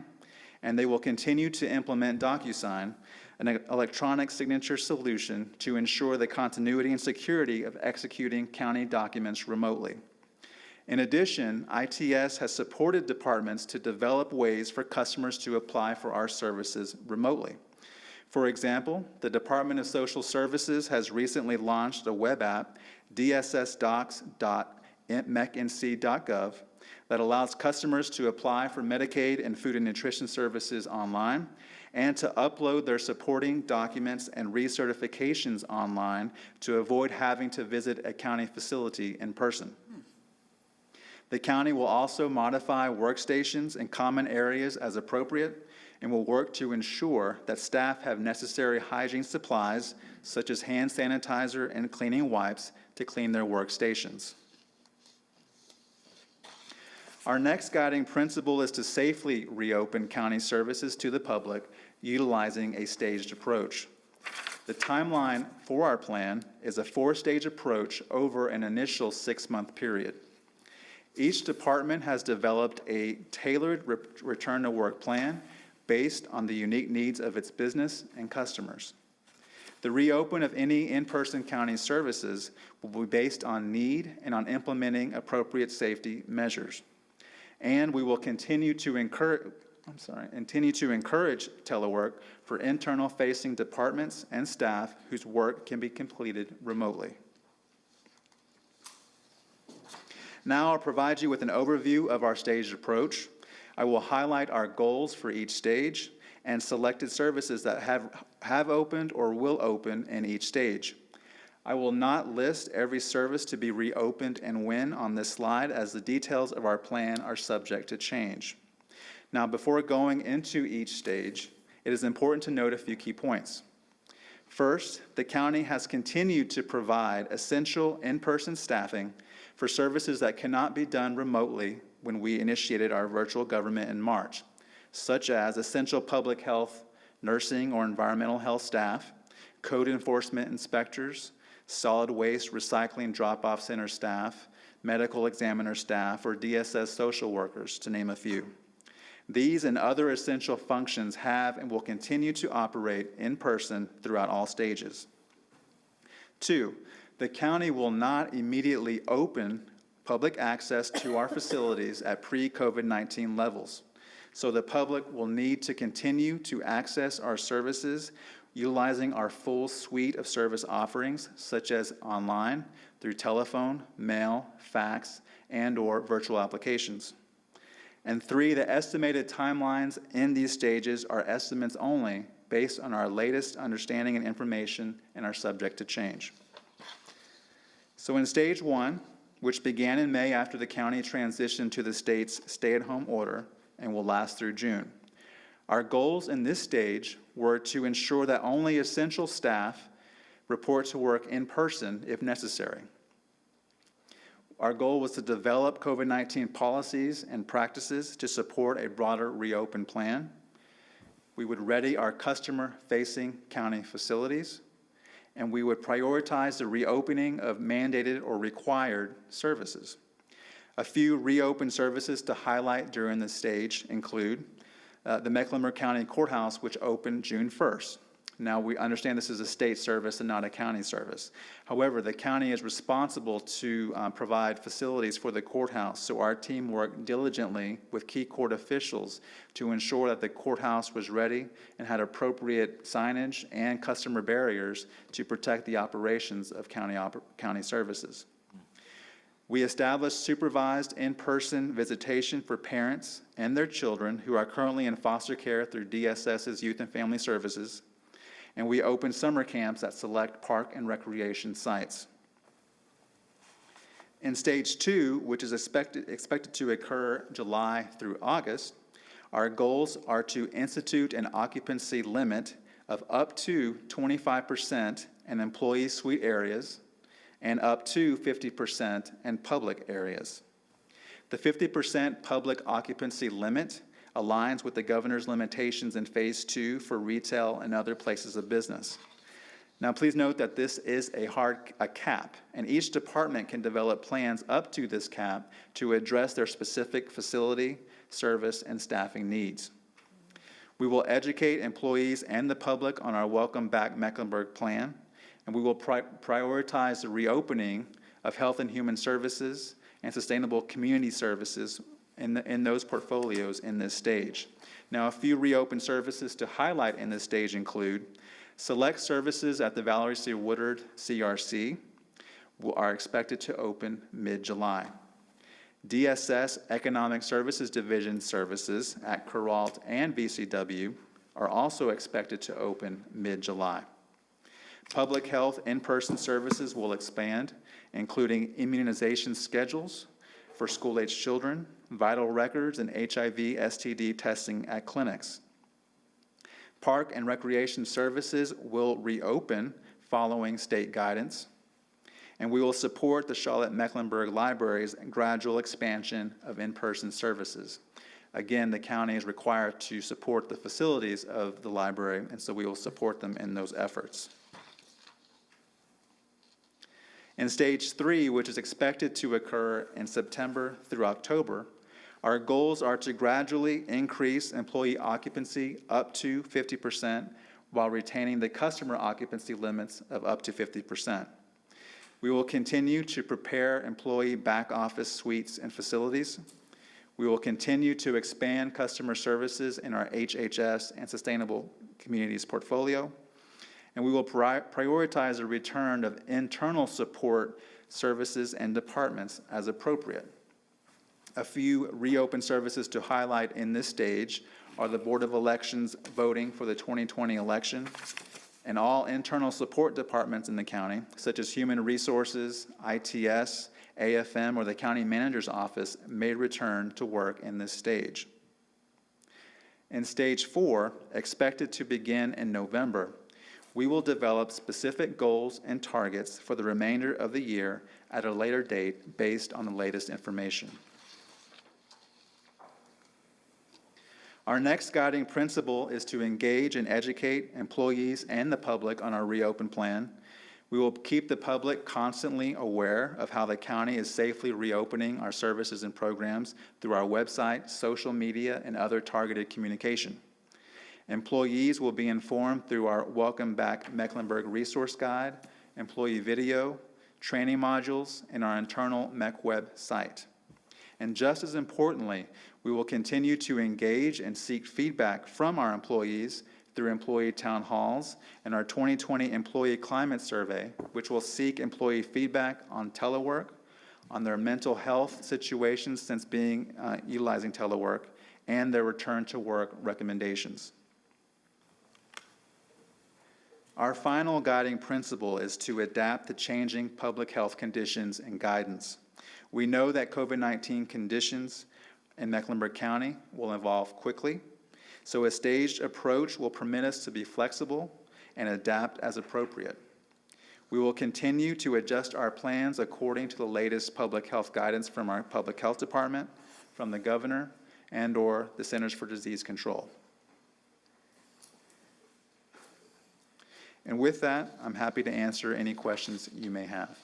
and they will continue to implement DocuSign, an electronic signature solution to ensure the continuity and security of executing county documents remotely. In addition, ITS has supported departments to develop ways for customers to apply for our services remotely. For example, the Department of Social Services has recently launched a web app, dssdocs.mecnc.gov, that allows customers to apply for Medicaid and food and nutrition services online and to upload their supporting documents and recertifications online to avoid having to visit a county facility in person. The county will also modify workstations and common areas as appropriate and will work to ensure that staff have necessary hygiene supplies such as hand sanitizer and cleaning wipes to clean their workstations. Our next guiding principle is to safely reopen county services to the public utilizing a staged approach. The timeline for our plan is a 4-stage approach over an initial 6-month period. Each department has developed a tailored return to work plan based on the unique needs of its business and customers. The reopen of any in-person county services will be based on need and on implementing appropriate safety measures. And we will continue to encourage telework for internal-facing departments and staff whose work can be completed remotely. Now I'll provide you with an overview of our staged approach. I will highlight our goals for each stage and selected services that have opened or will open in each stage. I will not list every service to be reopened and when on this slide, as the details of our plan are subject to change. Now, before going into each stage it is important to note a few key points. First, the county has continued to provide essential in-person staffing for services that cannot be done remotely when we initiated our virtual government in March, such as essential public health, nursing or environmental health staff, code enforcement inspectors, solid waste recycling drop-off center staff, medical examiner staff, or DSS social workers, to name a few. These and other essential functions have and will continue to operate in person throughout all stages. 2, the county will not immediately open public access to our facilities at pre-COVID-19 levels, so the public will need to continue to access our services utilizing our full suite of service offerings, such as online, through telephone, mail, fax, and/or virtual applications. And 3, the estimated timelines in these stages are estimates only based on our latest understanding and information and are subject to change. So in stage 1, which began in May after the county transitioned to the state's stay-at-home order and will last through June, our goals in this stage were to ensure that only essential staff report to work in person if necessary. Our goal was to develop COVID-19 policies and practices to support a broader reopen plan. We would ready our customer-facing county facilities, and we would prioritize the reopening of mandated or required services. A few reopened services to highlight during this stage include the Mecklenburg County Courthouse, which opened June 1st. Now, we understand this is a state service and not a county service. However, the county is responsible to provide facilities for the courthouse, so our team worked diligently with key court officials to ensure that the courthouse was ready and had appropriate signage and customer barriers to protect the operations of county services. We established supervised in-person visitation for parents and their children who are currently in foster care through DSS's Youth and Family Services, and we opened summer camps at select park and recreation sites. In stage 2, which is expected to occur July through August, our goals are to institute an occupancy limit of up to 25% in employee suite areas and up to 50% in public areas. The 50% public occupancy limit aligns with the governor's limitations in Phase 2 for retail and other places of business. Now, please note that this is a cap, and each department can develop plans up to this cap to address their specific facility, service, and staffing needs. We will educate employees and the public on our Welcome Back Mecklenburg plan, and we will prioritize the reopening of health and human services and sustainable community services in those portfolios in this stage. Now, a few reopened services to highlight in this stage include select services at the Valerie C. Woodard CRC are expected to open mid-July. DSS Economic Services Division services at Kuralt and VCW are also expected to open mid-July. Public health in-person services will expand, including immunization schedules for school-aged children, vital records, and HIV/STD testing at clinics. Park and recreation services will reopen following state guidance, and we will support the Charlotte-Mecklenburg Library's gradual expansion of in-person services. Again, the county is required to support the facilities of the library, and so we will support them in those efforts. In stage 3, which is expected to occur in September through October, our goals are to gradually increase employee occupancy up to 50% while retaining the customer occupancy limits of up to 50%. We will continue to prepare employee back office suites and facilities. We will continue to expand customer services in our HHS and Sustainable Communities portfolio. And we will prioritize the return of internal support services and departments as appropriate. A few reopened services to highlight in this stage are the Board of Elections voting for the 2020 election, and all internal support departments in the county, such as Human Resources, ITS, AFM, or the County Manager's Office, may return to work in this stage. In Stage 4, expected to begin in November, we will develop specific goals and targets for the remainder of the year at a later date based on the latest information. Our next guiding principle is to engage and educate employees and the public on our reopen plan. We will keep the public constantly aware of how the county is safely reopening our services and programs through our website, social media, and other targeted communication. Employees will be informed through our Welcome Back Mecklenburg resource guide, employee video, training modules, and our internal MECWeb site. And just as importantly, we will continue to engage and seek feedback from our employees through employee town halls and our 2020 Employee Climate Survey, which will seek employee feedback on telework, on their mental health situations since utilizing telework, and their return to work recommendations. Our final guiding principle is to adapt to changing public health conditions and guidance. We know that COVID-19 conditions in Mecklenburg County will evolve quickly, so a staged approach will permit us to be flexible and adapt as appropriate. We will continue to adjust our plans according to the latest public health guidance from our Public Health Department, from the Governor, and/or the Centers for Disease Control. And with that, I'm happy to answer any questions you may have.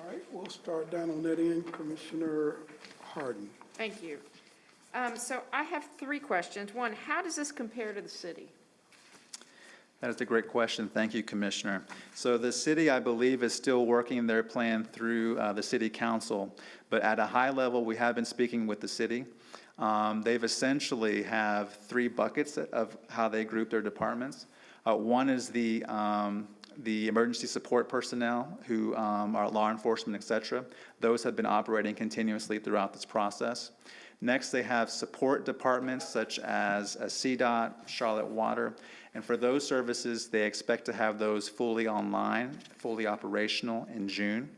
All right, we'll start down on that end. Commissioner Harden. Thank you. So I have 3 questions. One, how does this compare to the city? That is a great question. Thank you, Commissioner. So the city, I believe, is still working their plan through the city council, but at a high level, we have been speaking with the city. They've essentially have 3 buckets of how they group their departments. One is the emergency support personnel who are law enforcement, et cetera. Those have been operating continuously throughout this process. Next, they have support departments such as CDOT, Charlotte Water, and for those services, they expect to have those fully online, fully operational in June.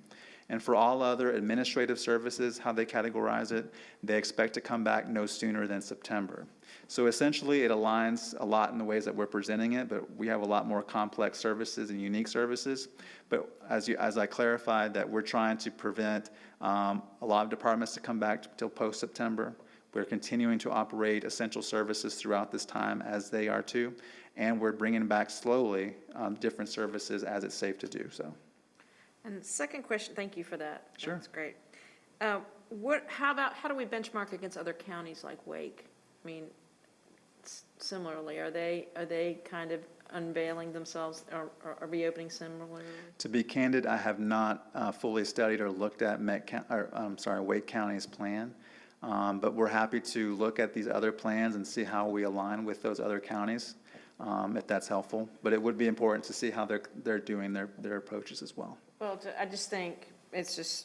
And for all other administrative services, how they categorize it, they expect to come back no sooner than September. So essentially, it aligns a lot in the ways that we're presenting it, but we have a lot more complex services and unique services. But as I clarified, that we're trying to prevent a lot of departments to come back till post-September. We're continuing to operate essential services throughout this time as they are too, and we're bringing back slowly different services as it's safe to do so. And the second question, thank you for that. Sure. That's great. How do we benchmark against other counties like Wake? I mean, similarly, are they kind of unveiling themselves or reopening similarly? To be candid, I have not fully studied or looked at Wake County's plan, but we're happy to look at these other plans and see how we align with those other counties, if that's helpful. But it would be important to see how they're doing their approaches as well. Well, I just think it's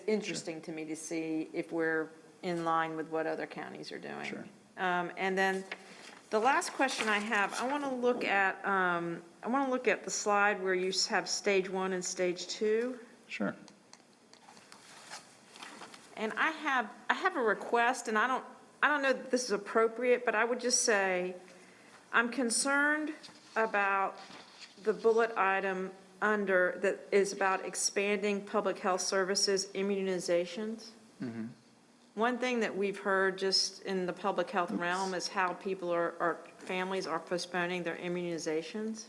interesting to me to see if we're in line with what other counties are doing. Sure. And then the last question I have, I want to look at the slide where you have stage 1 and stage 2. Sure. And I have a request, and I don't know that this is appropriate, but I would just say I'm concerned about the bullet item under that is about expanding public health services immunizations. Mm-hmm. One thing that we've heard just in the public health realm is how people or families are postponing their immunizations.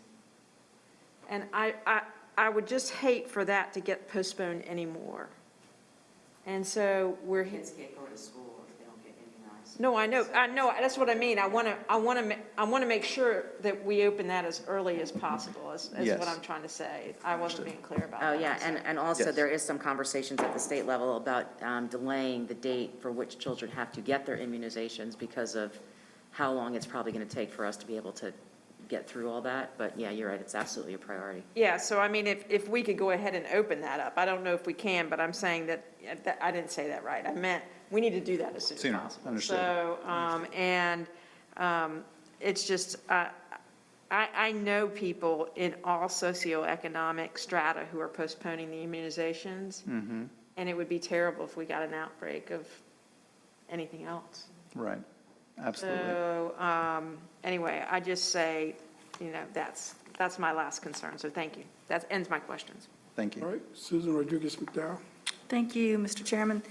And I would just hate for that to get postponed anymore. And so Kids can't go to school if they don't get immunized. No, I know, that's what I mean. I want to make sure that we open that as early as possible, is Yes. what I'm trying to say. I wasn't being clear about Oh, that. yeah, and also Yes. there is some conversations at the state level about delaying the date for which children have to get their immunizations because of how long it's probably going to take for us to be able to get through all that. But yeah, you're right, it's absolutely a priority. Yeah, so I mean, if we could go ahead and open that up, I don't know if we can, but I'm saying that I didn't say that right. I meant we need to do that as soon Sooner, as possible. understood. So, it's just, I know people in all socioeconomic strata who are postponing the immunizations, Mm-hmm. and it would be terrible if we got an outbreak of anything else. Right. Absolutely. So, anyway, I just say, that's my last concern, so thank you. That ends my questions. Thank you. All right, Susan Rodriguez McDowell. Thank you, Mr. Chairman.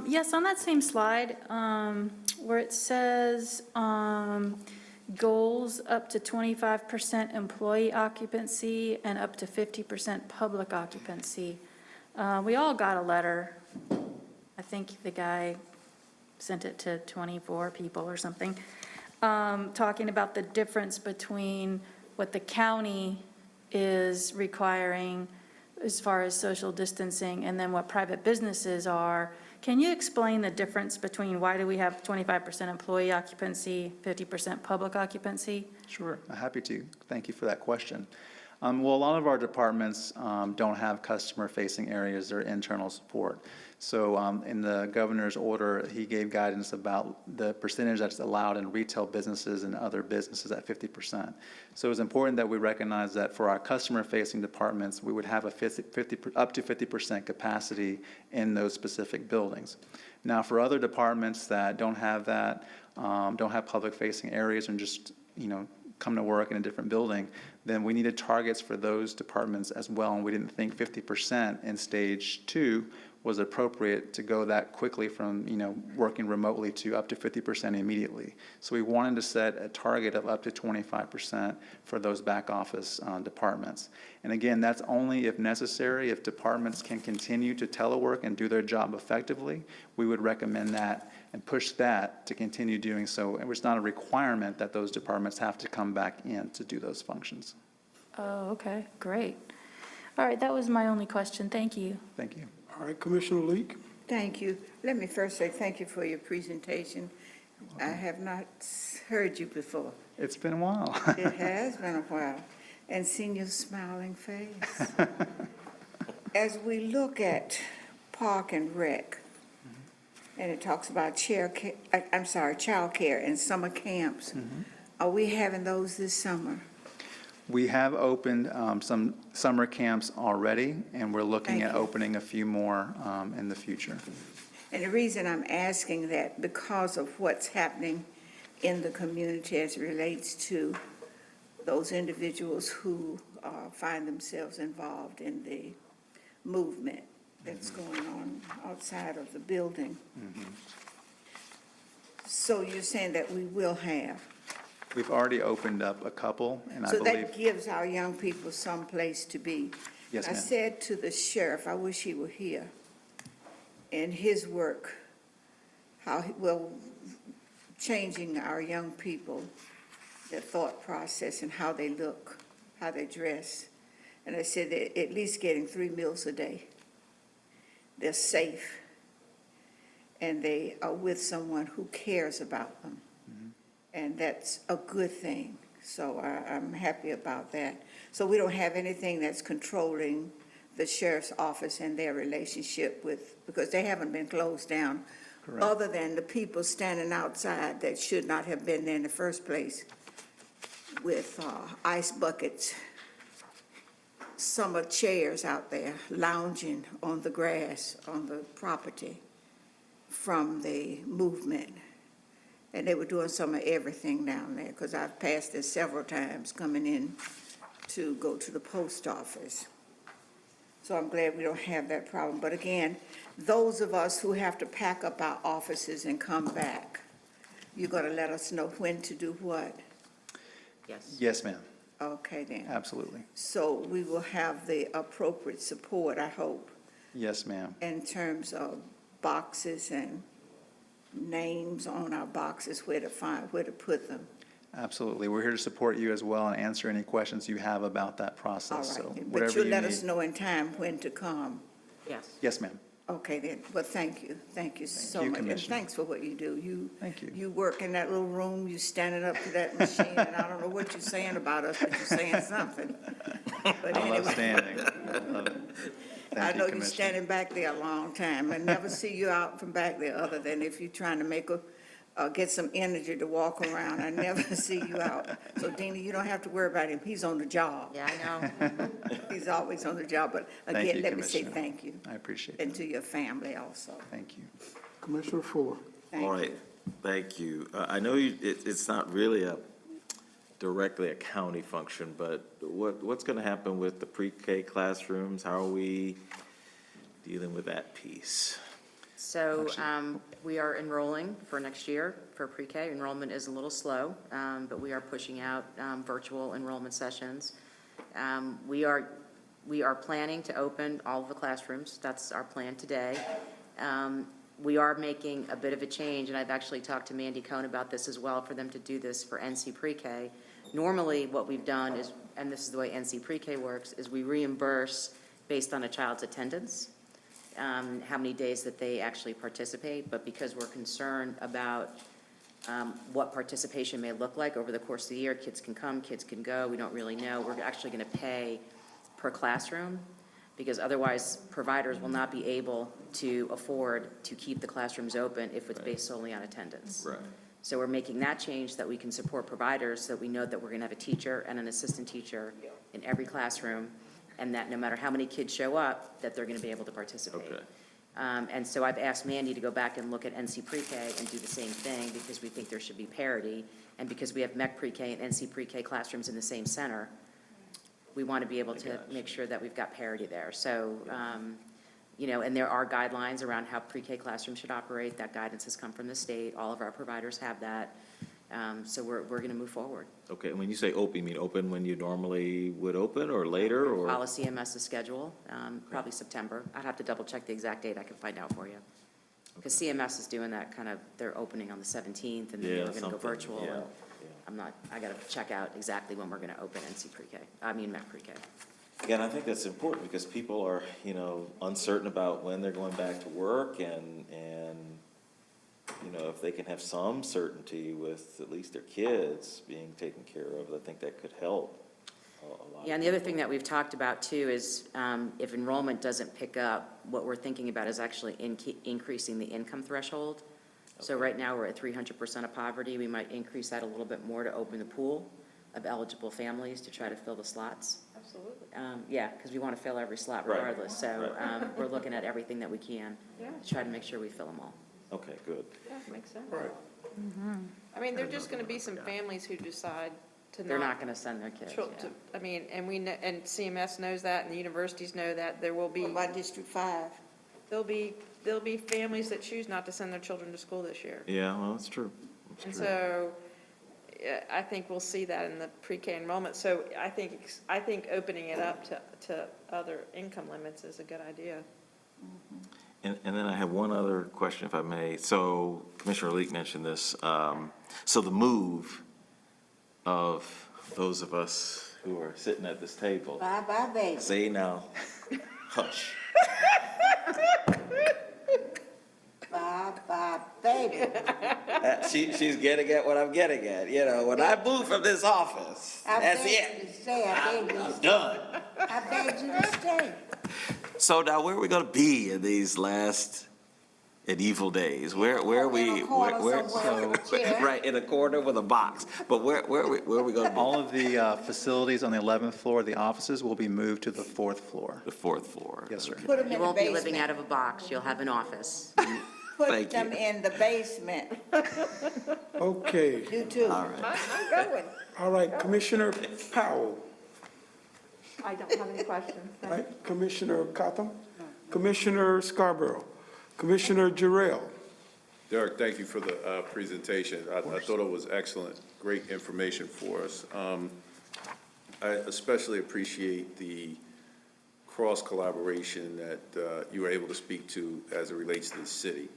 Yes, on that same slide, where it says goals up to 25% employee occupancy and up to 50% public occupancy, we all got a letter. I think the guy sent it to 24 people or something, talking about the difference between what the county is requiring as far as social distancing and then what private businesses are. Can you explain the difference between why do we have 25% employee occupancy, 50% public occupancy? Sure, I'm happy to. Thank you for that question. Well, a lot of our departments don't have customer-facing areas or internal support. So in the governor's order, he gave guidance about the percentage that's allowed in retail businesses and other businesses at 50%. So it's important that we recognize that for our customer-facing departments, we would have a up to 50% capacity in those specific buildings. Now, for other departments that don't have that, don't have public-facing areas and just, come to work in a different building, then we needed targets for those departments as well, and we didn't think 50% in stage 2 was appropriate to go that quickly from, working remotely to up to 50% immediately. So we wanted to set a target of up to 25% for those back office departments. And again, that's only if necessary. If departments can continue to telework and do their job effectively, we would recommend that and push that to continue doing so. And it's not a requirement that those departments have to come back in to do those functions. Oh, okay, great. All right, that was my only question. Thank you. Thank you. All right, Commissioner Leek. Thank you. Let me first say thank you for your presentation. I have not heard you before. It's been a while. It has been a while, and seen your smiling face. As we look at Park and Rec, and it talks about child care and summer camps, are we having those this summer? We have opened some summer camps already, and we're looking at opening a few more in the future. And the reason I'm asking that, because of what's happening in the community as it relates to those individuals who find themselves involved in the movement that's going on outside of the building. So you're saying that we will have? We've already opened up a couple, and I So believe. that gives our young people some place to be. Yes, I ma'am. said to the sheriff, I wish he were here, in his work, changing our young people, their thought process and how they look, how they dress. And I said they're at least getting 3 meals a day. They're safe, and they are with someone who cares about them. And that's a good thing. So I'm happy about that. So we don't have anything that's controlling the sheriff's office and their relationship with, because they haven't been closed down. Correct. Other than the people standing outside that should not have been there in the first place with ice buckets, summer chairs out there lounging on the grass on the property from the movement. And they were doing some of everything down there, because I've passed it several times coming in to go to the post office. So I'm glad we don't have that problem. But again, those of us who have to pack up our offices and come back, you're going to let us know when to do what? Yes. Yes, ma'am. Okay, then. Absolutely. So we will have the appropriate support, I hope, Yes, ma'am. in terms of boxes and names on our boxes, where to put them. Absolutely. We're here to support you as well and answer any questions you have about that All process. So right, but whatever you'll you let us need. know in time when to come. Yes. Yes, ma'am. Okay, then, well, thank you so you, much. And Commissioner. thanks for what you do. Thank you. You work in that little room, you standing up to that machine, and I don't know what you're saying about us, but you're saying something. But I love anyway, standing. I love it. I Thank you, know you're Commissioner. standing back there a long time. I never see you out from back there, other than if you're trying to get some energy to walk around. I never see you out. So Dina, you don't have to worry about him. He's on the job. Yeah, I know. He's always on the job. But Thank again, you, let me say Commissioner. thank you. I appreciate And it. to your family also. Thank you. Commissioner Fuller. Thank All you. right, Thank you. I know it's not really directly a county function, but what's going to happen with the pre-K classrooms? How are we dealing with that piece? So we are enrolling for next year for pre-K. Enrollment is a little slow, but we are pushing out virtual enrollment sessions. We are planning to open all of the classrooms. That's our plan today. We are making a bit of a change, and I've actually talked to Mandy Cohn about this as well, for them to do this for NC Pre-K. Normally, what we've done is, and this is the way NC Pre-K works, is we reimburse based on a child's attendance, how many days that they actually participate, but because we're concerned about what participation may look like over the course of the year, kids can come, kids can go, we don't really know, we're actually going to pay per classroom, because otherwise providers will not be able to afford to keep the classrooms open if it's based solely on attendance. Right. So we're making that change so that we can support providers, so that we know that we're going to have a teacher and an assistant teacher in every classroom, and that no matter how many kids show up, that they're going to be able to participate. Okay. And so I've asked Mandy to go back and look at NC Pre-K and do the same thing, because we think there should be parity, and because we have MEC Pre-K and NC Pre-K classrooms in the same center, we want to be able to make sure that we've got parity there. So, you know, and there are guidelines around how pre-K classrooms should operate. That guidance has come from the state. All of our providers have that. So we're going to move forward. Okay, and when you say open, you mean open when you normally would open, or later, or? Follow CMS's schedule, probably September. I'd have to double check the exact date. I can find out for you. Because CMS is doing that kind of, they're opening on the 17th, and then we're going to go virtual. Yeah. And I got to check out exactly when we're going to open NC Pre-K, MEC Pre-K. Yeah, and I think that's important, because people are, you know, uncertain about when they're going back to work, and you know, if they can have some certainty with at least their kids being taken care of, I think that could help a lot. Yeah, and the other thing that we've talked about too is if enrollment doesn't pick up, what we're thinking about is actually increasing the income threshold. So right now, we're at 300% of poverty. We might increase that a little bit more to open the pool of eligible families to try to fill the slots. Absolutely. Yeah, because we want to fill every slot Right. regardless. So we're looking at everything that we can to try to make sure we fill them all. Okay, good. Yeah, makes sense. Right. I mean, there're just going to be some families who decide to not. They're not going to send their kids. I mean, and we know, and CMS knows that, and the universities know that. There will be. What about District 5? There'll be families that choose not to send their children to school this year. Yeah, well, that's true. That's And true. so, I think we'll see that in the pre-K enrollment. So I think opening it up to other income limits is a good idea. And then I have one other question, if I may. So Commissioner Leek mentioned this. So the move of those of us who are sitting at this table. Bye-bye, baby. Say now, hush. Bye-bye, baby. She's getting at what I'm getting at. You know, when I move from this office, that's it. I'm done. I begged you to stay. So now, where are we going to be in these last and evil days? Where are we? In a corner somewhere with a chair. Right, in a corner with a box. But where are we going to be? All of the facilities on the 11th floor, the offices, will be moved to the 4th floor. The 4th floor. Yes, sir. Put them You in the won't be living out basement. of a box. You'll have an office. Put Thank them you. in the basement. Okay. You too. All right. I'm going. All right, Commissioner Powell. I don't have any questions. Right, Commissioner Cotham, Commissioner Scarborough, Commissioner Jarrell. Derek, thank you for the presentation. I thought it was excellent, great information for us. I especially appreciate the cross-collaboration that you were able to speak to as it relates to the city.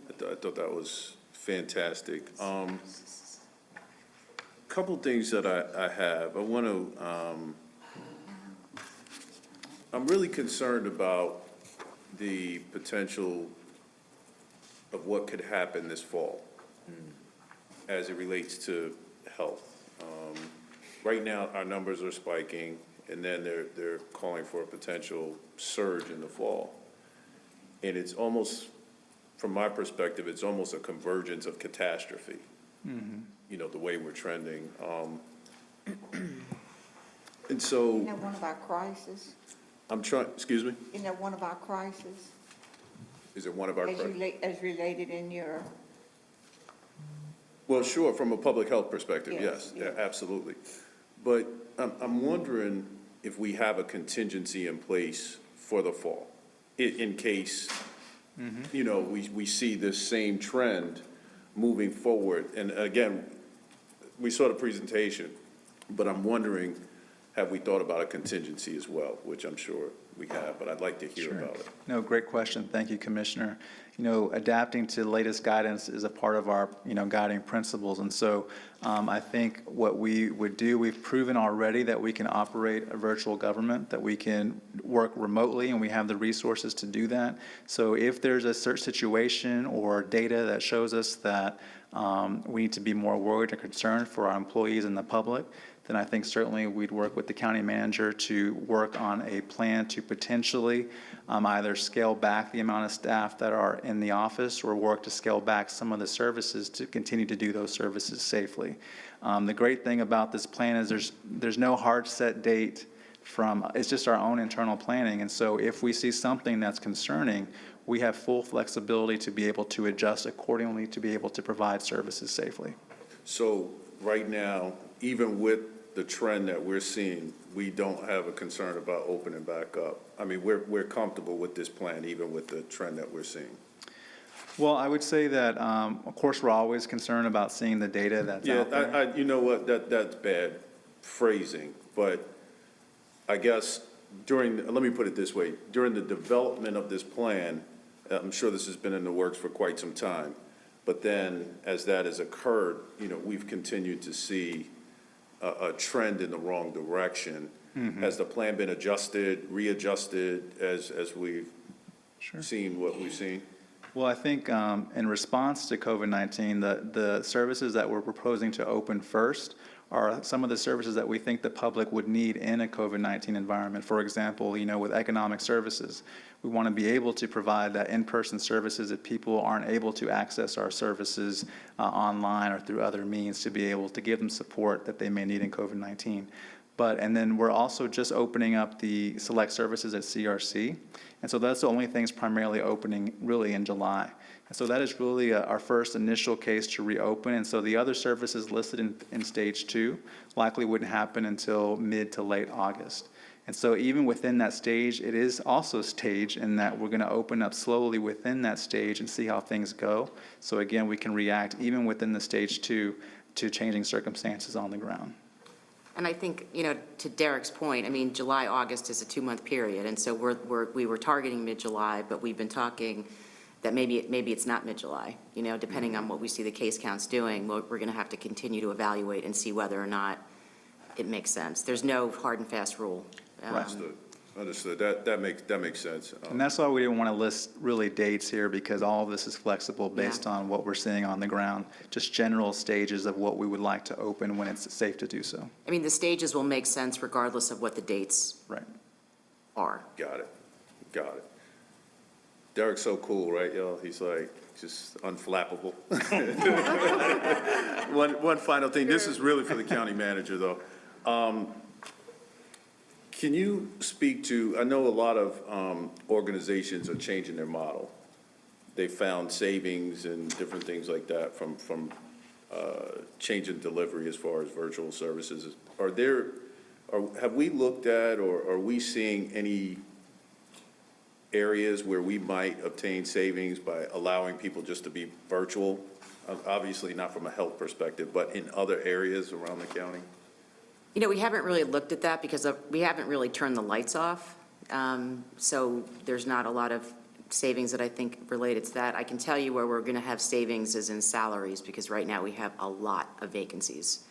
I thought that was fantastic. Couple things that I have. I want to, I'm really concerned about the potential of what could happen this fall as it relates to health. Right now, our numbers are spiking, and then they're calling for a potential surge in the fall. And it's almost, from my perspective, it's almost a convergence of catastrophe, you know, the way we're trending. And so, Isn't that one of our crises? I'm trying, excuse me, Isn't that one of our crises? is it one of our? As related in your Well, sure, from a public health perspective, yes, Yes, yeah. absolutely. But I'm wondering if we have a contingency in place for the fall, in case, you know, we see this same trend moving forward. And again, we saw the presentation, but I'm wondering, have we thought about a contingency as well, which I'm sure we have, but I'd like to hear Sure. about it. No, great question. Thank you, Commissioner. You know, adapting to the latest guidance is a part of our, guiding principles. And so I think what we would do, we've proven already that we can operate a virtual government, that we can work remotely, and we have the resources to do that. So if there's a certain situation or data that shows us that we need to be more worried or concerned for our employees and the public, then I think certainly we'd work with the county manager to work on a plan to potentially either scale back the amount of staff that are in the office or work to scale back some of the services to continue to do those services safely. The great thing about this plan is there's no hard set date it's just our own internal planning. And so if we see something that's concerning, we have full flexibility to be able to adjust accordingly to be able to provide services safely. So right now, even with the trend that we're seeing, we don't have a concern about opening back up. I mean, we're comfortable with this plan, even with the trend that we're seeing. Well, I would say that, of course, we're always concerned about seeing the data that's out there. Yeah, you know what, that's bad phrasing, but I guess let me put it this way, during the development of this plan, I'm sure this has been in the works for quite some time, but then as that has occurred, we've continued to see a trend in the wrong direction. Has the plan been adjusted, readjusted as we've seen what we've seen? Well, I think in response to COVID-19, the services that we're proposing to open first are some of the services that we think the public would need in a COVID-19 environment. For example, with economic services, we want to be able to provide that in-person services if people aren't able to access our services online or through other means, to be able to give them support that they may need in COVID-19. And then we're also just opening up the select services at CRC. And so that's the only things primarily opening really in July. And so that is really our first initial case to reopen. And so the other services listed in stage 2 likely wouldn't happen until mid to late August. And so even within that stage, it is also staged in that we're going to open up slowly within that stage and see how things go. So again, we can react even within the stage 2 to changing circumstances on the ground. And I think, to Derek's point, I mean, July, August is a 2-month period, and so we were targeting mid-July, but we've been talking that maybe it's not mid-July, depending on what we see the case counts doing. We're going to have to continue to evaluate and see whether or not it makes sense. There's no hard and fast rule. Understood. That makes sense. And that's why we didn't want to list really dates here, because all of this is flexible based on what we're seeing on the ground, just general stages of what we would like to open when it's safe to do so. I mean, the stages will make sense regardless of what the dates are. Got it. Derek's so cool, right, y'all? He's like just unflappable. One final thing. This is really for the county manager, though. Can you speak to, I know a lot of organizations are changing their model. They found savings and different things like that from changing delivery as far as virtual services. Have we looked at, or are we seeing any areas where we might obtain savings by allowing people just to be virtual? Obviously not from a health perspective, but in other areas around the county? We haven't really looked at that because we haven't really turned the lights off. So there's not a lot of savings that I think related to that. I can tell you where we're going to have savings is in salaries, because right now we have a lot of vacancies.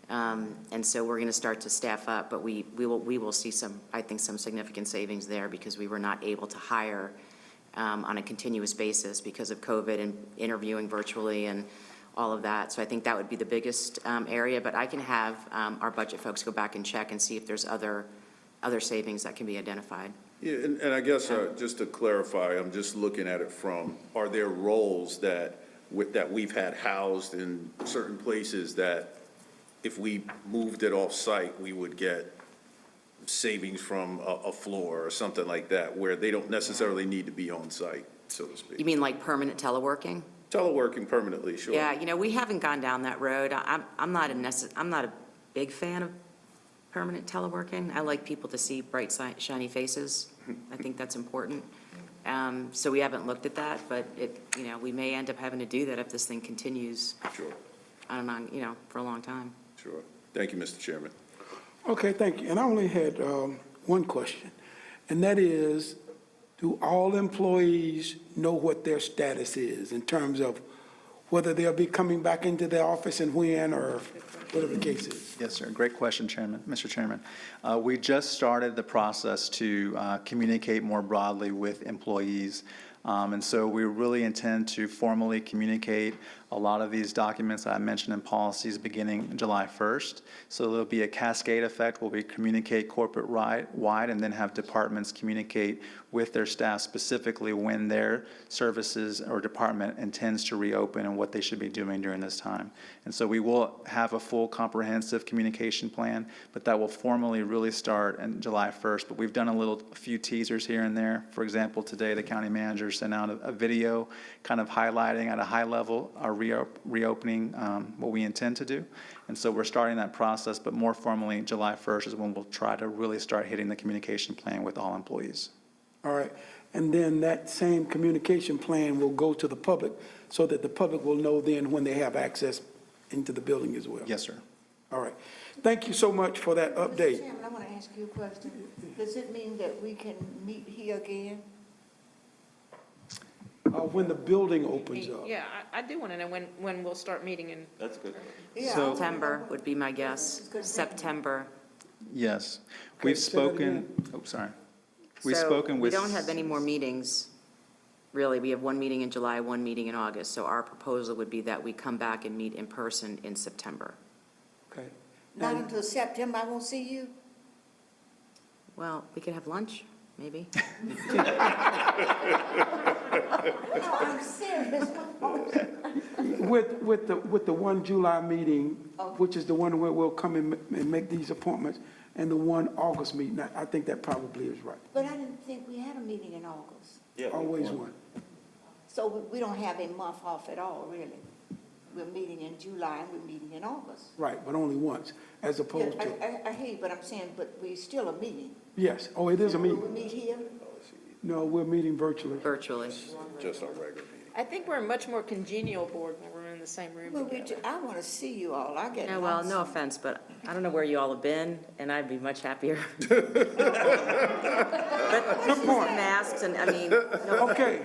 And so we're going to start to staff up, but we will see some significant savings there, because we were not able to hire on a continuous basis because of COVID and interviewing virtually and all of that. So I think that would be the biggest area, but I can have our budget folks go back and check and see if there's other savings that can be identified. Yeah, and I guess just to clarify, I'm just looking at it from, are there roles that we've had housed in certain places that if we moved it off-site, we would get savings from a floor or something like that, where they don't necessarily need to be on-site, so to speak? You mean like permanent teleworking? Teleworking permanently, sure. Yeah, we haven't gone down that road. I'm not a big fan of permanent teleworking. I like people to see bright, shiny faces. I think that's important. So we haven't looked at that, but we may end up having to do that if this thing continues. Sure, For a long time. sure. Thank you, Mr. Chairman. Okay, thank you. And I only had one question, and that is, do all employees know what their status is in terms of whether they'll be coming back into the office and when, or whatever the case is? Yes, sir. Great question, Mr. Chairman. We just started the process to communicate more broadly with employees. And so we really intend to formally communicate a lot of these documents that I mentioned in policies beginning July 1st. So there'll be a cascade effect where we communicate corporate-wide and then have departments communicate with their staff specifically when their services or department intends to reopen and what they should be doing during this time. And so we will have a full comprehensive communication plan, but that will formally really start on July 1st. But we've done a few teasers here and there. For example, today the county manager sent out a video kind of highlighting at a high level our reopening, what we intend to do. And so we're starting that process, but more formally, July 1st is when we'll try to really start hitting the communication plan with all employees. All right, and then that same communication plan will go to the public so that the public will know then when they have access into the building as well? Yes, sir. All right. Thank you so much for that Mr. update. Chairman, I want to ask you a question. Does it mean that we can meet here again? When the building opens up. Yeah, I do want to know when we'll start meeting in. That's good. Yeah, So- September would be my guess. September. Yes. Okay, We've say that spoken, oh, sorry. We've So spoken with. we don't have any more meetings, really. We have one meeting in July, one meeting in August. So our proposal would be that we come back and meet in person in September. Okay. Not until September, I won't see you? Well, we could have lunch, maybe. No, I'm serious. With the 1 July meeting, which is the one where we'll come in and make these appointments, and the 1 August meeting, I think that probably is right. But I didn't think we had a meeting in August. Yeah, Always one. So we don't have a month off at all, really. We're meeting in July and we're meeting in August. Right, but only once, as Yeah, opposed to, I hear you, but I'm saying, but we still a meeting. yes, oh, it is a Will meeting. we meet here? No, we're meeting virtually. Virtually. Just our regular meeting. I think we're a much more congenial board when we're in the same room Well, together. I want to see you all. I get Yeah, well, lost. no offense, but I don't know where you all have been, and I'd be much happier. But masks and, Okay,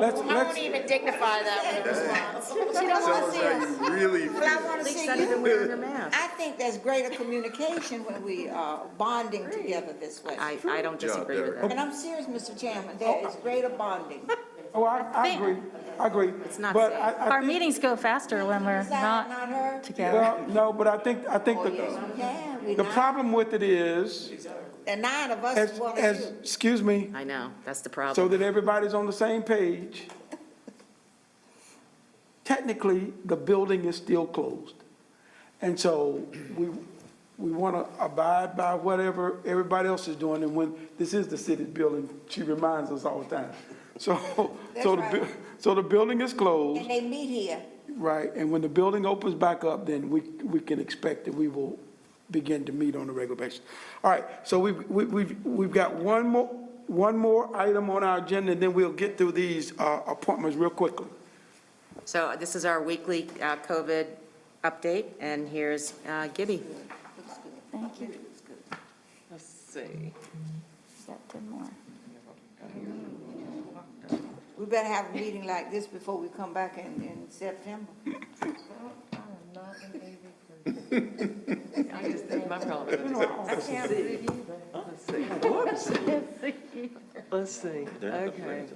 let's, I won't even dignify that with a response. She don't want to see us. Sounds like you really Well, I want to see not even you. wearing a mask. I think there's greater communication when we are bonding together this way. I don't disagree with that. And I'm serious, Mr. Chairman, there is greater bonding. oh, I agree. It's not But safe. I Our think- meetings go faster when we're Not not her. together. Well, no, but I think Oh, yes, we can. We the nine- problem with it is, The 9 of us as, want to as, do. excuse me, I know, that's the so problem. that everybody's on the same page, technically, the building is still closed. And so we want to abide by whatever everybody else is doing. And when this is the city's building, she reminds us all the time. So, right. so the building is closed, And they meet here. right? And when the building opens back up, then we can expect that we will begin to meet on a regular basis. All right, so we've got one more item on our agenda, and then we'll get through these appointments real quickly. So this is our weekly COVID update, and here's Gibby. Thank you. Let's see. Got 10 more. We better have a meeting like this before we come back in September. I just think my problem is. I can't believe you. Let's see, okay.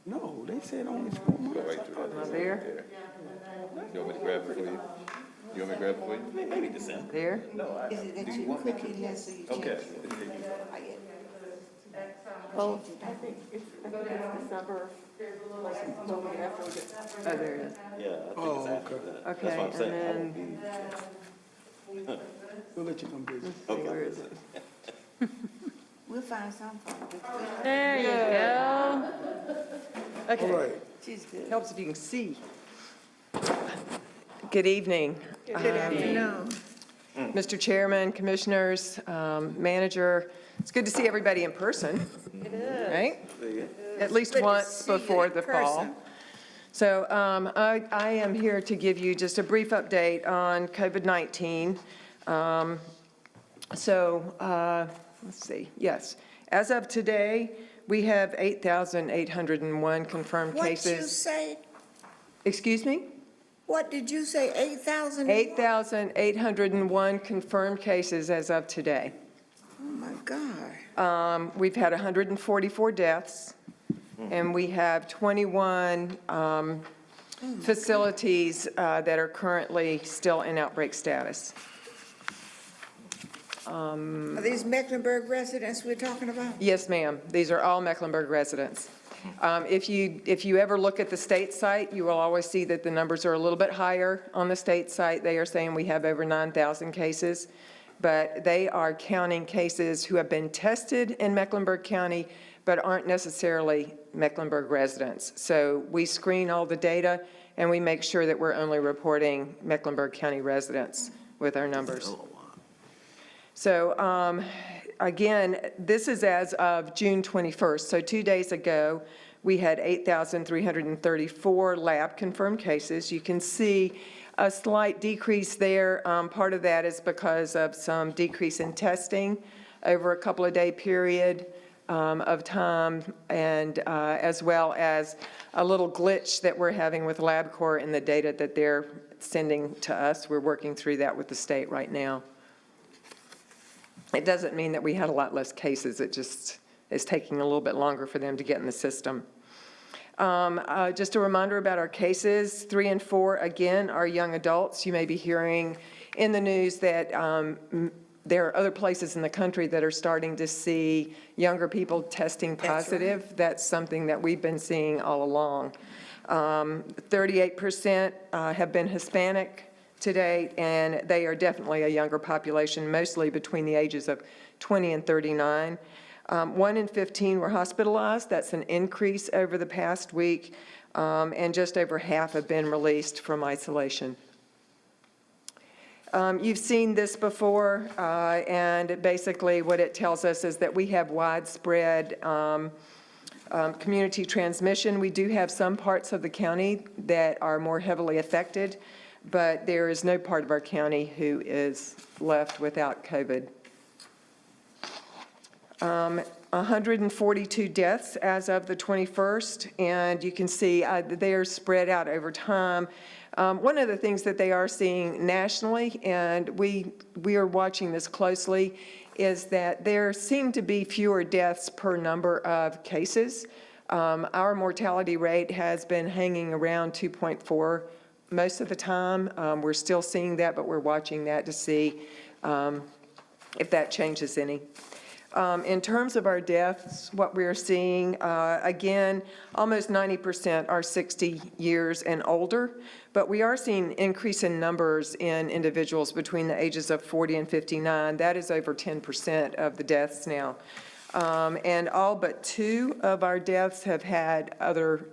No, they said only 4 months. Am I there? You want me to grab it for you? You want me to grab it for you? Maybe December. There? Is it that you quickly less or you change? Okay. Oh, December. Oh, there it is. Yeah, I think Oh, it's after okay. that. That's Okay, what I'm saying. I and won't be- We'll let you come visit. Where is it? we'll find something. There you go. All right, She's good. Helps if you can see. Good evening. Good afternoon. Mr. Chairman, Commissioners, Manager, it's good to see everybody in person. It is. Right? At least Good to once see you before in the fall. person. So I am here to give you just a brief update on COVID-19. Let's see, yes. As of today, we have 8,801 confirmed cases. What'd you say? Excuse me? What did you say, 8,000? 8,801 confirmed cases as of today. Oh, my God. We've had 144 deaths, and we have 21 facilities that are currently still in outbreak status. Are these Mecklenburg residents we're talking about? Yes, ma'am. These are all Mecklenburg residents. If you ever look at the state site, you will always see that the numbers are a little bit higher on the state site. They are saying we have over 9,000 cases, but they are counting cases who have been tested in Mecklenburg County but aren't necessarily Mecklenburg residents. So we screen all the data, and we make sure that we're only reporting Mecklenburg County residents with our numbers. So again, this is as of June 21st. So 2 days ago, we had 8,334 lab-confirmed cases. You can see a slight decrease there. Part of that is because of some decrease in testing over a couple of day period of time, and as well as a little glitch that we're having with LabCorp in the data that they're sending to us. We're working through that with the state right now. It doesn't mean that we had a lot less cases. It just is taking a little bit longer for them to get in the system. Just a reminder about our cases. 3 and 4, again, are young adults. You may be hearing in the news that there are other places in the country that are starting to see younger people testing positive. That's something that we've been seeing all along. 38% have been Hispanic to date, and they are definitely a younger population, mostly between the ages of 20 and 39. 1 in 15 were hospitalized. That's an increase over the past week, and just over half have been released from isolation. You've seen this before, and basically what it tells us is that we have widespread community transmission. We do have some parts of the county that are more heavily affected, but there is no part of our county who is left without COVID. 142 deaths as of the 21st, and you can see they are spread out over time. One of the things that they are seeing nationally, and we are watching this closely, is that there seem to be fewer deaths per number of cases. Our mortality rate has been hanging around 2.4 most of the time. We're still seeing that, but we're watching that to see if that changes any. In terms of our deaths, what we're seeing, again, almost 90% are 60 years and older, but we are seeing increase in numbers in individuals between the ages of 40 and 59. That is over 10% of the deaths now. And all but 2 of our deaths have had other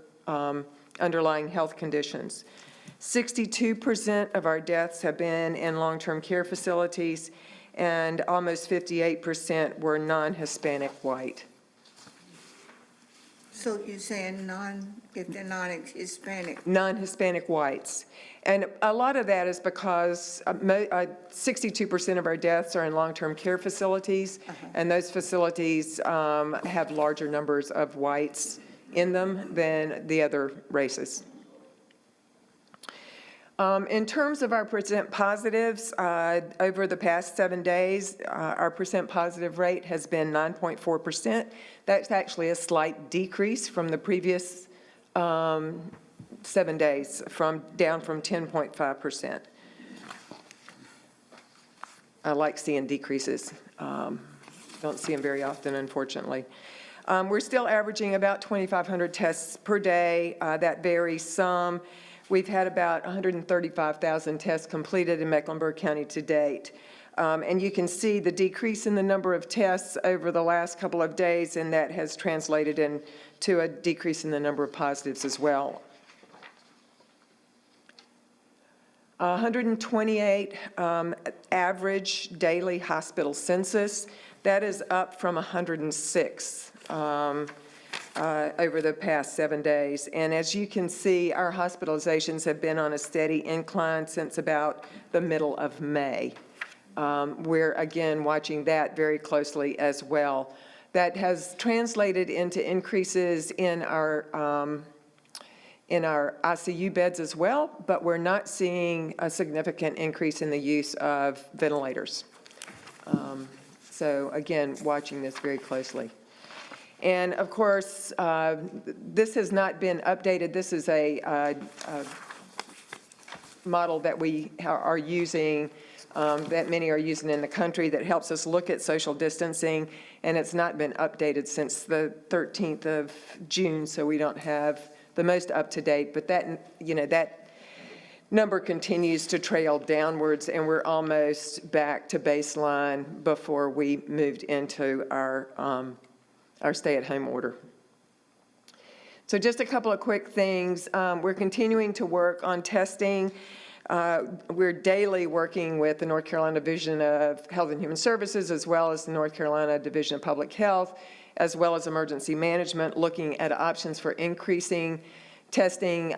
underlying health conditions. 62% of our deaths have been in long-term care facilities, and almost 58% were non-Hispanic white. So you're saying if they're non-Hispanic? Non-Hispanic whites. And a lot of that is because 62% of our deaths are in long-term care facilities, and those facilities have larger numbers of whites in them than the other races. In terms of our percent positives, over the past 7 days, our percent positive rate has been 9.4%. That's actually a slight decrease from the previous 7 days, down from 10.5%. I like seeing decreases. Don't see them very often, unfortunately. We're still averaging about 2,500 tests per day. That varies some. We've had about 135,000 tests completed in Mecklenburg County to date. And you can see the decrease in the number of tests over the last couple of days, and that has translated into a decrease in the number of positives as well. 128 average daily hospital census. That is up from 106 over the past 7 days. And as you can see, our hospitalizations have been on a steady incline since about the middle of May. We're, again, watching that very closely as well. That has translated into increases in our ICU beds as well, but we're not seeing a significant increase in the use of ventilators. So again, watching this very closely. And of course, this has not been updated. This is a model that we are using, that many are using in the country, that helps us look at social distancing, and it's not been updated since the 13th of June, so we don't have the most up-to-date, but that, you know, that number continues to trail downwards, and we're almost back to baseline before we moved into our stay-at-home order. So just a couple of quick things. We're continuing to work on testing. We're daily working with the North Carolina Division of Health and Human Services, as well as the North Carolina Division of Public Health, as well as emergency management, looking at options for increasing testing.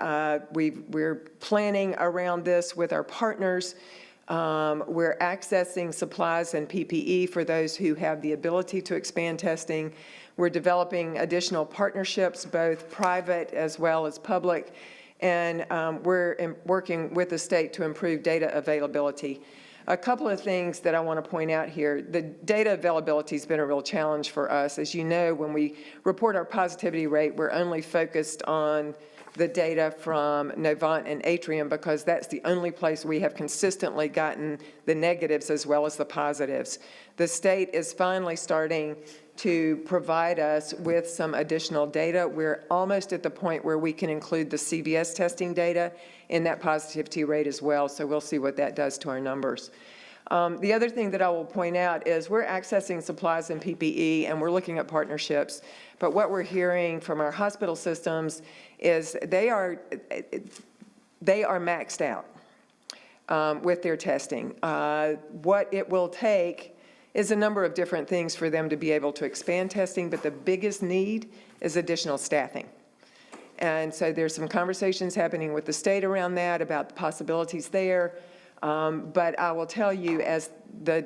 We're planning around this with our partners. We're accessing supplies and PPE for those who have the ability to expand testing. We're developing additional partnerships, both private as well as public, and we're working with the state to improve data availability. A couple of things that I want to point out here. The data availability has been a real challenge for us. As you know, when we report our positivity rate, we're only focused on the data from Novant and Atrium because that's the only place we have consistently gotten the negatives as well as the positives. The state is finally starting to provide us with some additional data. We're almost at the point where we can include the CVS testing data in that positivity rate as well, so we'll see what that does to our numbers. The other thing that I will point out is we're accessing supplies and PPE, and we're looking at partnerships, but what we're hearing from our hospital systems is they are maxed out with their testing. What it will take is a number of different things for them to be able to expand testing, but the biggest need is additional staffing. And so there's some conversations happening with the state around that, about the possibilities there. But I will tell you, as the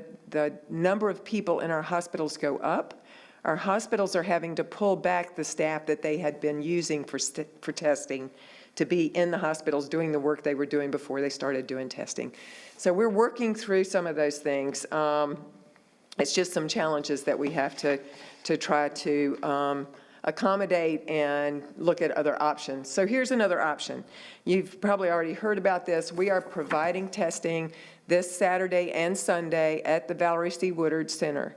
number of people in our hospitals go up, our hospitals are having to pull back the staff that they had been using for testing to be in the hospitals doing the work they were doing before they started doing testing. So we're working through some of those things. It's just some challenges that we have to try to accommodate and look at other options. So here's another option. You've probably already heard about this. We are providing testing this Saturday and Sunday at the Valerie C. Woodard Center.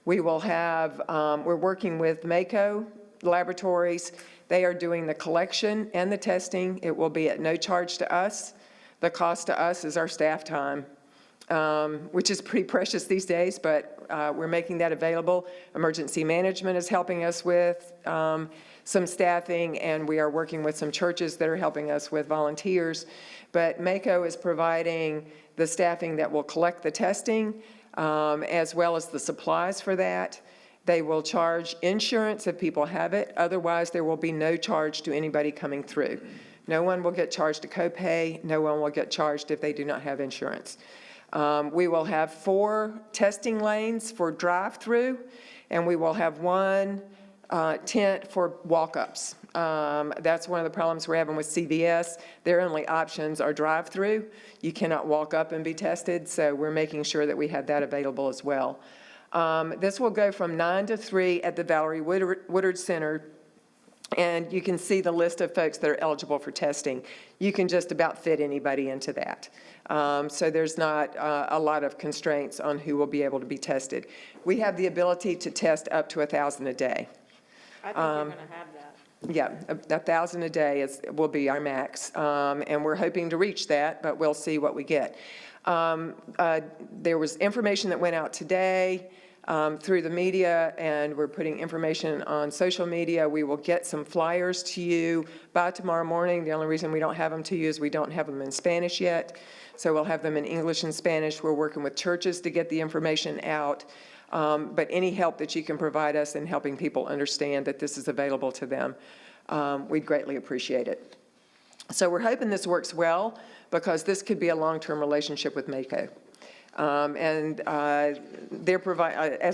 We will have, we're working with Mako Laboratories. They are doing the collection and the testing. It will be at no charge to us. The cost to us is our staff time, which is pretty precious these days, but we're making that available. Emergency management is helping us with some staffing, and we are working with some churches that are helping us with volunteers. But Mako is providing the staffing that will collect the testing, as well as the supplies for that. They will charge insurance if people have it. Otherwise, there will be no charge to anybody coming through. No one will get charged a copay. No one will get charged if they do not have insurance. We will have 4 testing lanes for drive-through, and we will have 1 tent for walk-ups. That's one of the problems we're having with CVS. Their only options are drive-through. You cannot walk up and be tested, so we're making sure that we have that available as well. This will go from 9 to 3 at the Valerie Woodard Center, and you can see the list of folks that are eligible for testing. You can just about fit anybody into that. So there's not a lot of constraints on who will be able to be tested. We have the ability to test up to 1,000 a day. I think you're going to have that. Yeah, 1,000 a day will be our max, and we're hoping to reach that, but we'll see what we get. There was information that went out today through the media, and we're putting information on social media. We will get some flyers to you by tomorrow morning. The only reason we don't have them to you is we don't have them in Spanish yet. So we'll have them in English and Spanish. We're working with churches to get the information out. But any help that you can provide us in helping people understand that this is available to them, we'd greatly appreciate it. So we're hoping this works well, because this could be a long-term relationship with MACO. As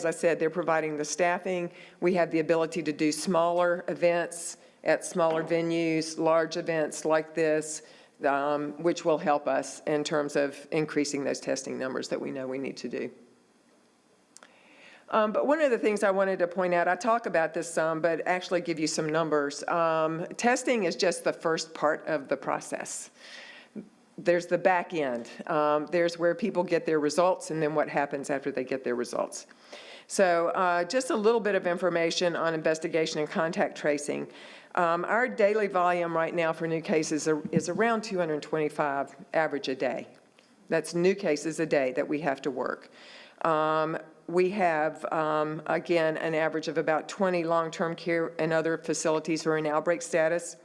I said, they're providing the staffing. We have the ability to do smaller events at smaller venues, large events like this, which will help us in terms of increasing those testing numbers that we know we need to do. But one of the things I wanted to point out, I talk about this some, but actually give you some numbers. Testing is just the first part of the process. There's the back end. There's where people get their results, and then what happens after they get their results. So just a little bit of information on investigation and contact tracing. Our daily volume right now for new cases is around 225 average a day. That's new cases a day that we have to work. We have, again, an average of about 20 long-term care and other facilities who are in outbreak status.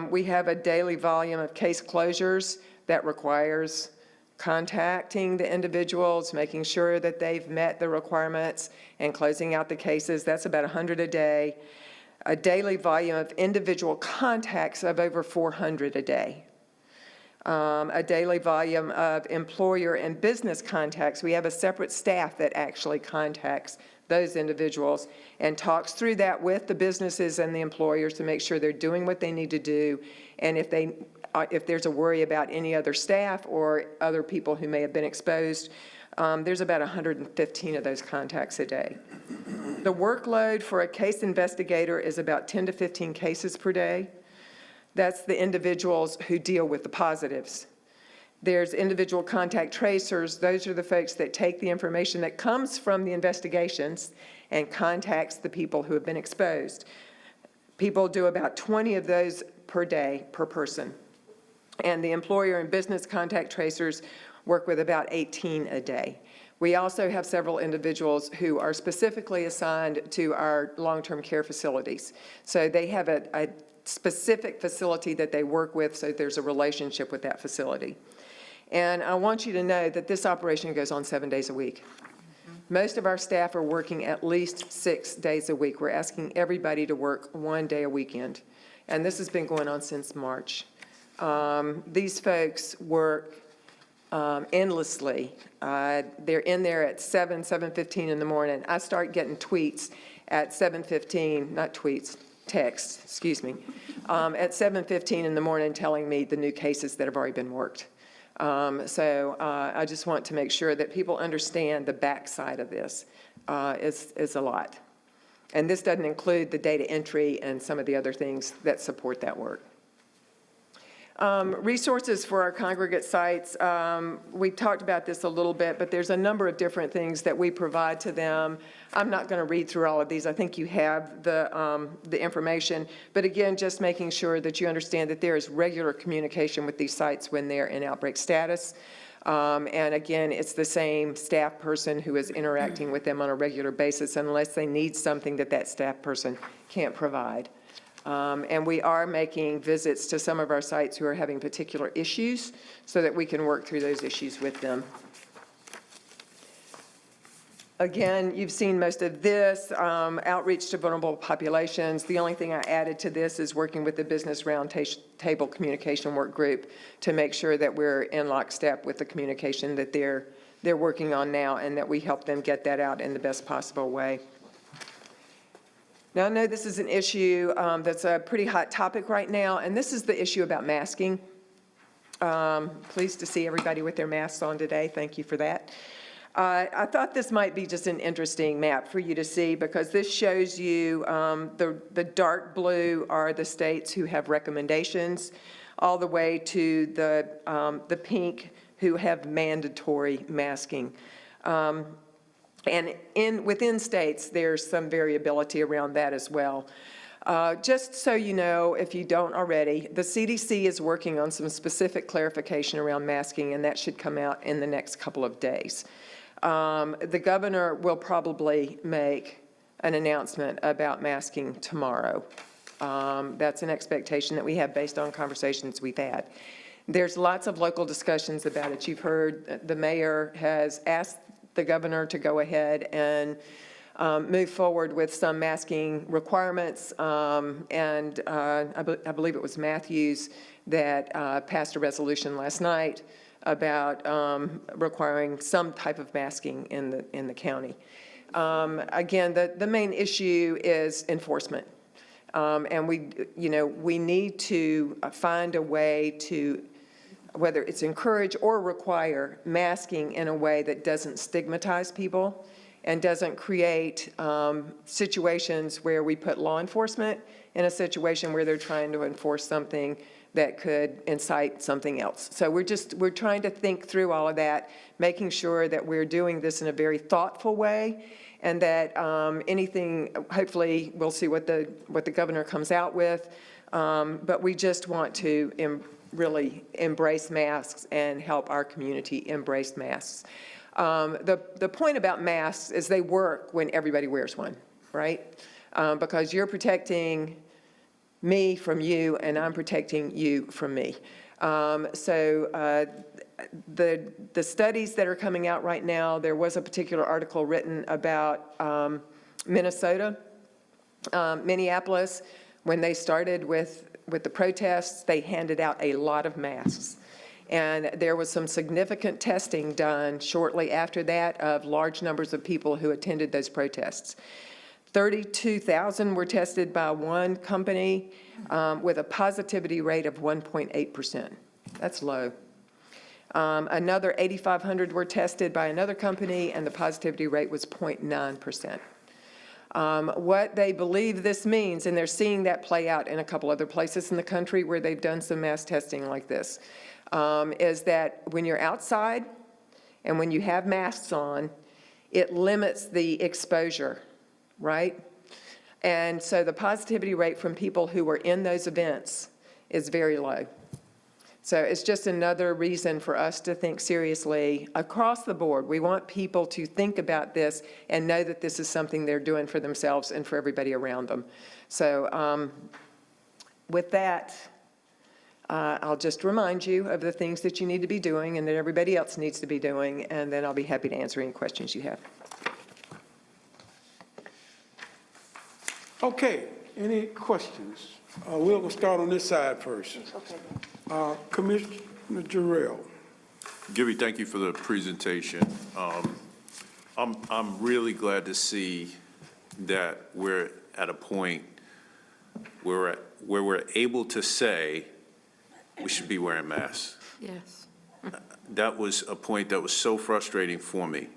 We have a daily volume of case closures that requires contacting the individuals, making sure that they've met the requirements, and closing out the cases. That's about 100 a day. A daily volume of individual contacts of over 400 a day. A daily volume of employer and business contacts. We have a separate staff that actually contacts those individuals and talks through that with the businesses and the employers to make sure they're doing what they need to do. And if there's a worry about any other staff or other people who may have been exposed, there's about 115 of those contacts a day. The workload for a case investigator is about 10 to 15 cases per day. That's the individuals who deal with the positives. There's individual contact tracers. Those are the folks that take the information that comes from the investigations and contacts the people who have been exposed. People do about 20 of those per day per person. And the employer and business contact tracers work with about 18 a day. We also have several individuals who are specifically assigned to our long-term care facilities. So they have a specific facility that they work with, so there's a relationship with that facility. And I want you to know that this operation goes on 7 days a week. Most of our staff are working at least 6 days a week. We're asking everybody to work 1 day a weekend. And this has been going on since March. These folks work endlessly. They're in there at 7:15 in the morning. I start getting tweets at 7:15, not tweets, texts, excuse me, at 7:15 in the morning telling me the new cases that have already been worked. So I just want to make sure that people understand the backside of this is a lot. And this doesn't include the data entry and some of the other things that support that work. Resources for our congregate sites. We talked about this a little bit, but there's a number of different things that we provide to them. I'm not going to read through all of these. I think you have the information. But again, just making sure that you understand that there is regular communication with these sites when they're in outbreak status. And again, it's the same staff person who is interacting with them on a regular basis unless they need something that that staff person can't provide. And we are making visits to some of our sites who are having particular issues so that we can work through those issues with them. Again, you've seen most of this, outreach to vulnerable populations. The only thing I added to this is working with the Business Roundtable Communication Work Group to make sure that we're in lockstep with the communication that they're working on now and that we help them get that out in the best possible way. Now, I know this is an issue that's a pretty hot topic right now, and this is the issue about masking. Pleased to see everybody with their masks on today. Thank you for that. I thought this might be just an interesting map for you to see because this shows you the dark blue are the states who have recommendations, all the way to the pink who have mandatory masking. And within states, there's some variability around that as well. Just so you know, if you don't already, the CDC is working on some specific clarification around masking, and that should come out in the next couple of days. The governor will probably make an announcement about masking tomorrow. That's an expectation that we have based on conversations we've had. There's lots of local discussions about it. You've heard the mayor has asked the governor to go ahead and move forward with some masking requirements. And I believe it was Matthews that passed a resolution last night about requiring some type of masking in the county. Again, the main issue is enforcement. And we need to find a way to, whether it's encourage or require masking in a way that doesn't stigmatize people and doesn't create situations where we put law enforcement in a situation where they're trying to enforce something that could incite something else. So we're trying to think through all of that, making sure that we're doing this in a very thoughtful way, and that hopefully we'll see what the governor comes out with, but we just want to really embrace masks and help our community embrace masks. The point about masks is they work when everybody wears one, right? Because you're protecting me from you, and I'm protecting you from me. So the studies that are coming out right now, there was a particular article written about Minnesota, Minneapolis. When they started with the protests, they handed out a lot of masks. And there was some significant testing done shortly after that of large numbers of people who attended those protests. 32,000 were tested by one company with a positivity rate of 1.8%. That's low. Another 8,500 were tested by another company, and the positivity rate was 0.9%. What they believe this means, and they're seeing that play out in a couple other places in the country where they've done some mass testing like this, is that when you're outside and when you have masks on, it limits the exposure, right? And so the positivity rate from people who were in those events is very low. So it's just another reason for us to think seriously across the board. We want people to think about this and know that this is something they're doing for themselves and for everybody around them. So with that, I'll just remind you of the things that you need to be doing and that everybody else needs to be doing, and then I'll be happy to answer any questions you have. Okay, any questions? We'll start on this side first. Commissioner Jarrell. Gibby, thank you for the presentation. I'm really glad to see that we're at a point where we're able to say we should be wearing masks. Yes. That was a point that was so frustrating for me.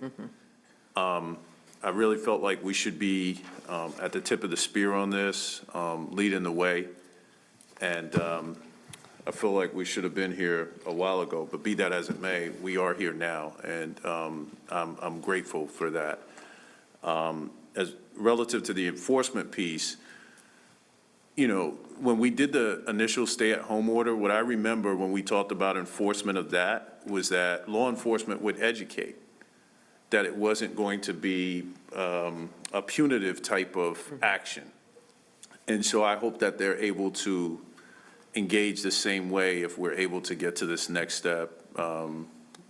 I really felt like we should be at the tip of the spear on this, leading the way. And I feel like we should have been here a while ago, but be that as it may, we are here now, and I'm grateful for that. As relative to the enforcement piece, when we did the initial stay-at-home order, what I remember when we talked about enforcement of that was that law enforcement would educate, that it wasn't going to be a punitive type of action. And so I hope that they're able to engage the same way if we're able to get to this next step,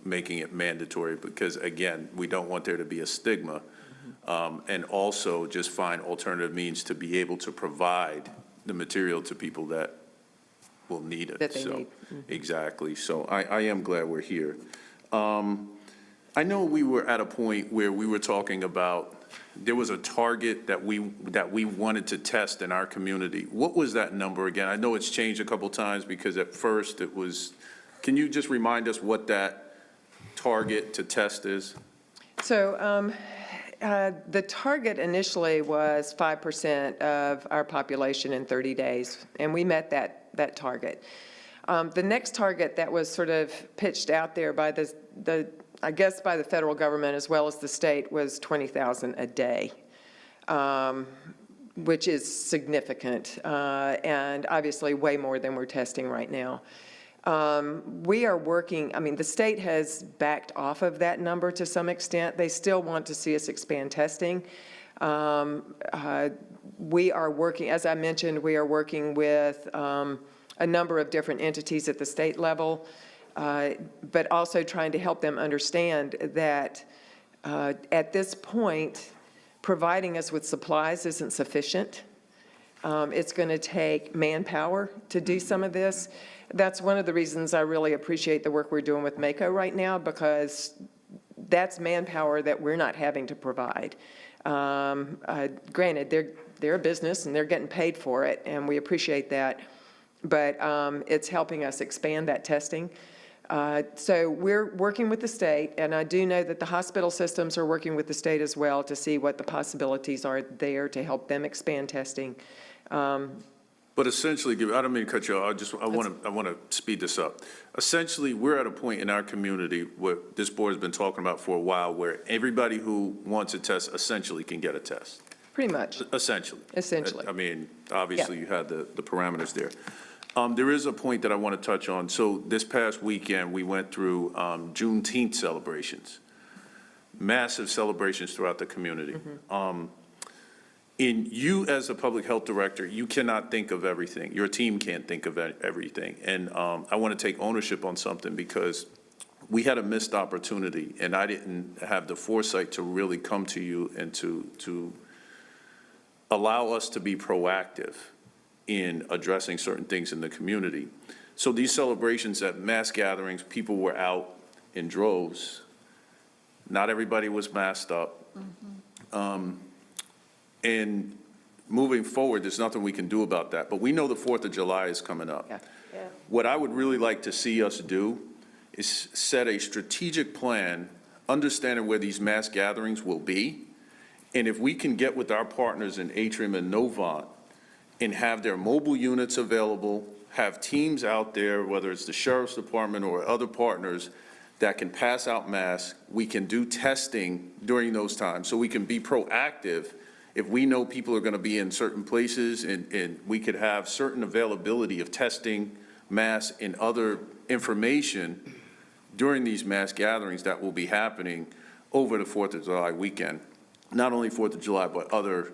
making it mandatory, because again, we don't want there to be a stigma. And also just find alternative means to be able to provide the material to people that will need it. That they So, need. exactly. So I am glad we're here. I know we were at a point where we were talking about, there was a target that we wanted to test in our community. What was that number again? I know it's changed a couple times because at first it was, can you just remind us what that target to test is? So the target initially was 5% of our population in 30 days, and we met that target. The next target that was sort of pitched out there by I guess by the federal government as well as the state was 20,000 a day. which is significant, and obviously way more than we're testing right now. We are working, I mean, the state has backed off of that number to some extent. They still want to see us expand testing. We are working, as I mentioned, we are working with a number of different entities at the state level, but also trying to help them understand that at this point, providing us with supplies isn't sufficient. It's going to take manpower to do some of this. That's one of the reasons I really appreciate the work we're doing with MACO right now, because that's manpower that we're not having to provide. Granted, they're a business and they're getting paid for it, and we appreciate that, but it's helping us expand that testing. So we're working with the state, and I do know that the hospital systems are working with the state as well to see what the possibilities are there to help them expand testing. But essentially, I don't mean to cut you off, I want to speed this up. Essentially, we're at a point in our community where this board has been talking about for a while, where everybody who wants a test essentially can get a test. Pretty much. Essentially. Essentially. I mean, obviously, you had the parameters there. There is a point that I want to touch on. So this past weekend, we went through Juneteenth celebrations, massive celebrations throughout the community. In you as a public health director, you cannot think of everything. Your team can't think of everything. And I want to take ownership on something, because we had a missed opportunity, and I didn't have the foresight to really come to you and to allow us to be proactive in addressing certain things in the community. So these celebrations at mass gatherings, people were out in droves. Not everybody was masked up. And moving forward, there's nothing we can do about that. But we know the 4th of July is coming up. What I would really like to see us do is set a strategic plan, understanding where these mass gatherings will be. And if we can get with our partners in Atrium and Novant and have their mobile units available, have teams out there, whether it's the sheriff's department or other partners, that can pass out masks, we can do testing during those times, so we can be proactive. If we know people are going to be in certain places, and we could have certain availability of testing, masks, and other information during these mass gatherings that will be happening over the 4th of July weekend. Not only 4th of July, but other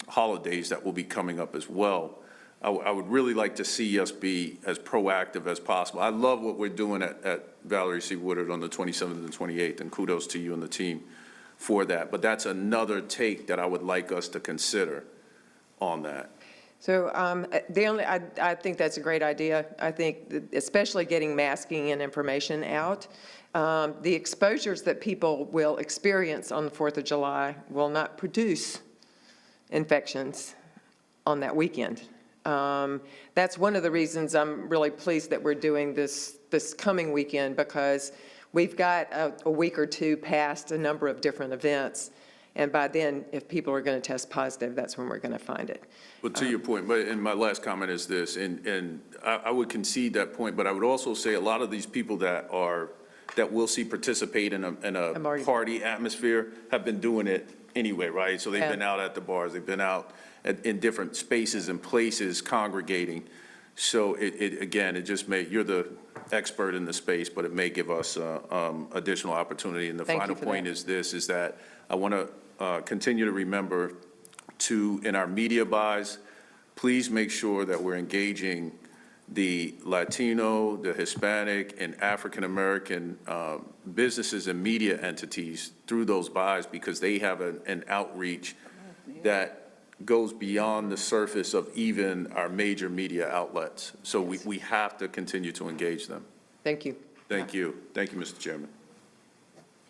holidays that will be coming up as well. I would really like to see us be as proactive as possible. I love what we're doing at Valerie C. Woodard on the 27th and 28th, and kudos to you and the team for that. But that's another take that I would like us to consider on that. So I think that's a great idea. I think that especially getting masking and information out. The exposures that people will experience on the 4th of July will not produce infections on that weekend. That's one of the reasons I'm really pleased that we're doing this coming weekend, because we've got a week or two past a number of different events. And by then, if people are going to test positive, that's when we're going to find it. But to your point, and my last comment is this, and I would concede that point, but I would also say a lot of these people that we'll see participate in a party atmosphere have been doing it anyway, right? So they've been out at the bars, they've been out in different spaces and places congregating. So again, it just you're the expert in the space, but it may give us additional opportunity. And the final point is that I want to continue to remember in our media buys, please make sure that we're engaging the Latino, the Hispanic, and African-American businesses and media entities through those buys, because they have an outreach that goes beyond the surface of even our major media outlets. So we have to continue to engage them. Thank you. Thank you. Thank you, Mr. Chairman.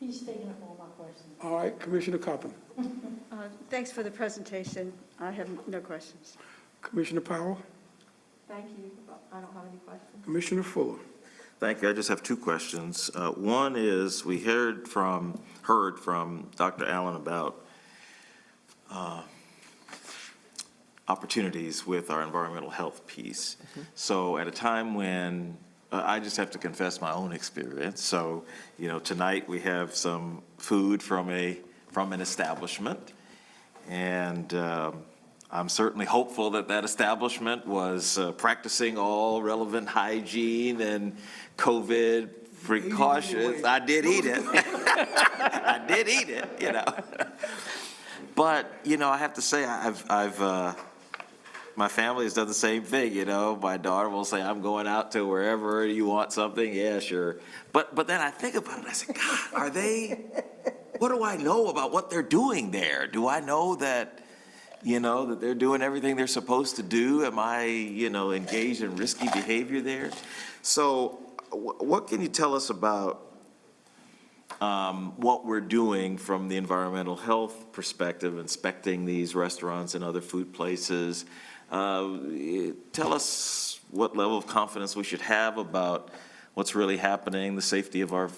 He's taking up all my questions. All right, Commissioner Coppin. Thanks for the presentation. I have no questions. Commissioner Powell. Thank you. I don't have any questions. Commissioner Fuller. Thank you. I just have two questions. One is, we heard from Dr. Allen about opportunities with our environmental health piece. So at a time when, I just have to confess my own experience. So, tonight we have some food from an establishment, and I'm certainly hopeful that that establishment was practicing all relevant hygiene and COVID precautions. I did eat it. I did eat it, you know. But, you know, I have to say, my family has done the same thing, you know. My daughter will say, I'm going out to wherever, you want something? Yeah, sure. But then I think about it, I say, God, what do I know about what they're doing there? Do I know that, you know, that they're doing everything they're supposed to do? Am I, you know, engaged in risky behavior there? So what can you tell us about what we're doing from the environmental health perspective, inspecting these restaurants and other food places? Tell us what level of confidence we should have about what's really happening, the safety of our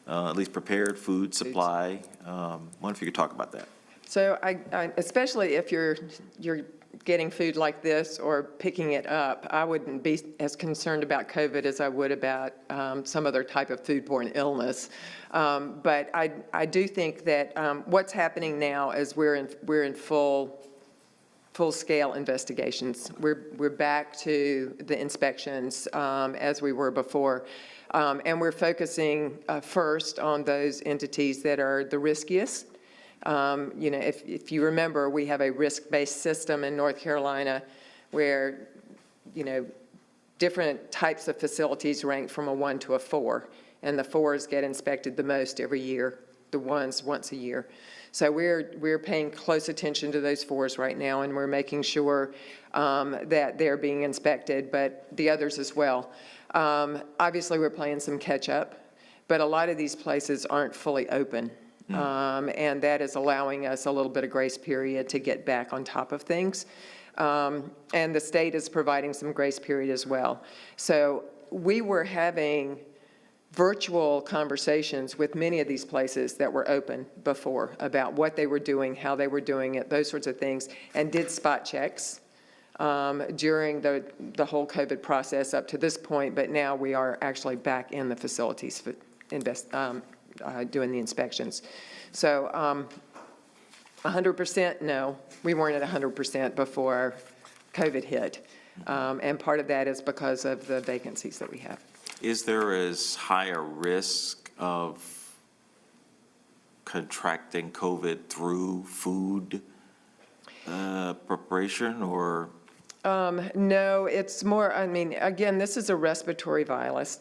at least prepared food supply. Wonder if you could talk about that. So I especially if you're getting food like this or picking it up, I wouldn't be as concerned about COVID as I would about some other type of foodborne illness. But I do think that what's happening now is we're in full-scale investigations. We're back to the inspections as we were before. And we're focusing first on those entities that are the riskiest. You know, if you remember, we have a risk-based system in North Carolina where, you know, different types of facilities rank from a 1 to a 4, and the 4s get inspected the most every year, the 1s once a year. So we're paying close attention to those 4s right now, and we're making sure that they're being inspected, but the others as well. Obviously, we're playing some catch-up, but a lot of these places aren't fully open. And that is allowing us a little bit of grace period to get back on top of things. And the state is providing some grace period as well. So we were having virtual conversations with many of these places that were open before about what they were doing, how they were doing it, those sorts of things, and did spot checks during the whole COVID process up to this point. But now we are actually back in the facilities for doing the inspections. So 100%, no, we weren't at 100% before COVID hit. And part of that is because of the vacancies that we have. Is there as high a risk of contracting COVID through food preparation or? No, it's more, I mean, again, this is a respiratory virus,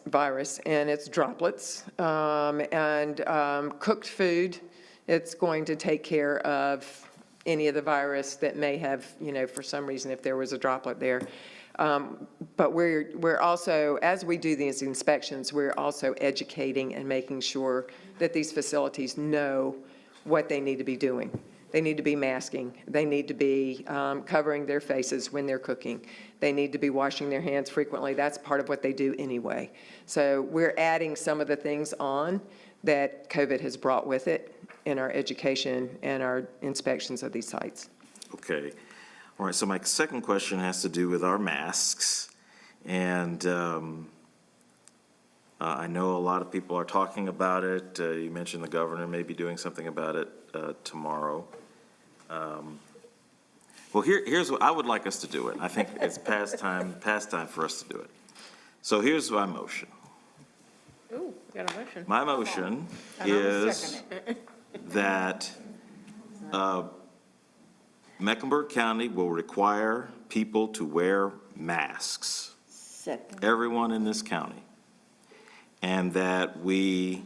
and it's droplets. Cooked food, it's going to take care of any of the virus that may have, you know, for some reason, if there was a droplet there. But we're also, as we do these inspections, we're also educating and making sure that these facilities know what they need to be doing. They need to be masking. They need to be covering their faces when they're cooking. They need to be washing their hands frequently. That's part of what they do anyway. So we're adding some of the things on that COVID has brought with it in our education and our inspections of these sites. Okay. All right, so my second question has to do with our masks. And I know a lot of people are talking about it. You mentioned the governor may be doing something about it tomorrow. Well, here's what I would like us to do it. I think it's past time for us to do it. So here's my motion. Ooh, we got a motion. My motion is that Mecklenburg County will require people to wear masks. Second. Everyone in this county. And that we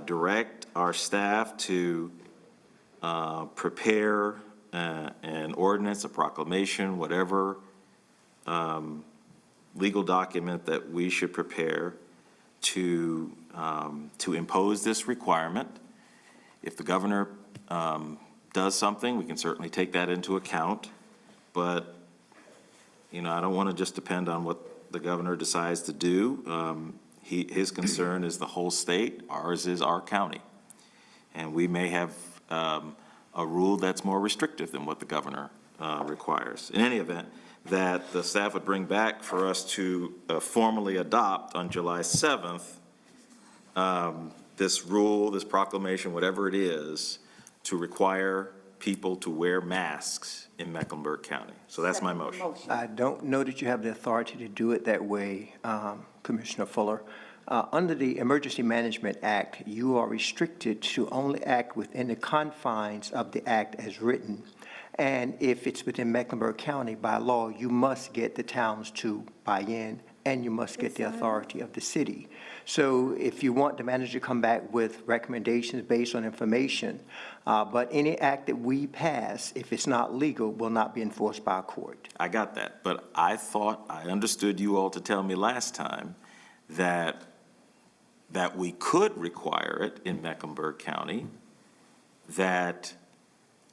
direct our staff to prepare an ordinance, a proclamation, whatever legal document that we should prepare to impose this requirement. If the governor does something, we can certainly take that into account. But, you know, I don't want to just depend on what the governor decides to do. His concern is the whole state. Ours is our county. And we may have a rule that's more restrictive than what the governor requires. In any event, that the staff would bring back for us to formally adopt on July 7th this rule, this proclamation, whatever it is, to require people to wear masks in Mecklenburg County. So that's my motion. I don't know that you have the authority to do it that way, Commissioner Fuller. Under the Emergency Management Act, you are restricted to only act within the confines of the act as written. And if it's within Mecklenburg County, by law, you must get the towns to buy in, and you must get the authority of the city. So if you want the manager to come back with recommendations based on information, but any act that we pass, if it's not legal, will not be enforced by a court. I got that, but I thought, I understood you all to tell me last time that we could require it in Mecklenburg County, that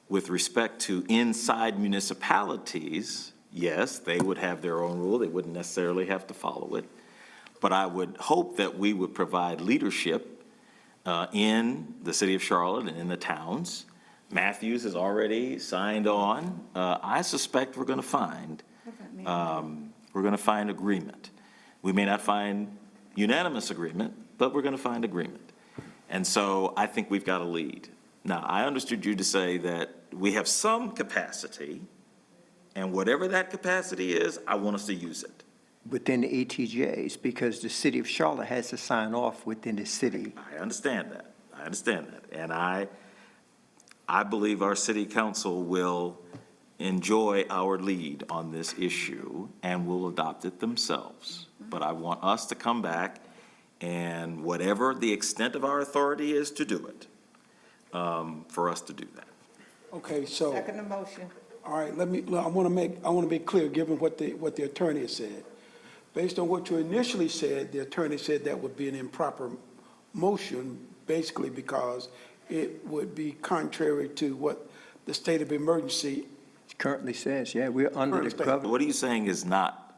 with respect to inside municipalities, yes, they would have their own rule, they wouldn't necessarily have to follow it. But I would hope that we would provide leadership in the city of Charlotte and in the towns. Matthews has already signed on. I suspect we're going to find agreement. We may not find unanimous agreement, but we're going to find agreement. And so I think we've got a lead. Now, I understood you to say that we have some capacity, and whatever that capacity is, I want us to use it. Within the ETJs, because the city of Charlotte has to sign off within the city. I understand that. And I believe our city council will enjoy our lead on this issue and will adopt it themselves. But I want us to come back and whatever the extent of our authority is to do it, for us to do that. Okay, so, Second the motion. all right, I want to be clear, given what the attorney has said. Based on what you initially said, the attorney said that would be an improper motion, basically because it would be contrary to what the state of emergency Currently says, yeah, we're under the governor. What are you saying is not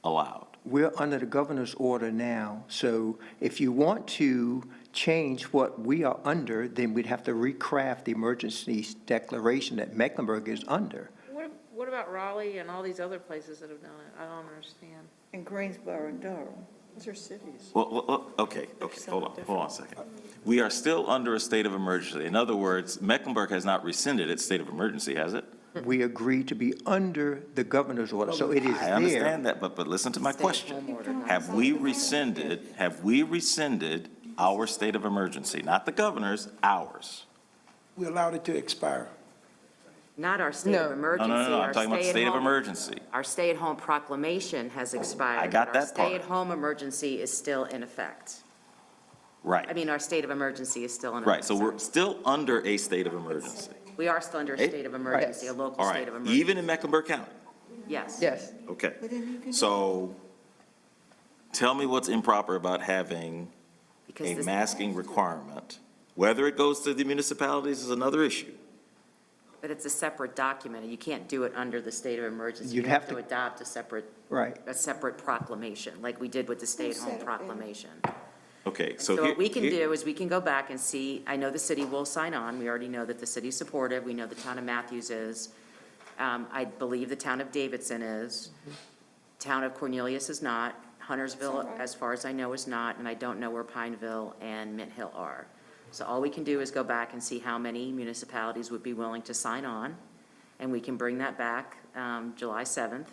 allowed? We're under the governor's order now, so if you want to change what we are under, then we'd have to recraft the emergency declaration that Mecklenburg is under. What about Raleigh and all these other places that have done it? I don't understand. In Greensboro and Durham. Those are cities. Well, okay, hold on a second. We are still under a state of emergency. In other words, Mecklenburg has not rescinded its state of emergency, has it? We agreed to be under the governor's order, so it is I there. understand that, but listen to my question. Have we rescinded our state of emergency? Not the governor's, ours. we allowed it to expire. Not our state of emergency. No, I'm Our talking about state of stay-at-home- emergency. Our stay-at-home proclamation has expired. I got but that part. Our stay-at-home emergency is still in effect. Right, I mean, our state of emergency is still in effect. right, so we're still under a state of emergency. We are still under a state of emergency, a local All state right, of emergency. even in Mecklenburg County? Yes. Yes. Okay, so tell me what's improper about having Because a this- masking requirement. Whether it goes to the municipalities is another issue. But it's a separate document, and you can't do it under the state of emergency. You'd You have have to to- adopt a separate Right. proclamation, like we did with the stay-at-home proclamation. Okay, So so what we can here- do is we can go back and see, I know the city will sign on, we already know that the city's supportive, we know the town of Matthews is. I believe the town of Davidson is. Town of Cornelius is not. Huntersville, as far as I know, is not, and I don't know where Pineville and Mint Hill are. So all we can do is go back and see how many municipalities would be willing to sign on, and we can bring that back July 7th,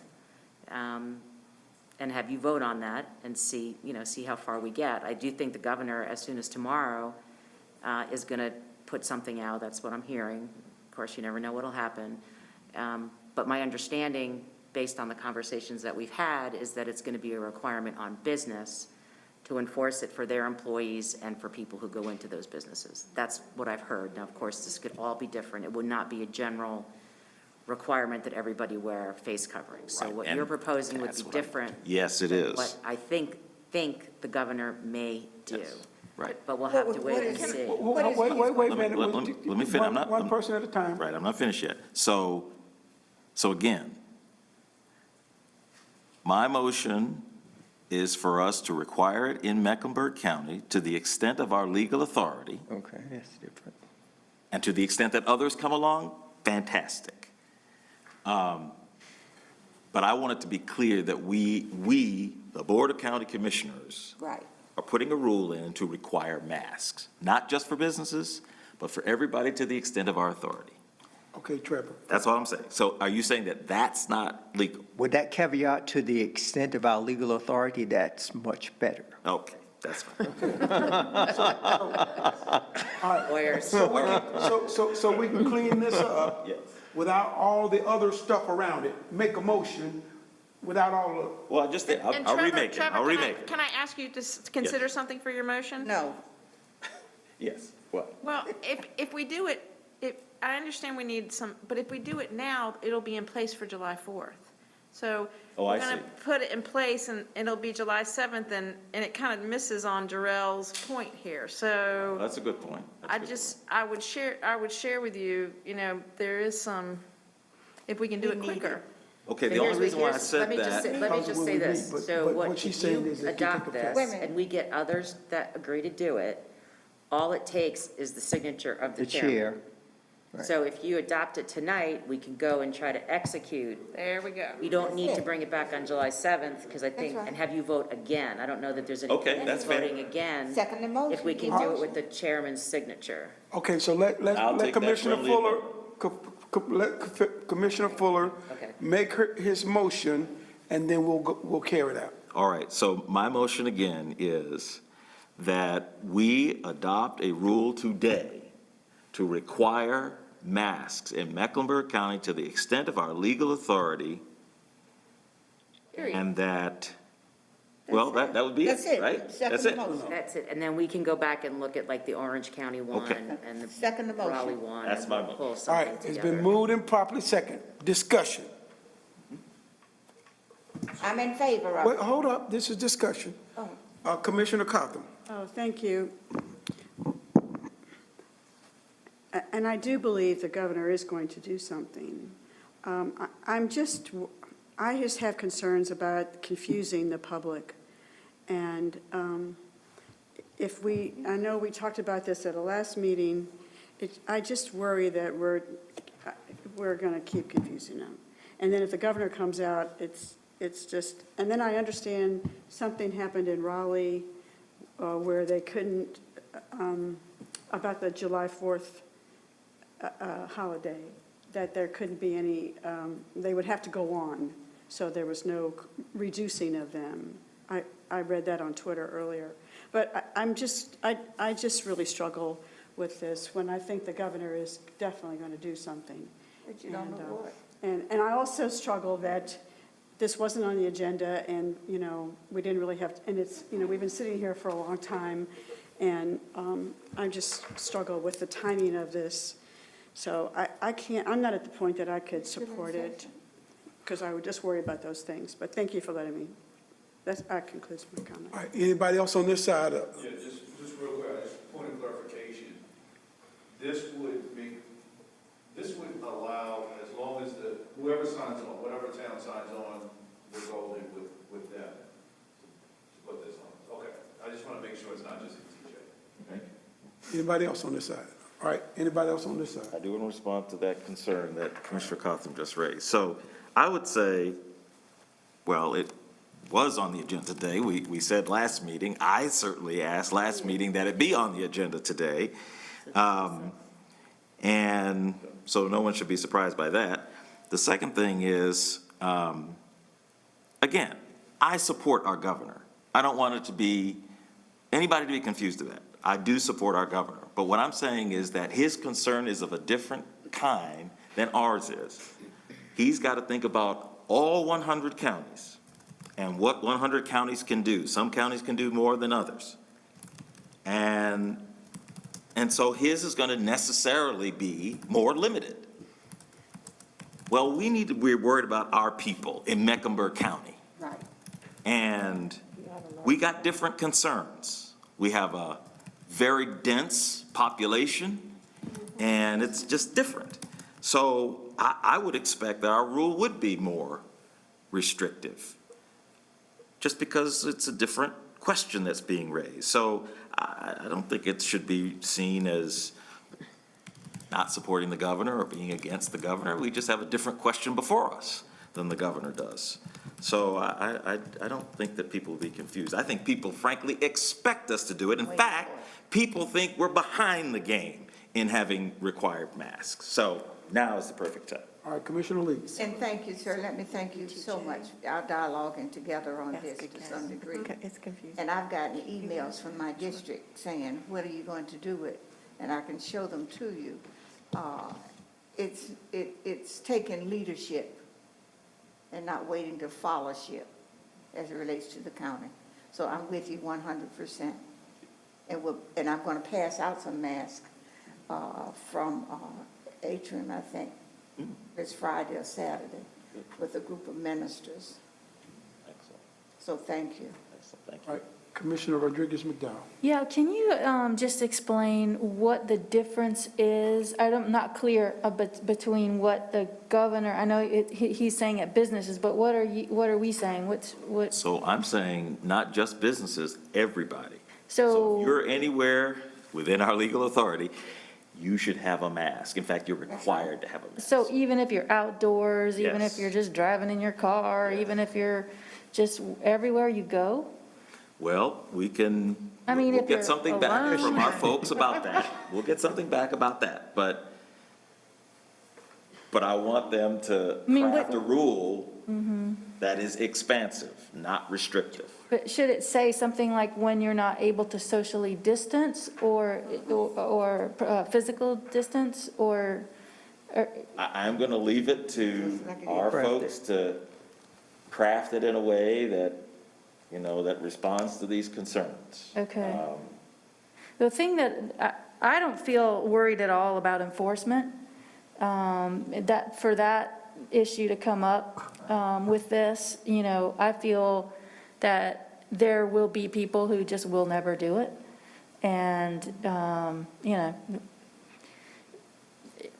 and have you vote on that and see, see how far we get. I do think the governor, as soon as tomorrow, is going to put something out. That's what I'm hearing. Of course, you never know what'll happen. But my understanding, based on the conversations that we've had, is that it's going to be a requirement on business to enforce it for their employees and for people who go into those businesses. That's what I've heard. Now, of course, this could all be different. It would not be a general requirement that everybody wear face coverings. So Right, what and you're proposing would that's be what I'm- different. Yes, it than is. What I think the governor may do. Yes, right. But we'll have to What wait and is- see. Wait a minute. Let me finish. I'm not- One person at a time. Right, I'm not finished yet. So again, my motion is for us to require it in Mecklenburg County to the extent of our legal authority, Okay, that's different. and to the extent that others come along, fantastic. But I want it to be clear that we, the Board of County Commissioners, Right. are putting a rule in to require masks, not just for businesses, but for everybody to the extent of our authority. Okay, Trevor. That's all I'm saying. So are you saying that that's not legal? With that caveat, to the extent of our legal authority, that's much better. Okay, that's fine. Lawyers. So we can clean this up Yes. without all the other stuff around it. Make a motion without all of, Well, I just, And I'll Trevor, remake it. Trevor, I'll can I- remake it. Can I ask you to consider something for your motion? No, Yes, what? Well, if we do it, I understand we need some, but if we do it now, it'll be in place for July 4th. So Oh, I we're going see. to put it in place and it'll be July 7th and it kind of misses on Jarrell's point here. So That's a good point. That's a good point. I would share with you, there is some, if we can do it quicker. Okay, the But only here's- reason why I here's- said let me just that, Let me just say this. But- So but what, what she's if saying you is that you adopt take this Wait a minute. and we get others that agree to do it, all it takes is the signature of the The chairman. chair. Right. So if you adopt it tonight, we can go and try to execute. There we go. We don't need to bring it back on July 7th, because I think, right. and have you vote again. I don't know that there's any Okay, point in that's fair. voting again. second the motion. If we can do it with the chairman's signature. okay, so let I'll take that Commissioner friendly Fuller, let Commissioner Fuller Okay. make his motion, and then we'll carry it out. all right, so my motion again is that we adopt a rule today to require masks in Mecklenburg County to the extent of our legal authority, Period. and that, well, that would be That's it, it. right? Second That's the it. motion. That's it. And then we can go back and look at like the Orange County one Okay. and the Second the motion. Raleigh one. That's and my we'll motion. pull All something right, it's together. been moved and properly second. Discussion. I'm in favor of Wait, it. hold up, this is discussion. Commissioner Cotham. Oh, thank you. And I do believe the governor is going to do something. I just have concerns about confusing the public. And I know we talked about this at a last meeting, I just worry that we're going to keep confusing them. And then if the governor comes out, it's just, and then I understand something happened in Raleigh where they couldn't, about the July 4th holiday, that there couldn't be any, they would have to go on, so there was no reducing of them. I read that on Twitter earlier. But I just really struggle with this when I think the governor is definitely going to do something. But you don't know what. And I also struggle that this wasn't on the agenda and, we didn't really have, and it's, we've been sitting here for a long time and I just struggle with the timing of this. So I can't, I'm not at the point that I could support it because I would just worry about those things. But thank you for letting me, that concludes my comment. All right, anybody else on this side? Yeah, just real quick, just a point of clarification. This would allow, as long as whoever signs on, whatever town signs on, we're golden with them to put this on. Okay, I just want to make sure it's not just a TJ. Thank you. Anybody else on this side? All right, anybody else on this side? I do want to respond to that concern that Commissioner Cotham just raised. So I would say, well, it was on the agenda today. We said last meeting, I certainly asked last meeting that it be on the agenda today. And so no one should be surprised by that. The second thing is, again, I support our governor. I don't want it to be, anybody to be confused of that. I do support our governor. But what I'm saying is that his concern is of a different kind than ours is. He's got to think about all 100 counties and what 100 counties can do. Some counties can do more than others. And so his is going to necessarily be more limited. Well, we're worried about our people in Mecklenburg County. Right. And we got different concerns. We have a very dense population, and it's just different. So I would expect that our rule would be more restrictive, just because it's a different question that's being raised. So I don't think it should be seen as not supporting the governor or being against the governor. We just have a different question before us than the governor does. So I don't think that people will be confused. I think people frankly expect us to do it. In fact, people think we're behind the game in having required masks. So now is the perfect time. All right, Commissioner Leeds. And thank you, sir. Let me thank you so much. Our dialoguing together on this to some degree. It's confusing. And I've gotten emails from my district saying, what are you going to do with? And I can show them to you. It's taking leadership and not waiting to followership as it relates to the county. So I'm with you 100%. And I'm going to pass out some masks from Atrium, I think, this Friday or Saturday, with a group of ministers. Excellent, So thank you. excellent, thank you. All right, Commissioner Rodriguez McDowell. Yeah, can you just explain what the difference is? I'm not clear between what the governor, I know he's saying at businesses, but what are we saying? What? So I'm saying not just businesses, everybody. So if you're anywhere within our legal authority, you should have a mask. In fact, you're required to have a mask. So even if you're outdoors, even if Yes. you're just driving in your car, even if you're just everywhere you go? Well, we can, I mean, we'll if get you're something back alone. from our folks about that. We'll get something back about that, but I want them to I mean, craft a what- rule that is expansive, not restrictive. But should it say something like when you're not able to socially distance or physical distance or? I'm going to leave it to our folks to craft it in a way that, you know, that responds to these concerns. Okay. The thing that, I don't feel worried at all about enforcement. That, for that issue to come up with this, you know, I feel that there will be people who just will never do it. And, you know,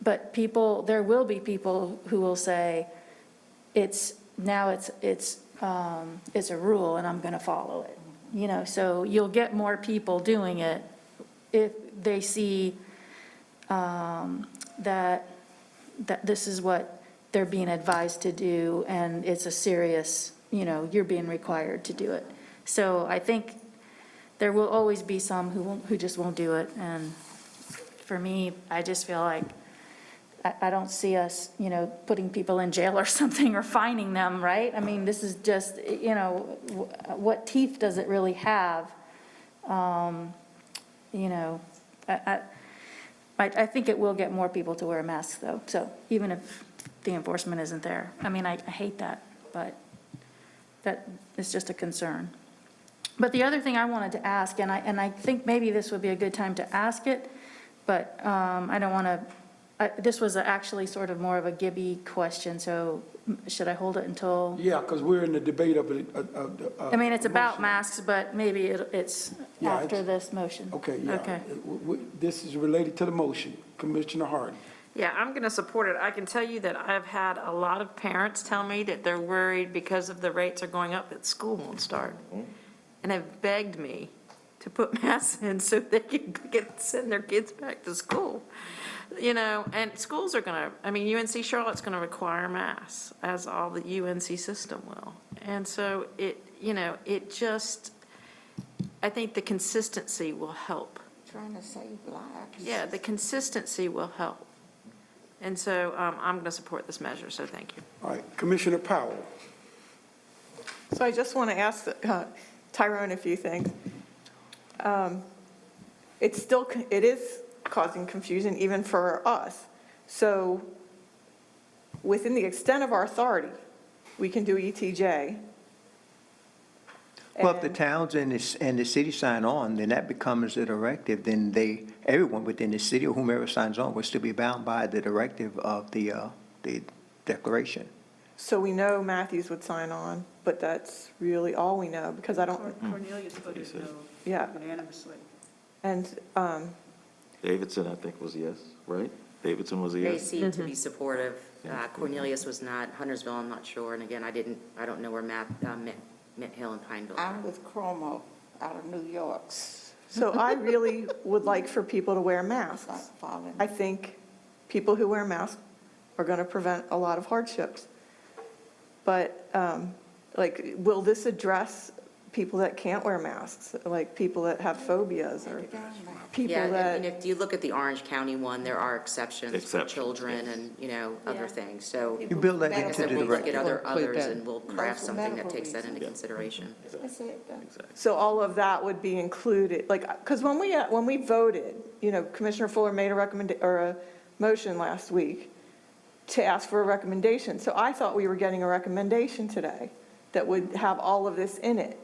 but there will be people who will say, it's a rule and I'm going to follow it. You know, so you'll get more people doing it if they see that this is what they're being advised to do and it's a serious, you know, you're being required to do it. So I think there will always be some who just won't do it. And for me, I just feel like I don't see us, you know, putting people in jail or something or fining them, right? I mean, this is just, you know, what teeth does it really have? You know, I think it will get more people to wear masks though. So even if the enforcement isn't there, I mean, I hate that, but that is just a concern. But the other thing I wanted to ask, and I think maybe this would be a good time to ask it, but I don't want to, this was actually sort of more of a Gibby question, so should I hold it until? Yeah, because we're in the debate of I mean, it's about masks, but maybe it's Yeah, after it's- this motion. Okay, yeah. Okay. This is related to the motion. Commissioner Harden. Yeah, I'm going to support it. I can tell you that I've had a lot of parents tell me that they're worried because of the rates are going up that school won't start. And have begged me to put masks in so they can send their kids back to school. You know, and schools are going to, I mean, UNC Charlotte's going to require masks, as all the UNC system will. And so it, you know, it just, I think the consistency will help. Trying to save lives. Yeah, the consistency will help. And so I'm going to support this measure, so thank you. All right, Commissioner Powell. So I just want to ask Tyrone a few things. It is causing confusion even for us. So within the extent of our authority, we can do ETJ. Well, if the And- towns and the city sign on, then that becomes a directive, then everyone within the city or whomever signs on will still be bound by the directive of the declaration. So we know Matthews would sign on, but that's really all we know, because I don't, Cornelius voted no yeah. unanimously. And, Davidson, I think, was yes, right? Davidson was a They yes? seem to be supportive. Cornelius was not, Huntersville, I'm not sure, and again, I don't know where Mint Hill and Pineville are. I'm with Chromo out of New York. so I really would like for people to wear masks. Not following. I think people who wear masks are going to prevent a lot of hardships. But, like, will this address people that can't wear masks, like people that have phobias or people Yeah, that. and if you look at the Orange County one, there are exceptions for Exceptions, children and, other things. So You build that like I into said, the we'll look at directive. others and we'll craft for something that medical takes that into reasons. consideration. That's it, done. So all of that would be included, like, because when we voted, Commissioner Fuller made a motion last week to ask for a recommendation. So I thought we were getting a recommendation today that would have all of this in it.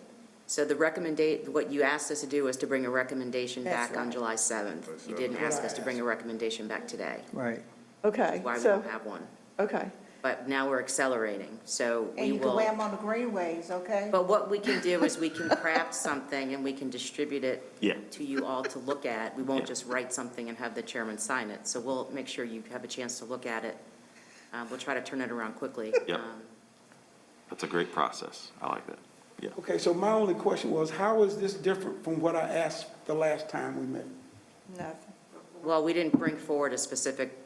So what you asked us to do was to bring a recommendation That's back on right. July 7th. You didn't ask us to bring a recommendation back today, Right. Okay, why we so, don't have one. okay. But now we're accelerating, so And we you can will. wear them on the greenways, okay? But what we can do is we can craft something and we can distribute it Yeah. to you all to look at. We won't just write something and have the chairman sign it. So we'll make sure you have a chance to look at it. We'll try to turn it around quickly. Yep. That's a great process. I like that. Yeah. Okay, so my only question was, how is this different from what I asked the last time we met? Nothing. Well, we didn't bring forward a specific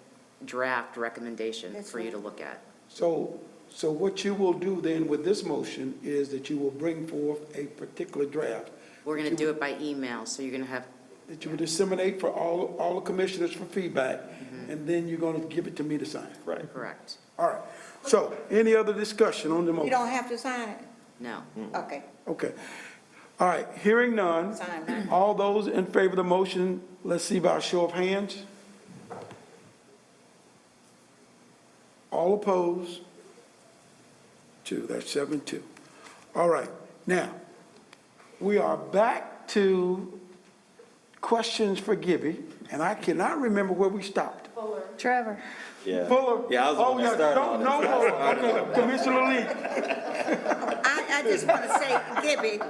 draft recommendation That's for you right. to look at. So what you will do then with this motion is that you will bring forth a particular draft We're going to do it by email, so you're going to have, that you will disseminate for all the commissioners for feedback, and then you're going to give it to me to sign. Right. correct. All right. So any other discussion on the You motion? don't have to sign it? No. Okay, Okay. All right, hearing none. sign that. All those in favor of the motion, let's see by a show of hands. All opposed? 2, that's 7-2. All right, now, we are back to questions for Gibby, and I cannot remember where we stopped. Trevor. Yeah. Fuller? Yeah, I was the one that started on No this. more. Okay, Commissioner Lee. I just want to say, Gibby,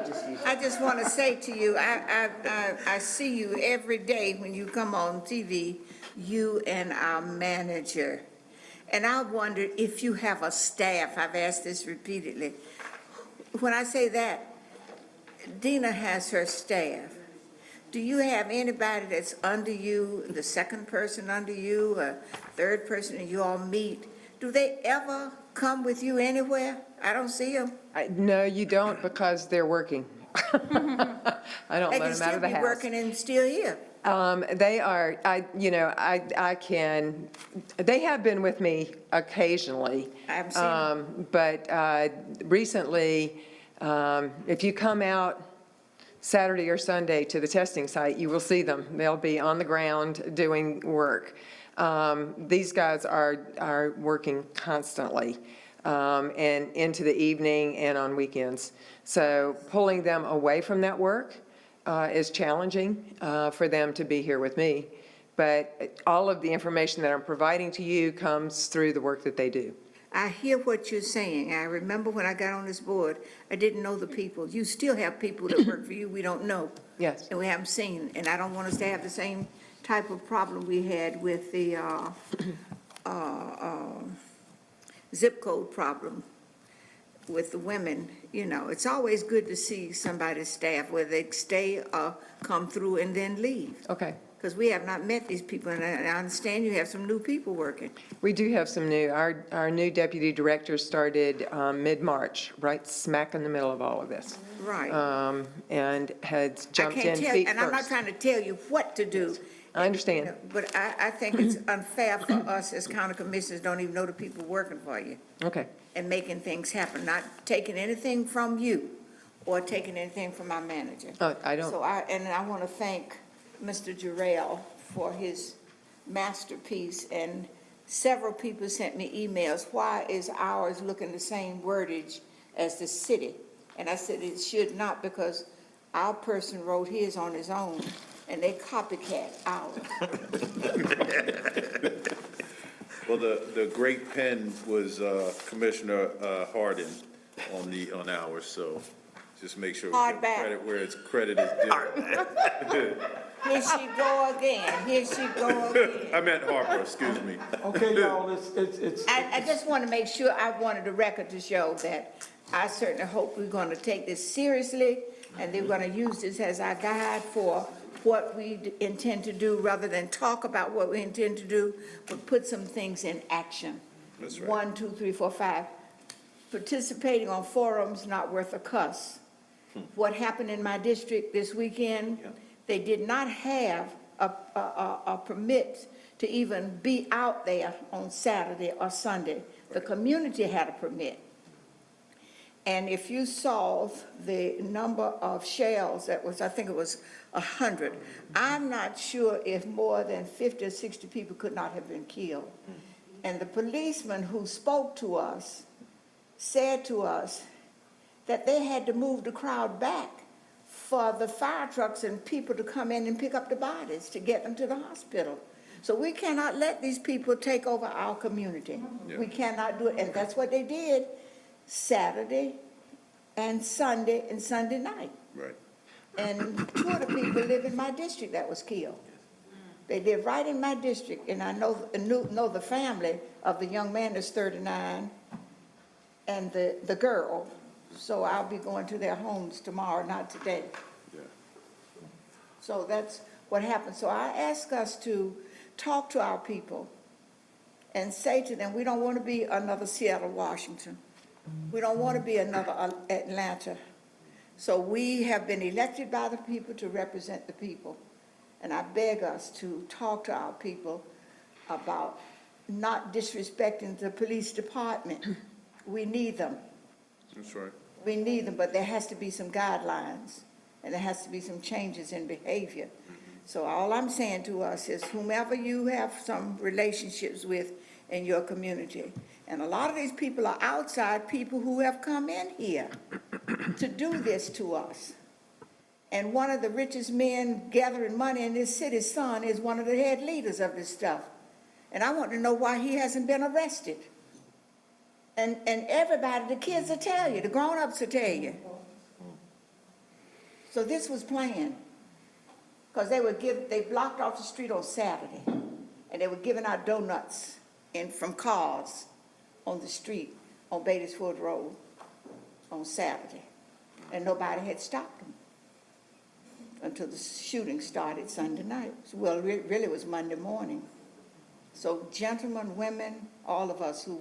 I just want to say to you, I see you every day when you come on TV, you and our manager. And I wonder if you have a staff. I've asked this repeatedly. When I say that, Dina has her staff. Do you have anybody that's under you, the second person under you, a third person, and you all meet? Do they ever come with you anywhere? I don't see them. No, you don't, because they're working. I don't They let can them out still of the be house. working and still here. They are, they have been with me occasionally. I haven't seen them. But recently, if you come out Saturday or Sunday to the testing site, you will see them. They'll be on the ground doing work. These guys are working constantly, and into the evening and on weekends. So pulling them away from that work is challenging for them to be here with me. But all of the information that I'm providing to you comes through the work that they do. I hear what you're saying. I remember when I got on this board, I didn't know the people. You still have people that work for you we don't know. Yes. And we haven't seen, and I don't want us to have the same type of problem we had with the zip code problem with the women. It's always good to see somebody's staff, whether they stay or come through and then leave. Okay. Because we have not met these people, and I understand you have some new people working. We do have some new, our new deputy director started mid-March, right smack in the middle of all of this. Right. And has jumped I can't in tell, feet and I'm not first. trying to tell you what to do. I understand. But I think it's unfair for us as county commissioners don't even know the people working for you Okay. and making things happen, not taking anything from you or taking anything from our manager. I don't. So I want to thank Mr. Jarrell for his masterpiece, and several people sent me emails, why is ours looking the same wordage as the city? And I said it should not, because our person wrote his on his own, and they copycat ours. Well, the great pen was Commissioner Harden on ours, so just make sure we give Hardback. credit where it's credit is due. Here she go again, here she go again. I meant Harper, excuse me. Okay, y'all, it's. I just want to make sure, I wanted the record to show that I certainly hope we're going to take this seriously, and they're going to use this as our guide for what we intend to do, rather than talk about what we intend to do, but put some things in action. That's right. 1, 2, 3, 4, 5. Participating on forums not worth a cuss. what happened in my district this weekend. They did not have a permit to even be out there on Saturday or Sunday. The community had a permit. And if you saw the number of shells, that was, I think it was 100, I'm not sure if more than 50 or 60 people could not have been killed. And the policeman who spoke to us said to us that they had to move the crowd back for the fire trucks and people to come in and pick up the bodies to get them to the hospital. So we cannot let these people take over our community. We cannot do it, and that's what they did Saturday and Sunday night. Right. And 2 of the people live in my district that was killed. They live right in my district, and I know the family of the young man that's 39 and the girl. So I'll be going to their homes tomorrow, not today. Yeah. So that's what happened. So I ask us to talk to our people and say to them, we don't want to be another Seattle, Washington. We don't want to be another Atlanta. So we have been elected by the people to represent the people. And I beg us to talk to our people about not disrespecting the police department. We need them. That's right. We need them, but there has to be some guidelines, and there has to be some changes in behavior. So all I'm saying to us is whomever you have some relationships with in your community, and a lot of these people are outside people who have come in here to do this to us. And one of the richest men gathering money in this city's son is one of the head leaders of this stuff. And I want to know why he hasn't been arrested. And everybody, the kids will tell you, the grown-ups will tell you. So this was planned. Because they blocked off the street on Saturday, and they were giving out donuts from cars on the street on Batesford Road on Saturday. And nobody had stopped them until the shooting started Sunday night. Well, really it was Monday morning. So gentlemen, women, all of us who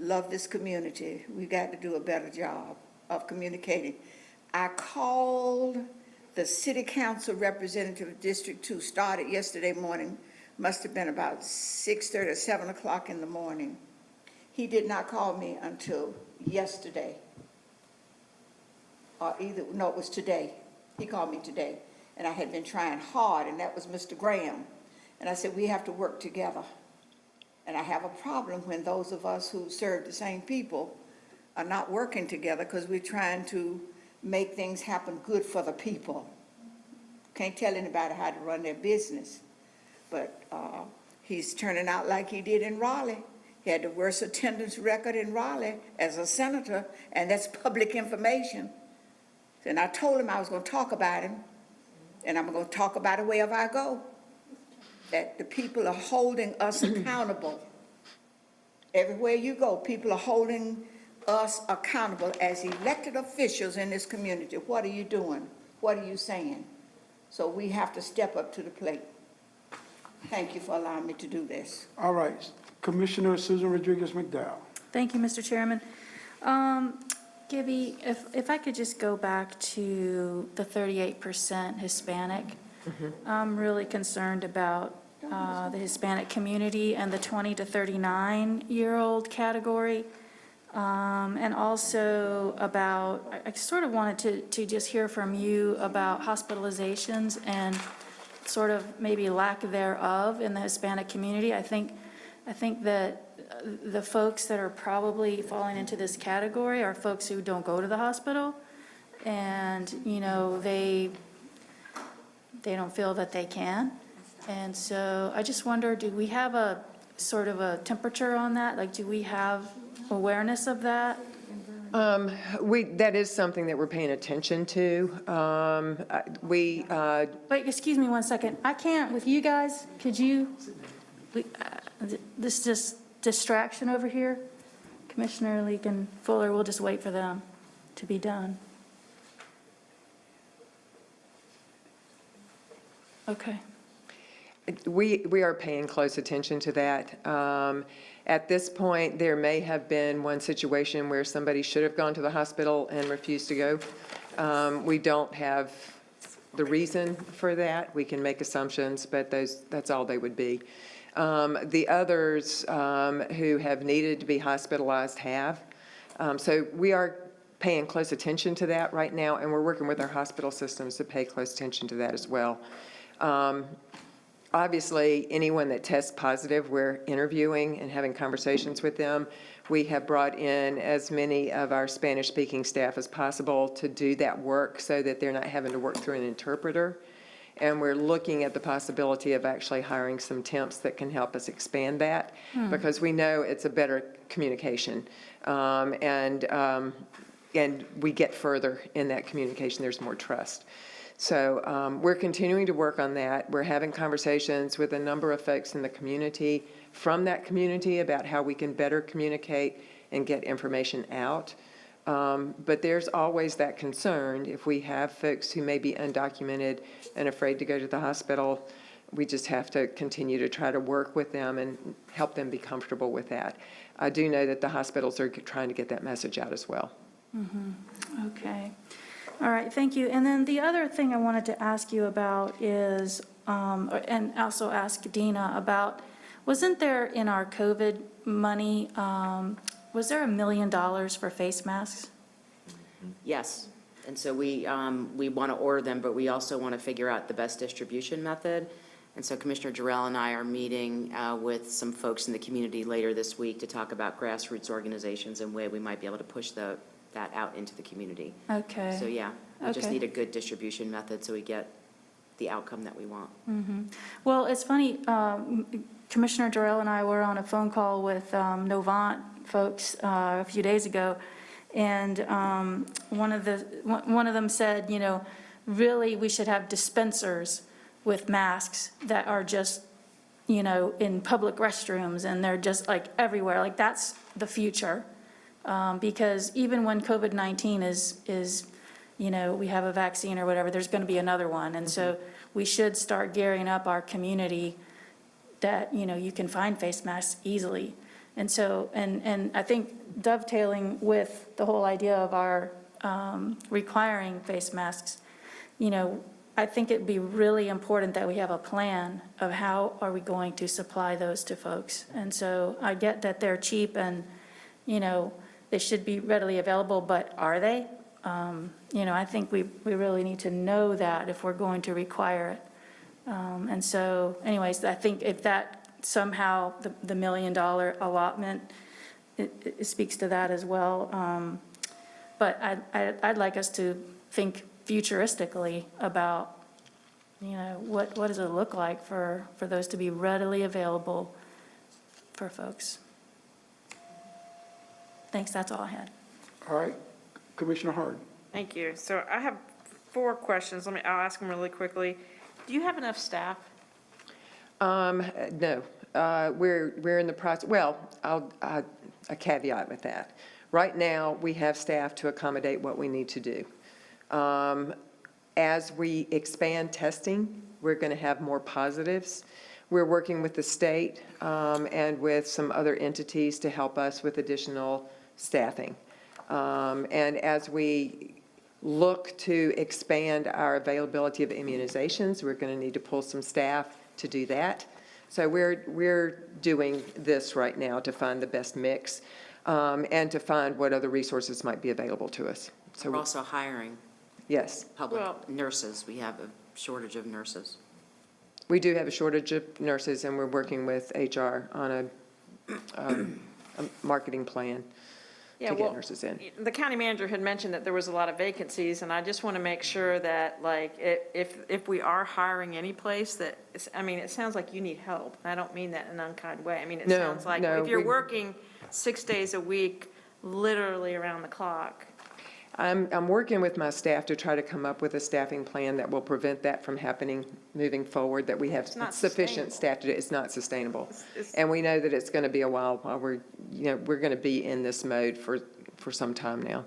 love this community, we got to do a better job of communicating. I called the city council representative of District 2, started yesterday morning, must have been about 6:30 or 7 o'clock in the morning. He did not call me until yesterday. It was today. He called me today, and I had been trying hard, and that was Mr. Graham. And I said, we have to work together. And I have a problem when those of us who serve the same people are not working together because we're trying to make things happen good for the people. Can't tell anybody how to run their business. But he's turning out like he did in Raleigh. He had the worst attendance record in Raleigh as a senator, and that's public information. And I told him I was going to talk about him, and I'm going to talk about it wherever I go. That the people are holding us accountable. Everywhere you go, people are holding us accountable as elected officials in this community. What are you doing? What are you saying? So we have to step up to the plate. Thank you for allowing me to do this. All right, Commissioner Susan Rodriguez McDowell. Thank you, Mr. Chairman. Gibby, if I could just go back to the 38% Hispanic. I'm really concerned about the Hispanic community and the 20 to 39-year-old category. And also about, I sort of wanted to just hear from you about hospitalizations and sort of maybe lack thereof in the Hispanic community. I think that the folks that are probably falling into this category are folks who don't go to the hospital, and, you know, they don't feel that they can. And so I just wonder, do we have a sort of a temperature on that? Like, do we have awareness of that? That is something that we're paying attention to. Wait, excuse me one second. I can't with you guys. Could you, this just distraction over here? Commissioner Leek and Fuller, we'll just wait for them to be done. Okay. We are paying close attention to that. At this point, there may have been one situation where somebody should have gone to the hospital and refused to go. We don't have the reason for that. We can make assumptions, but that's all they would be. The others who have needed to be hospitalized have. So we are paying close attention to that right now, and we're working with our hospital systems to pay close attention to that as well. Obviously, anyone that tests positive, we're interviewing and having conversations with them. We have brought in as many of our Spanish-speaking staff as possible to do that work so that they're not having to work through an interpreter. And we're looking at the possibility of actually hiring some temps that can help us expand that, because we know it's a better communication. And we get further in that communication. There's more trust. So we're continuing to work on that. We're having conversations with a number of folks in the community, from that community, about how we can better communicate and get information out. But there's always that concern. If we have folks who may be undocumented and afraid to go to the hospital, we just have to continue to try to work with them and help them be comfortable with that. I do know that the hospitals are trying to get that message out as well. Okay. All right, thank you. And then the other thing I wanted to ask you about is, and also ask Dina about, wasn't there in our COVID money, was there $1 million for face masks? Yes, and so we want to order them, but we also want to figure out the best distribution method. And so Commissioner Jarrell and I are meeting with some folks in the community later this week to talk about grassroots organizations and way we might be able to push that out into the community. Okay. So yeah, we just Okay. need a good distribution method so we get the outcome that we want. Well, it's funny, Commissioner Jarrell and I were on a phone call with Novant folks a few days ago, and one of them said, you know, really, we should have dispensers with masks that are just, you know, in public restrooms, and they're just like everywhere. Like, that's the future. Because even when COVID-19 is, you know, we have a vaccine or whatever, there's going to be another one. And so we should start gearing up our community that, you know, you can find face masks easily. And so, and I think dovetailing with the whole idea of our requiring face masks, you know, I think it'd be really important that we have a plan of how are we going to supply those to folks. And so I get that they're cheap and, you know, they should be readily available, but are they? You know, I think we really need to know that if we're going to require it. And so anyways, I think if that somehow, the $1 million allotment, it speaks to that as well. But I'd like us to think futuristically about, you know, what does it look like for those to be readily available for folks. Thanks, that's all I had. All right, Commissioner Hardin. Thank you. So I have 4 questions. I'll ask them really quickly. Do you have enough staff? No, we're in the process, well, a caveat with that. Right now, we have staff to accommodate what we need to do. As we expand testing, we're going to have more positives. We're working with the state and with some other entities to help us with additional staffing. And as we look to expand our availability of immunizations, we're going to need to pull some staff to do that. So we're doing this right now to find the best mix and to find what other resources might be available to us. So We're also hiring yes. public nurses. We have a shortage of nurses. We do have a shortage of nurses, and we're working with HR on a marketing plan to get nurses in. The county manager had mentioned that there was a lot of vacancies, and I just want to make sure that, like, if we are hiring any place that, I mean, it sounds like you need help. I don't mean that in an unkind way. I mean, it sounds like if you're working 6 days a week, literally around the clock. I'm working with my staff to try to come up with a staffing plan that will prevent that from happening moving forward, that we have sufficient staff to do. It's not sustainable. And we know that it's going to be a while we're going to be in this mode for some time now.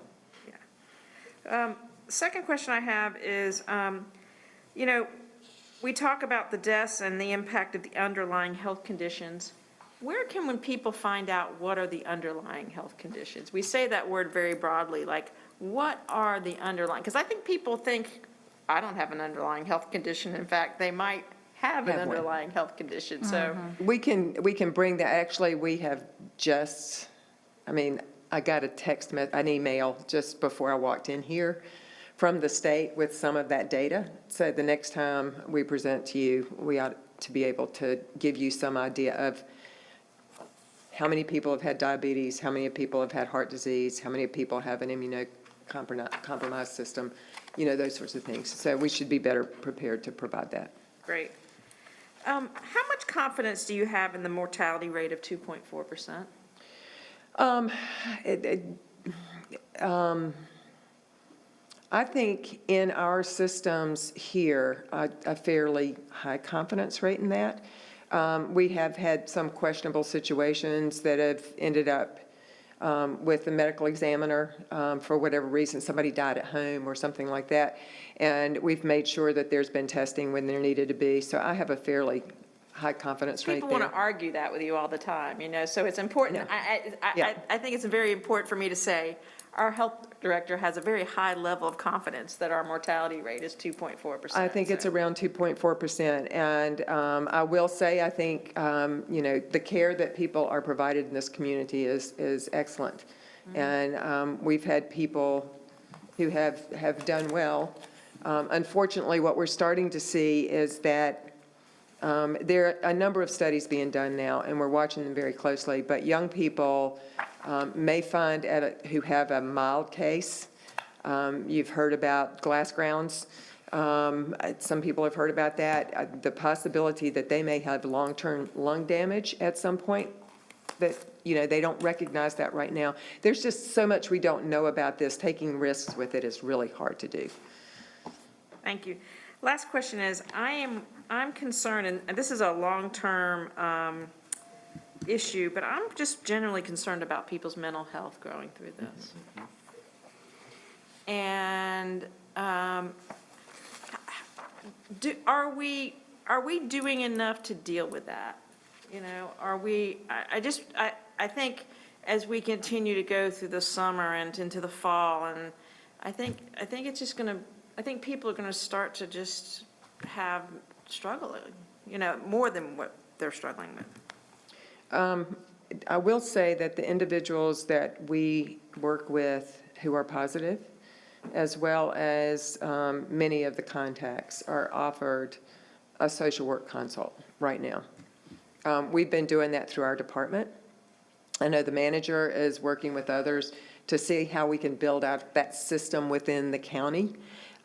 Yeah. Second question I have is, you know, we talk about the deaths and the impact of the underlying health conditions. Where can people find out what are the underlying health conditions? We say that word very broadly, like, what are the underlying, because I think people think, I don't have an underlying health condition. In fact, they might have an Have one. underlying health condition, so. We can bring that, actually, we have just, I mean, I got an email just before I walked in here from the state with some of that data. So the next time we present to you, we ought to be able to give you some idea of how many people have had diabetes, how many people have had heart disease, how many people have an immunocompromised system, you know, those sorts of things. So we should be better prepared to provide that. Great. How much confidence do you have in the mortality rate of 2.4%? I think in our systems here, a fairly high confidence rate in that. We have had some questionable situations that have ended up with the medical examiner for whatever reason. Somebody died at home or something like that. And we've made sure that there's been testing when there needed to be. So I have a fairly high confidence rate there. People want to argue that with you all the time, you know, so it's important. I think it's very important for me to say, our health director has a very high level of confidence that our mortality rate is 2.4%. I think it's around 2.4%. And I will say, I think, you know, the care that people are provided in this community is excellent. And we've had people who have done well. Unfortunately, what we're starting to see is that there are a number of studies being done now, and we're watching them very closely, but young people may find who have a mild case. You've heard about glass grounds. Some people have heard about that. The possibility that they may have long-term lung damage at some point, that, you know, they don't recognize that right now. There's just so much we don't know about this. Taking risks with it is really hard to do. Thank you. Last question is, I'm concerned, and this is a long-term issue, but I'm just generally concerned about people's mental health going through this. And are we doing enough to deal with that? You know, are we, I think as we continue to go through the summer and into the fall, and I think it's just gonna, I think people are gonna start to just have struggling, you know, more than what they're struggling with. I will say that the individuals that we work with who are positive, as well as many of the contacts, are offered a social work consult right now. We've been doing that through our department. I know the manager is working with others to see how we can build out that system within the county,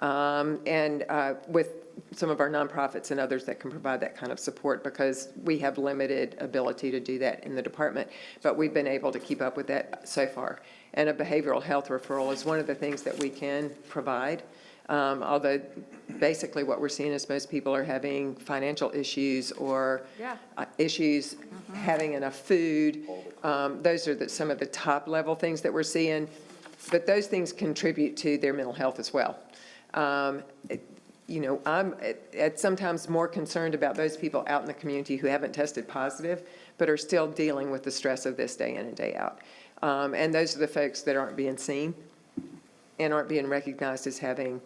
and with some of our nonprofits and others that can provide that kind of support, because we have limited ability to do that in the department. But we've been able to keep up with that so far. And a behavioral health referral is one of the things that we can provide. Although basically what we're seeing is most people are having financial issues or issues having enough food. Those are some of the top level things that we're seeing. But those things contribute to their mental health as well. You know, I'm sometimes more concerned about those people out in the community who haven't tested positive, but are still dealing with the stress of this day in and day out. And those are the folks that aren't being seen and aren't being recognized as having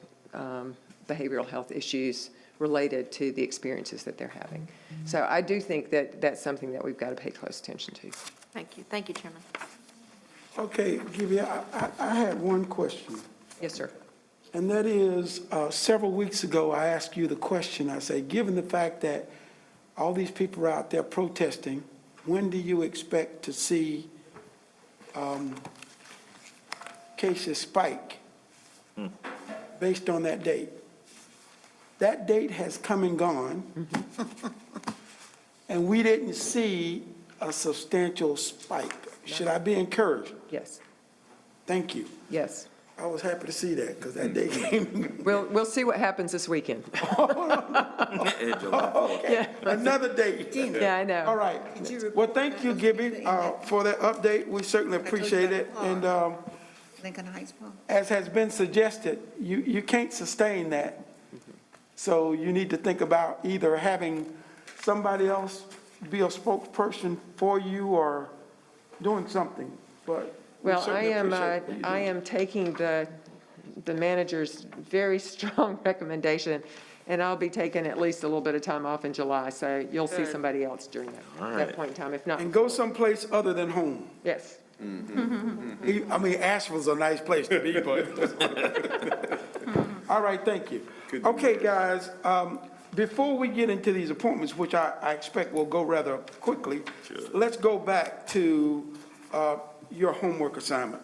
behavioral health issues related to the experiences that they're having. So I do think that that's something that we've got to pay close attention to. Thank you. Thank you, Chairman. Okay, Gibby, I had one question. Yes, sir. And that is, several weeks ago, I asked you the question. I said, given the fact that all these people are out there protesting, when do you expect to see cases spike based on that date? That date has come and gone, and we didn't see a substantial spike. Should I be encouraged? Yes. Thank you. Yes. I was happy to see that, because that day came. We'll see what happens this weekend. Okay, another date. Yeah, I know. All right. Well, thank you, Gibby, for that update. We certainly appreciate it. And Lincoln Heights Park. as has been suggested, you can't sustain that. So you need to think about either having somebody else be a spokesperson for you or doing something, but we Well, certainly appreciate what you do. I am taking the the manager's very strong recommendation, and I'll be taking at least a little bit of time off in July, so you'll see somebody else during that point in time, if not. And go someplace other than home. Yes. I mean, Asheville's a nice place to be, but. All right, thank you. Okay, guys, before we get into these appointments, which I expect will go rather quickly, let's go back to your homework assignment.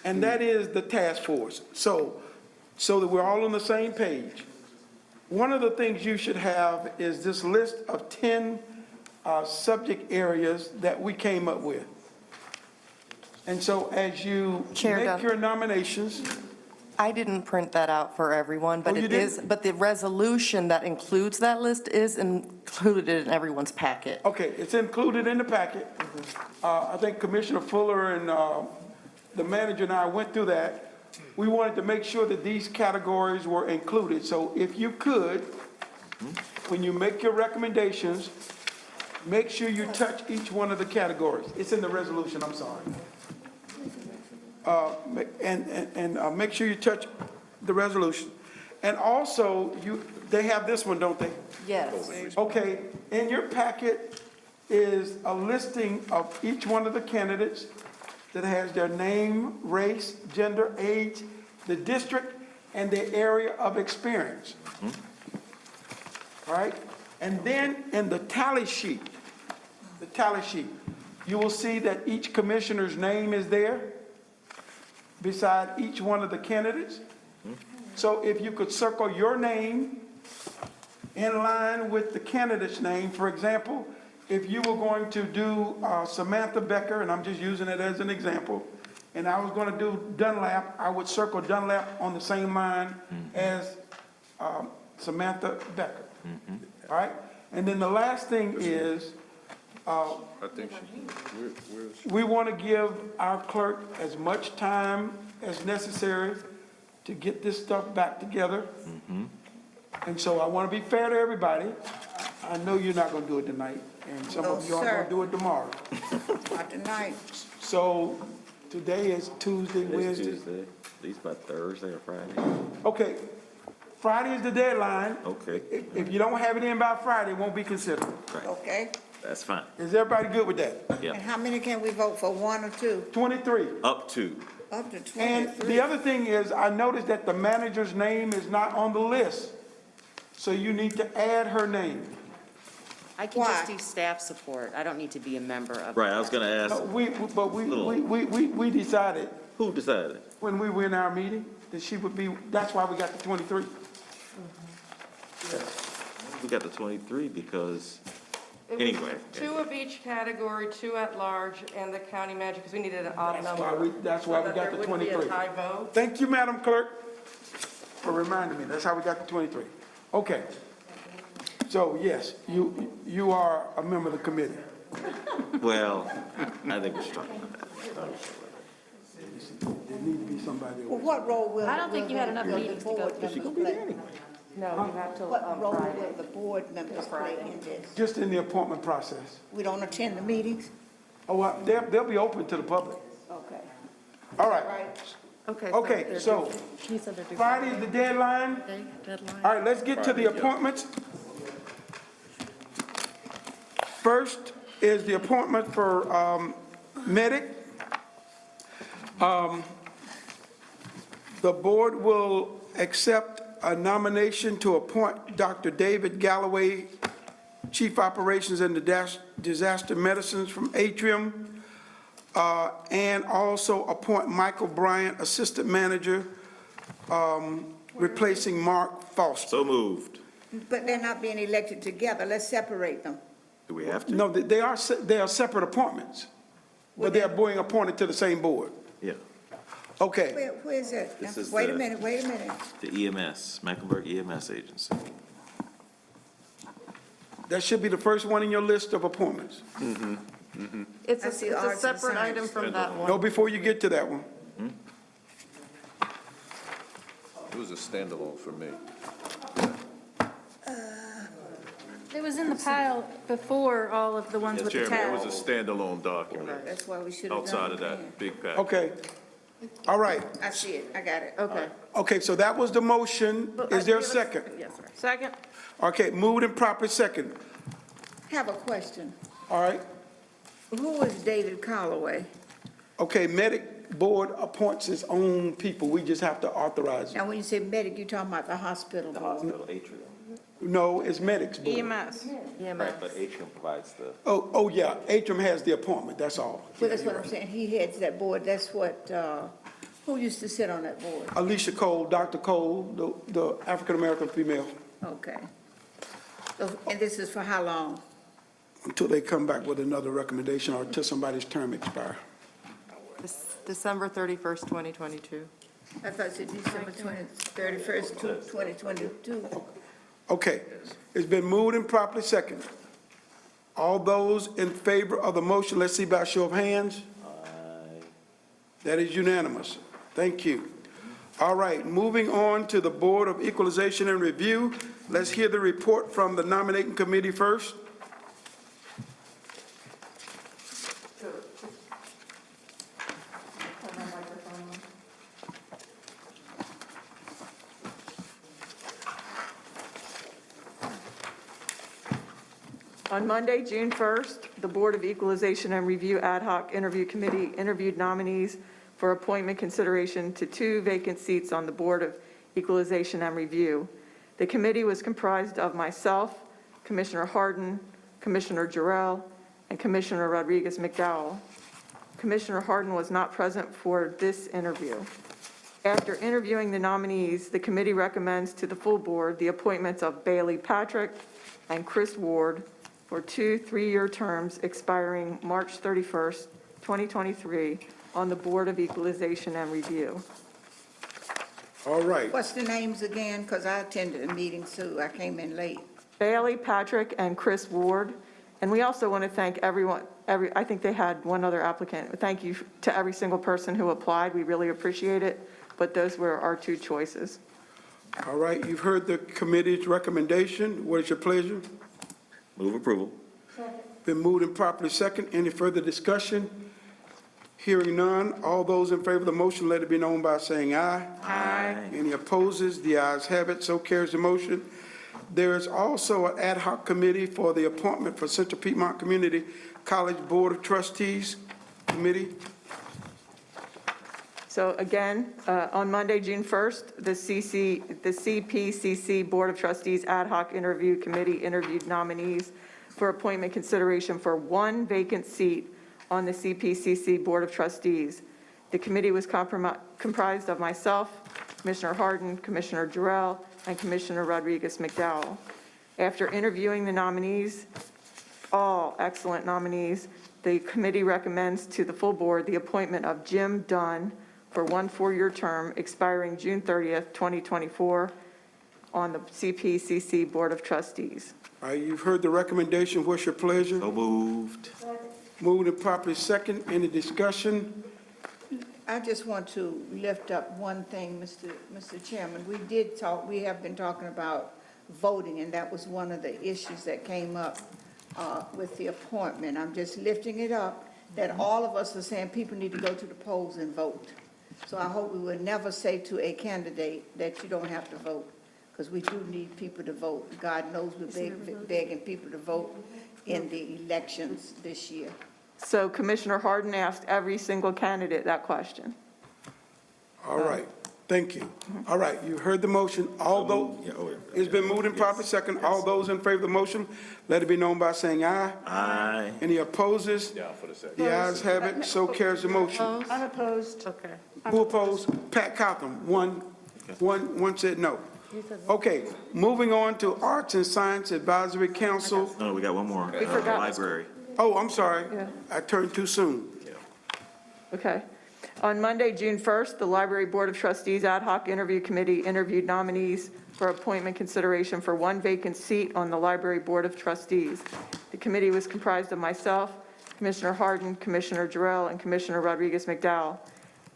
And that is the task force. So that we're all on the same page. One of the things you should have is this list of 10 subject areas that we came up with. And so as you Chair make your nominations, I didn't print that out for everyone, but Oh, you it is, didn't? but the resolution that includes that list is included in everyone's packet. okay, it's included in the packet. I think Commissioner Fuller and the manager and I went through that. We wanted to make sure that these categories were included. So if you could, when you make your recommendations, make sure you touch each one of the categories. It's in the resolution, I'm sorry. And make sure you touch the resolution. And also, they have this one, don't they? Yes. Okay, in your packet is a listing of each one of the candidates that has their name, race, gender, age, the district, and their area of experience. All right? And then in the tally sheet, you will see that each commissioner's name is there beside each one of the candidates. So if you could circle your name in line with the candidate's name, for example, if you were going to do Samantha Becker, and I'm just using it as an example, and I was going to do Dunlap, I would circle Dunlap on the same line as Samantha Becker. All right? And then the last thing is, I think we want to give our clerk as much time as necessary to get this stuff back together. And so I want to be fair to everybody. I know you're not going to do it tonight, and some of you are going to do it tomorrow. Not tonight. So today is Tuesday, Wednesday. Tuesday, at least by Thursday or Friday. Okay, Friday is the deadline. Okay, If you don't have it in by Friday, it won't be considered. Okay? that's fine. Is everybody good with that? And Yeah, how many can we vote for, one or two? 23. up to. Up to And 23. the other thing is, I noticed that the manager's name is not on the list. So you need to add her name. I can just Why? do staff support. I don't need to be a member of. Right, I was gonna ask, We decided who decided? when we were in our meeting that she would be, that's why we got the 23. We got the 23 because, It was anyway. 2 of each category, 2 at large, and the county manager, because we needed an odd number. That's why we so that got there the wouldn't be 23. a tie vote. Thank you, Madam Clerk, for reminding me. That's how we got the 23. Okay. So, yes, you are a member of the committee. Well, I think we should talk about that. There need to be somebody. Well, what role will? I don't think you had enough will the meetings to go board through. members She gonna be play? there anyway. No, you have to, What role Friday. will the board members play in this? Just in the appointment process. We don't attend the meetings? Oh, well, they'll be open to the public. Okay. All right. Okay. Okay, they're so due- He said they're due Friday is the deadline. Friday, deadline. All right, let's get to the appointments. First is the appointment for medic. The board will accept a nomination to appoint Dr. David Galloway, Chief Operations and Disaster Medicines from Atrium, and also appoint Michael Bryant, Assistant Manager, replacing Mark Foster. So moved. But they're not being elected together. Let's separate them. Do we have to? No, they are separate appointments, but they are being appointed to the same board. Yeah, Okay, Where is it? This is Wait a the- minute, wait a minute. the EMS, Mecklenburg EMS Agency. that should be the first one in your list of appointments. It's That's the it's a arts and separate item science. from that No, one. before you get to that one. It was a standalone for me. It was in the pile before all of the ones with the Chairman, it tab. was a standalone document That's why we should have done outside it of then. that big pack. Okay, All right. I see it, I got it. Okay. Okay, so that was the motion. Is there a second? Yes, sir. Second? Okay, moved and properly second. Have a question. All right. Who is David Calloway? Okay, Medic Board appoints its own people. We just have to authorize it. Now, when you say medic, you're talking about the hospital board? Hospital atrium. No, it's Medic's Board. EMS. Right, but atrium provides the. Oh, yeah, Atrium has the appointment, that's all. Well, that's what I'm saying, he heads that board, that's what, who used to sit on that board? Alicia Cole, Dr. Cole, the African-American female, Okay. So, and this is for how long? until they come back with another recommendation or until somebody's term expire. December 31st, 2022. I thought it said December 31st, 2022. Okay, it's been moved and properly second. All those in favor of the motion, let's see by show of hands. That is unanimous. Thank you. All right, moving on to the Board of Equalization and Review. Let's hear the report from the nominating committee first. On Monday, June 1st, the Board of Equalization and Review Ad Hoc Interview Committee interviewed nominees for appointment consideration to 2 vacant seats on the Board of Equalization and Review. The committee was comprised of myself, Commissioner Harden, Commissioner Jarrell, and Commissioner Rodriguez McDowell. Commissioner Harden was not present for this interview. After interviewing the nominees, the committee recommends to the full board the appointments of Bailey Patrick and Chris Ward for 2 3-year terms expiring March 31st, 2023 on the Board of Equalization and Review. All right. What's the names again? Because I attended a meeting, so I came in late. Bailey Patrick and Chris Ward. And we also want to thank everyone, I think they had one other applicant. Thank you to every single person who applied. We really appreciate it. But those were our 2 choices. All right, you've heard the committee's recommendation. What is your pleasure? Move approval. Been moved and properly second. Any further discussion? Hearing none. All those in favor of the motion, let it be known by saying aye. Aye. Any opposes? The ayes have it. So carries the motion. There is also an ad hoc committee for the appointment for Central Piedmont Community College Board of Trustees Committee. So again, on Monday, June 1st, the CPCC Board of Trustees Ad Hoc Interview Committee interviewed nominees for appointment consideration for 1 vacant seat on the CPCC Board of Trustees. The committee was comprised of myself, Commissioner Harden, Commissioner Jarrell, and Commissioner Rodriguez McDowell. After interviewing the nominees, all excellent nominees, the committee recommends to the full board the appointment of Jim Dunn for 1 4-year term expiring June 30th, 2024 on the CPCC Board of Trustees. All right, you've heard the recommendation. What's your pleasure? So moved. Moved and properly second. Any discussion? I just want to lift up one thing, Mr. Chairman. We have been talking about voting, and that was one of the issues that came up with the appointment. I'm just lifting it up, that all of us are saying people need to go to the polls and vote. So I hope we will never say to a candidate that you don't have to vote, because we do need people to vote. God knows we're begging people to vote in the elections this year. So Commissioner Harden asked every single candidate that question. All right, thank you. All right, you heard the motion. All those, it's been moved and properly second. All those in favor of the motion, let it be known by saying aye. Aye. Any opposes? The ayes have it, so carries the motion. Unopposed. Okay. Who opposed? Pat Cotham, one said no. Okay, moving on to Arts and Science Advisory Council. No, we got one more. We forgot. Library. Oh, I'm sorry. Yeah. I turned too soon. Okay. On Monday, June 1st, the Library Board of Trustees Ad Hoc Interview Committee interviewed nominees for appointment consideration for 1 vacant seat on the Library Board of Trustees. The committee was comprised of myself, Commissioner Harden, Commissioner Jarrell, and Commissioner Rodriguez McDowell.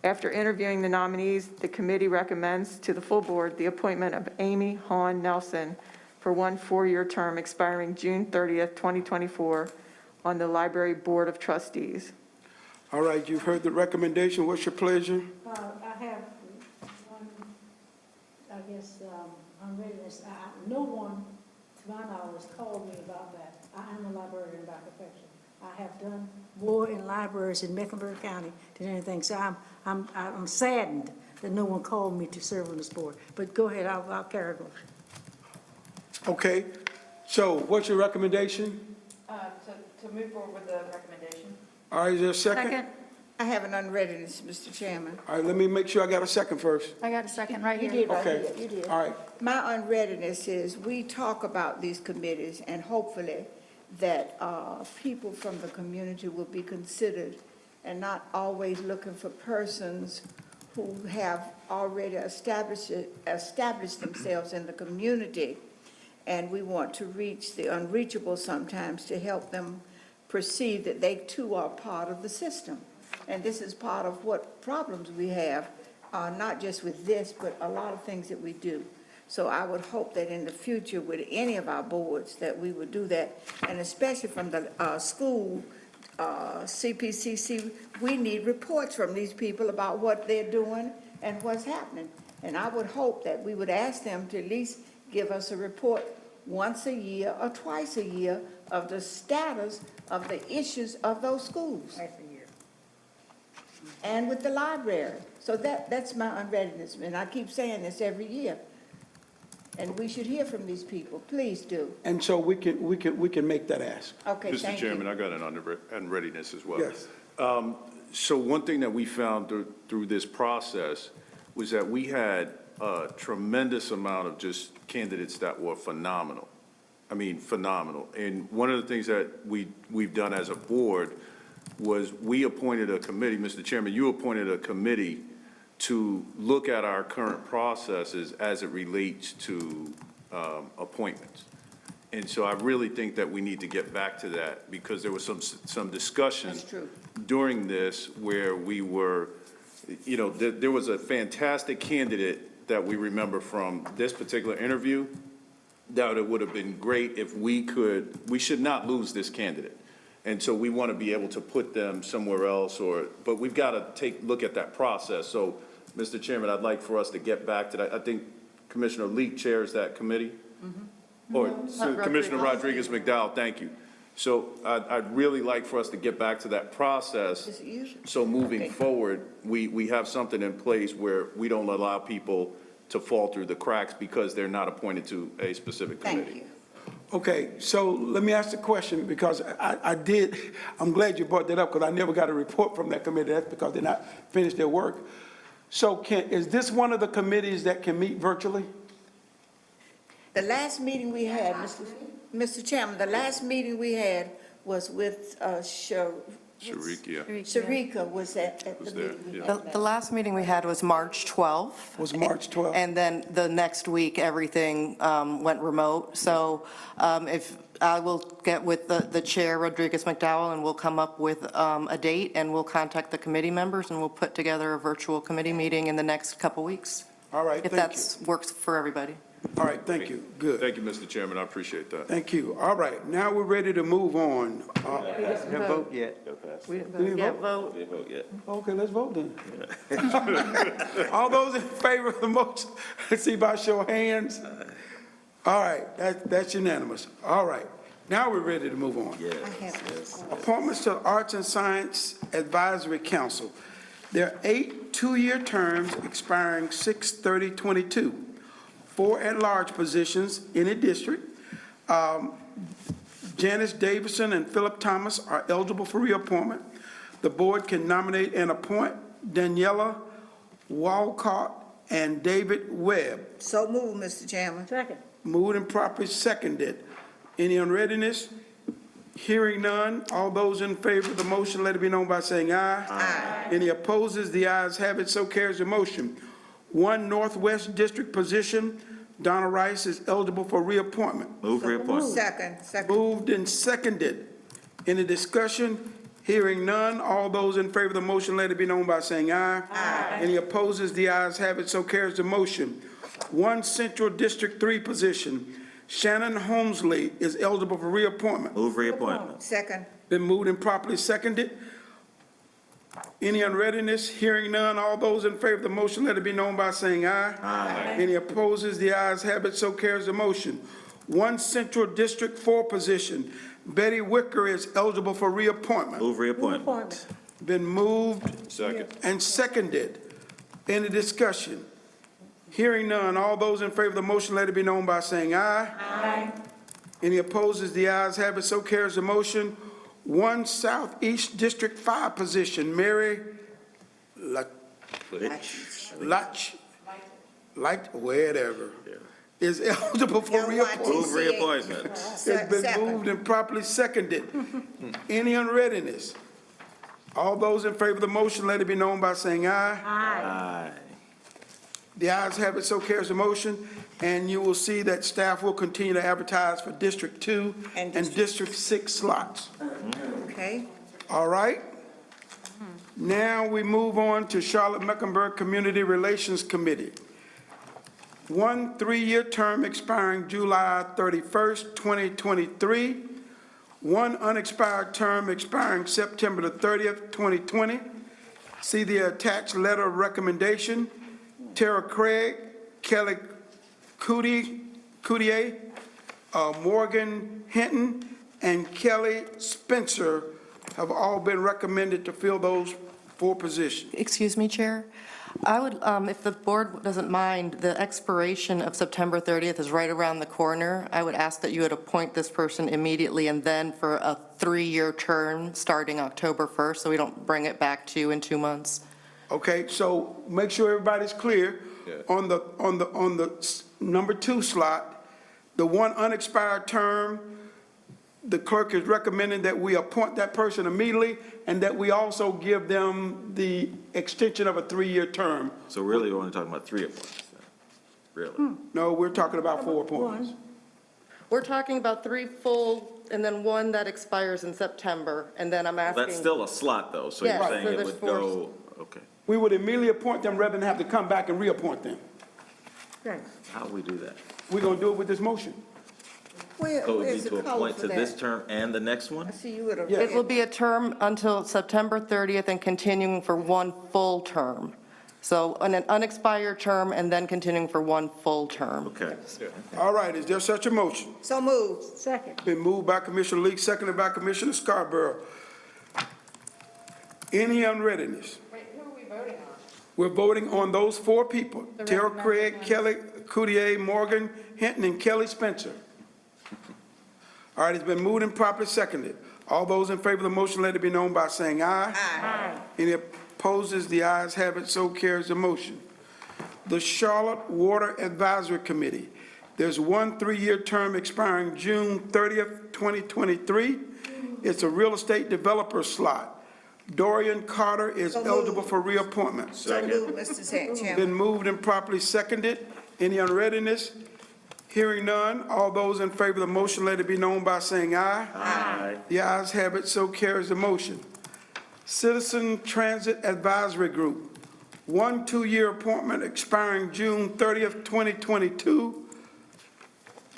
After interviewing the nominees, the committee recommends to the full board the appointment of Amy Hawn Nelson for 1 4-year term expiring June 30th, 2024 on the Library Board of Trustees. All right, you've heard the recommendation. What's your pleasure? I have one, I guess, unreadiness. No one, to my knowledge, called me about that. I am a librarian by profession. I have done more in libraries in Mecklenburg County than anything, so I'm saddened that no one called me to serve on this board. But go ahead, I'll carry on. Okay, so what's your recommendation? To move forward with the recommendation. All right, is there a second? I have an unreadiness, Mr. Chairman. All right, let me make sure I got a second first. I got a second right You here. did right Okay. here, you did. All right, My unreadiness is, we talk about these committees, and hopefully that people from the community will be considered, and not always looking for persons who have already established themselves in the community, and we want to reach the unreachable sometimes to help them perceive that they too are part of the system. And this is part of what problems we have, not just with this, but a lot of things that we do. So I would hope that in the future with any of our boards that we would do that, and especially from the school, CPCC, we need reports from these people about what they're doing and what's happening. And I would hope that we would ask them to at least give us a report once a year or twice a year of the status of the issues of those schools. And with the library. So that's my unreadiness, and I keep saying this every year. And we should hear from these people, please do. and so we can make that ask. Okay, Mr. thank you. Chairman, I got an unreadiness as well. Yes. So one thing that we found through this process was that we had a tremendous amount of just candidates that were phenomenal. I mean, phenomenal. And one of the things that we've done as a board was we appointed a committee, Mr. Chairman, you appointed a committee to look at our current processes as it relates to appointments. And so I really think that we need to get back to that, because there was some discussion That's true. during this where we were, you know, there was a fantastic candidate that we remember from this particular interview, that it would have been great if we should not lose this candidate. And so we want to be able to put them somewhere else, but we've got to look at that process. So, Mr. Chairman, I'd like for us to get back to that. I think Commissioner Leak chairs that committee. Or Commissioner Rodriguez McDowell, thank you. So I'd really like for us to get back to that process. Is it usual? So moving forward, we have something in place where we don't allow people to fall through the cracks because they're not appointed to a specific committee. Thank you. Okay, so let me ask the question, because I'm glad you brought that up, because I never got a report from that committee. That's because they're not finished their work. So is this one of the committees that can meet virtually? The last meeting we had, Mr. Chairman, the last meeting we had was with Sharika was at the meeting we had. The last meeting we had was March 12th. Was March 12th? And then the next week, everything went remote. So if I will get with the chair, Rodriguez McDowell, and we'll come up with a date, and we'll contact the committee members, and we'll put together a virtual committee meeting in the next couple weeks. All right, If thank that works for everybody. All right, thank you. Good. Thank you, Mr. Chairman, I appreciate that. Thank you. All right, now we're ready to move on. Didn't vote yet. We didn't vote? Didn't vote yet. Okay, let's vote then. All those in favor of the motion, let's see by show of hands. All right, that's unanimous. All right, now we're ready to move on. Yes. Appointments to Arts and Science Advisory Council. There are 8 two-year terms expiring 6/30/22. 4 at-large positions in a district. Janice Davison and Philip Thomas are eligible for reappointment. The board can nominate and appoint Daniela Walcott and David Webb. So moved, Mr. Chairman. Second. Moved and properly seconded. Any unreadiness? Hearing none, all those in favor of the motion, let it be known by saying aye. Aye. Any opposes? The ayes have it, so carries the motion. 1 Northwest District position, Donna Rice is eligible for reappointment. Move reappointment. Second. Moved and seconded. Any discussion? Hearing none, all those in favor of the motion, let it be known by saying aye. Aye. Any opposes? The ayes have it, so carries the motion. 1 Central District 3 position, Shannon Holmesley is eligible for reappointment. Move reappointment. Second. Been moved and properly seconded. Any unreadiness? Hearing none, all those in favor of the motion, let it be known by saying aye. Aye. Any opposes? The ayes have it, so carries the motion. 1 Central District 4 position, Betty Wicker is eligible for reappointment. Move reappointment. Been moved Second. and seconded. Any discussion? Hearing none, all those in favor of the motion, let it be known by saying aye. Aye. Any opposes? The ayes have it, so carries the motion. 1 Southeast District 5 position, Mary whatever, is eligible for reappointment. Move reappointment. It's been moved and properly seconded. Any unreadiness? All those in favor of the motion, let it be known by saying aye. Aye. The ayes have it, so carries the motion. And you will see that staff will continue to advertise for District 2 and District 6 slots. Okay. All right? Now we move on to Charlotte-Mecklenburg Community Relations Committee. 1 3-year term expiring July 31st, 2023. 1 unexpired term expiring September the 30th, 2020. See the attached letter of recommendation. Tara Craig, Kelly Coutier, Morgan Hinton, and Kelly Spencer have all been recommended to fill those 4 positions. Excuse me, Chair? I would, if the board doesn't mind, the expiration of September 30th is right around the corner. I would ask that you would appoint this person immediately and then for a 3-year term starting October 1st, so we don't bring it back to you in 2 months. Okay, so make sure everybody's clear. On the number 2 slot, the 1 unexpired term, the clerk is recommending that we appoint that person immediately and that we also give them the extension of a 3-year term. So really, we're only talking about 3 appointments, then? Really? No, we're talking about 4 appointments. We're talking about 3 full and then 1 that expires in September, and then I'm asking. That's still a slot, though, so you're Yes, saying so it there's would 4. go, okay. We would immediately appoint them rather than have to come back and reappoint them. How do we do that? We're going to do it with this motion. So it would Where's be the to color appoint for to this that? term and the next I one? see you would have. It will be a term until September 30th and continuing for 1 full term. So an unexpired term and then continuing for 1 full term. Okay. All right, is there such a motion? So moved. Second. Been moved by Commissioner Leak, seconded by Commissioner Scarborough. Any unreadiness? Wait, who are we voting on? We're voting on those 4 people, Tara Craig, Kelly Coutier, Morgan Hinton, and Kelly Spencer. All right, it's been moved and properly seconded. All those in favor of the motion, let it be known by saying aye. Aye. Any opposes? The ayes have it, so carries the motion. The Charlotte Water Advisory Committee. There's 1 3-year term expiring June 30th, 2023. It's a real estate developer slot. Dorian Carter is eligible for reappointment. So moved, Mr. Chairman. Been moved and properly seconded. Any unreadiness? Hearing none, all those in favor of the motion, let it be known by saying aye. Aye. The ayes have it, so carries the motion. Citizen Transit Advisory Group, 1 2-year appointment expiring June 30th, 2022.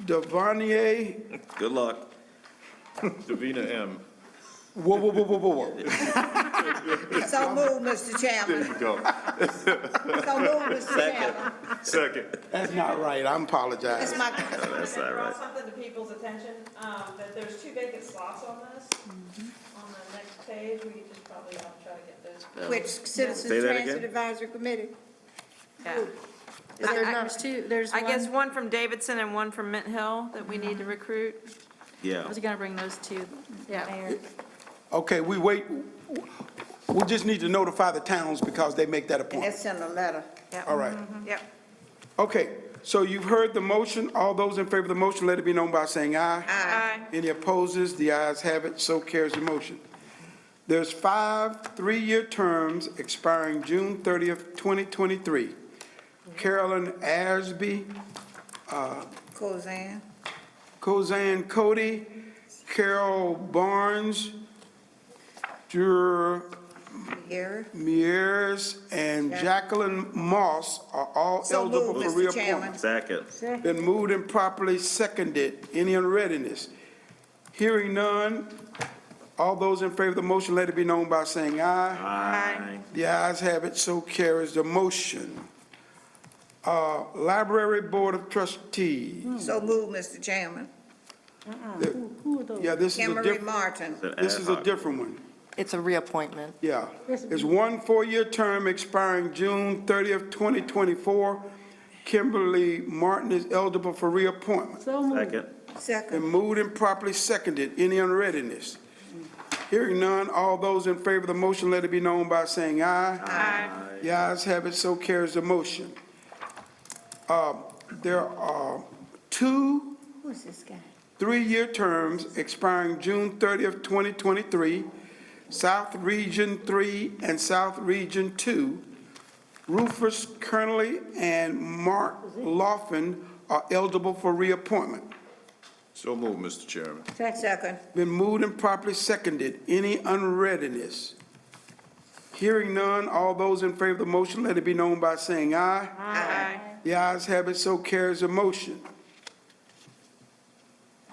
Devonier, Good luck. Davina M. whoa. So moved, Mr. Chairman. Go. So moved, Mr. Chairman. Second. That's not right, I apologize. That's my, No, that's not Brought right. something to people's attention, that there's 2 vacant slots on this. On the next page, we could just probably, I'll try to get those filled. which Citizens Say that Transit again? Advisory Committee? Yeah. There's I guess one. 1 from Davidson and 1 from Mint Hill that we need to recruit. Yeah. I was going to bring those to Mayor. Okay, we just need to notify the towns because they make that And appointment. that's in the letter. All right. Yep. Okay, so you've heard the motion. All those in favor of the motion, let it be known by saying aye. Aye. Any opposes? The ayes have it, so carries the motion. There's 5 3-year terms expiring June 30th, 2023. Carolyn Ashby, Kozan. Kozan Cody, Carol Barnes, Jura Here. Mears, and Jacqueline Moss are all So eligible moved, for Mr. Chairman. reappointment. Second. Been moved and properly seconded. Any unreadiness? Hearing none, All those in favor of the motion, let it be known by saying aye. Aye. The ayes have it, so carries the motion. Library Board of Trustees. So move, Mr. Chairman. Who are those? Yeah, this is a Emery different, Martin. this is a different one. It's a reappointment. Yeah. It's one 4-year term expiring June 30th, 2024. Kimberly Martin is eligible for reappointment. So moved. Second. Been Second. moved and properly seconded. Any unreadiness? Hearing none, all those in favor of the motion, let it be known by saying aye. Aye. The ayes have it, so carries the motion. There are 2 Who's this guy? 3-year terms expiring June 30th, 2023. South Region 3 and South Region 2. Rufus Kernley and Mark Laughlin are eligible for reappointment. So moved, Mr. Chairman. Second. Been moved and properly seconded. Any unreadiness? Hearing none, all those in favor of the motion, let it be known by saying aye. Aye. The ayes have it, so carries the motion.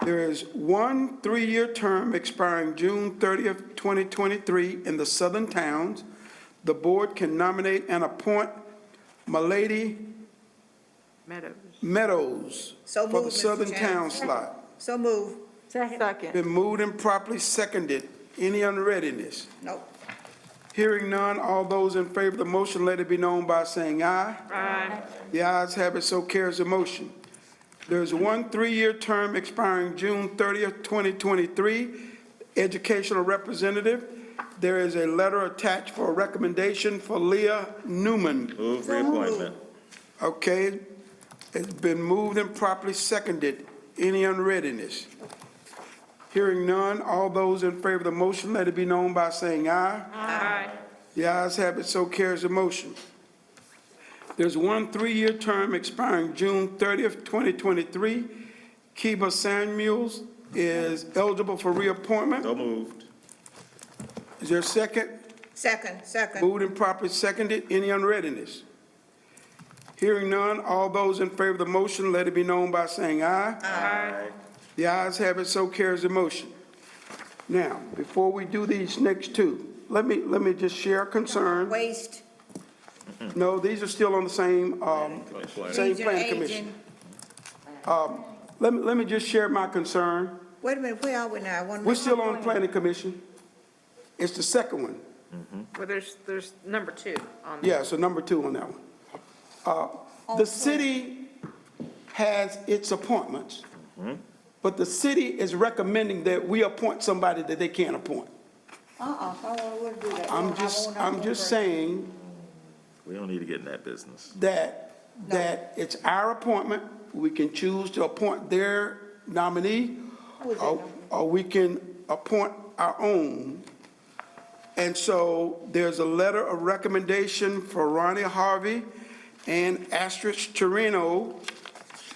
There is one 3-year term expiring June 30th, 2023 in the Southern Towns. The board can nominate and appoint Milady Meadows So for the moved, Mr. Southern Chairman. Town slot. So move. Second. Been moved and properly seconded. Any unreadiness? Nope. Hearing none, all those in favor of the motion, let it be known by saying aye. Aye. The ayes have it, so carries the motion. There's one 3-year term expiring June 30th, 2023. Educational representative. There is a letter attached for a recommendation for Leah Newman. Move reappointment. Okay, it's been moved and properly seconded. Any unreadiness? Hearing none, all those in favor of the motion, let it be known by saying aye. Aye. The ayes have it, so carries the motion. There's one 3-year term expiring June 30th, 2023. Kiba Samuels is eligible for reappointment. So moved. Is there a second? Second. Moved and properly seconded. Any unreadiness? Hearing none, all those in favor of the motion, let it be known by saying aye. Aye. The ayes have it, so carries the motion. Now, before we do these next 2, let me just share a concern. Waste. No, these are still on the same Region planning commission. aging. Let me just share my concern. Wait a minute, where are we now? I wanna We're make- still on the planning commission. It's the second one. Well, there's number 2 on Yeah, so number 2 on that one. The city has its appointments, but the city is recommending that we appoint somebody that they can't appoint. I wouldn't do that. I'm just saying We don't need to get in that business. that it's our appointment. We can choose to appoint their nominee, or we can appoint our own. And so there's a letter of recommendation for Ronnie Harvey and Astrid Torino,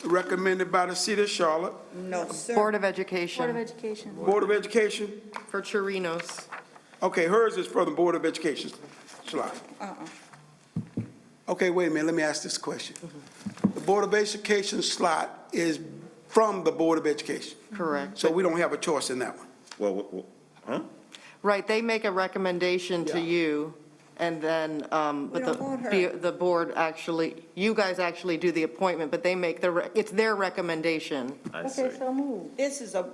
recommended by the city of Charlotte. No, sir. Board of Education. Board of Education. Board of Education? For Chirinos. Okay, hers is for the Board of Education slot. Okay, wait a minute, let me ask this question. The Board of Education slot is from the Board of Education, Correct. so we don't have a choice in that one. Huh? Right, they make a recommendation to Yeah. you, and then, but We don't want her. the board actually, you guys actually do the appointment, but they make it's their recommendation. I see. Okay, so moved. This is a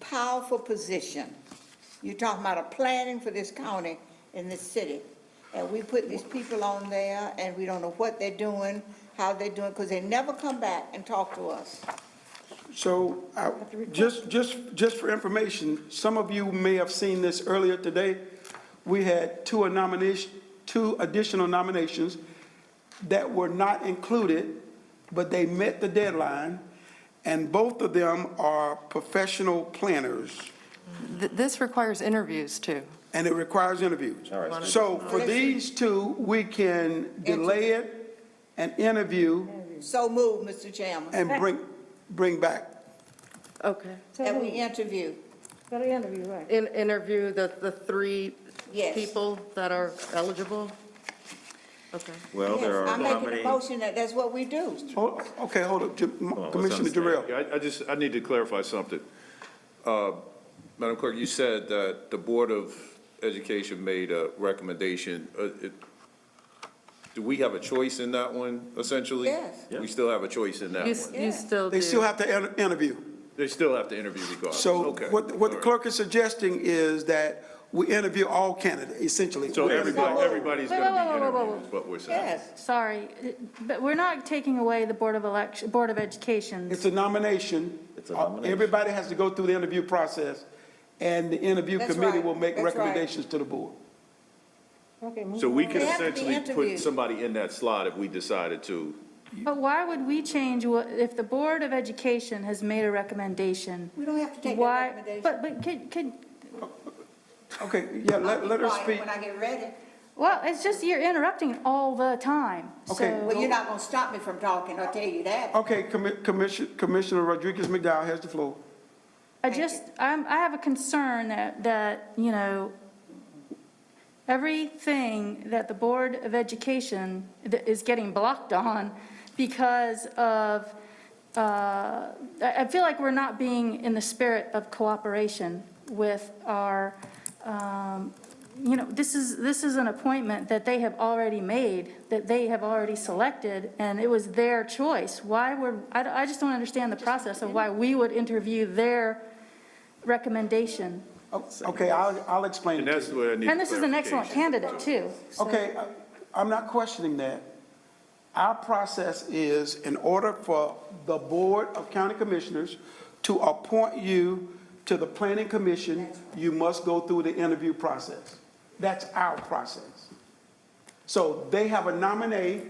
powerful position. You're talking about a planning for this county and this city. And we put these people on there, and we don't know what they're doing, how they're doing, because they never come back and talk to us. So, just for information, some of you may have seen this earlier today. We had two additional nominations that were not included, but they met the deadline, and both of them are professional planners, This requires interviews, too. and it requires interviews. All right. So for these 2, we can delay it and interview So move, Mr. Chairman. and bring back. Okay. And we interview. Got an interview, right? Interview the 3 Yes. people that are eligible? Okay. Well, there are I'm how making a many? motion that that's what we do. Okay, hold up, what's Commissioner on the Durrell. Yeah, I need to clarify something. Madam Clerk, you said that the Board of Education made a recommendation. Do we have a choice in that one, essentially? Yes. We still have a choice in that You one. you still do. They still have to interview. They still have to interview regardless. So Okay. what the All right. clerk is suggesting is that we interview all candidates, essentially. So everybody's Wait, going to whoa, be whoa, whoa, whoa, interviewed, is what we're saying. Yes. Sorry, but we're not taking away the Board of Education. It's a nomination. It's a nomination. Everybody has to go through the interview process, and the interview That's committee right. will make That's right. recommendations to the board. Okay, move So we on. could They have to be essentially interviewed. put somebody in that slot if we decided to. But why would we change if the Board of Education has made a recommendation? We don't have to take that Why? recommendation. But could, Okay, yeah, let her I'll be quiet speak. when I get ready. well, it's just you're interrupting all the time. Okay. So- Well, you're not gonna stop me from talking, I'll tell you that. Okay, Commissioner Rodriguez McDowell has the floor. I have a concern that, you know, everything that the Board of Education is getting blocked on because of, I feel like we're not being in the spirit of cooperation with our, you know, this is an appointment that they have already made, that they have already selected, and it was their choice. I just don't understand the process of why we would interview their recommendation. Okay, I'll explain And it that's to you. where I need And this is an excellent clarification. candidate, too. So- Okay, I'm not questioning that. Our process is, in order for the Board of County Commissioners to appoint you to the Planning Commission, you must go through the interview process. That's our process. So they have a nominee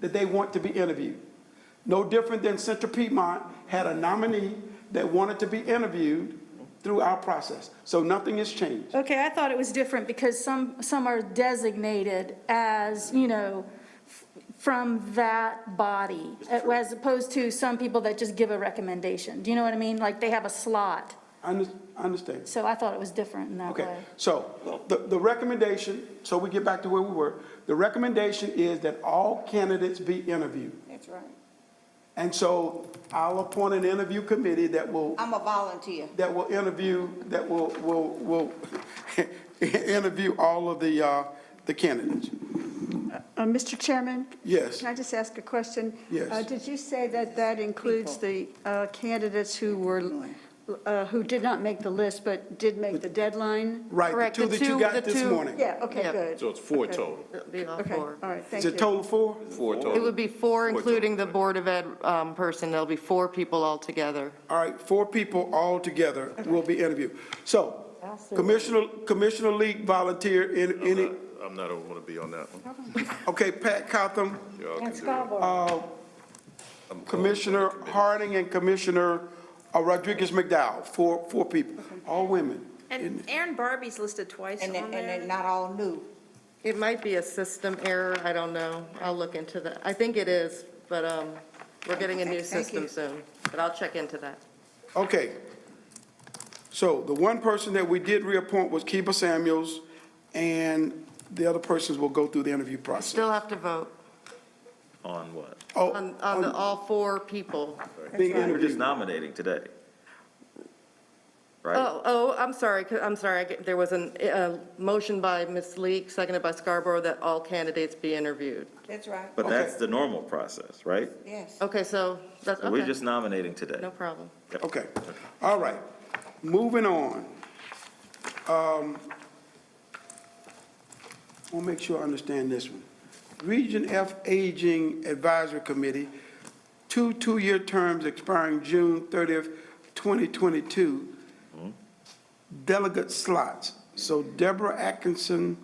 that they want to be interviewed. No different than Central Piedmont had a nominee that wanted to be interviewed through our process. So nothing has changed. Okay, I thought it was different because some are designated as, you know, from that body, as opposed to some people that just give a recommendation. Do you know what I mean? Like they have a slot. I understand. So I thought it was different in that way. Okay, so the recommendation, so we get back to where we were, the recommendation is that all candidates be interviewed. That's right. And so I'll appoint an interview committee that will, I'm a volunteer. that will interview, that will interview all of the candidates. Mr. Chairman? Yes. Can I just ask a question? Yes. Did you say that includes the candidates who did not make the list but did make the deadline? Right, Correct, the two the that you two- got the this two- morning. Yeah, okay, Yeah. good. So it's 4 Okay. total. It'd be all Okay, four. all right, Is thank it you. total 4? 4 total. It would be four, Four including the total. Board of Ed person. There'll be 4 people altogether. All right, 4 people all together will be interviewed. So Commissioner Leak volunteered in any, I'm not going to be on that one. okay, Pat Cotham, Y'all can And do it. Scarborough. Commissioner Harding, and Commissioner Rodriguez McDowell, four people, all women. And Aaron Barbie's listed twice And on they're there. not all new. It might be a system error, I don't know. I'll look into that. I think it is, but we're getting a new Thank you. system soon. But I'll check into that. Okay. So the one person that we did reappoint was Kiba Samuels, and the other persons will go through the interview process. Still have to vote On what? Oh, on all 4 people. being We're just interviewed. nominating today. Right? Oh, I'm sorry, there was a motion by Ms. Leak, seconded by Scarborough, that all candidates be interviewed. That's right. But that's the normal process, right? Yes. Okay, so that's, So we're okay, just nominating today. no problem. Okay, all right. Moving on. I want to make sure I understand this one. Region F Aging Advisory Committee, 2 two-year terms expiring June 30th, 2022. Delegate slots. So Deborah Atkinson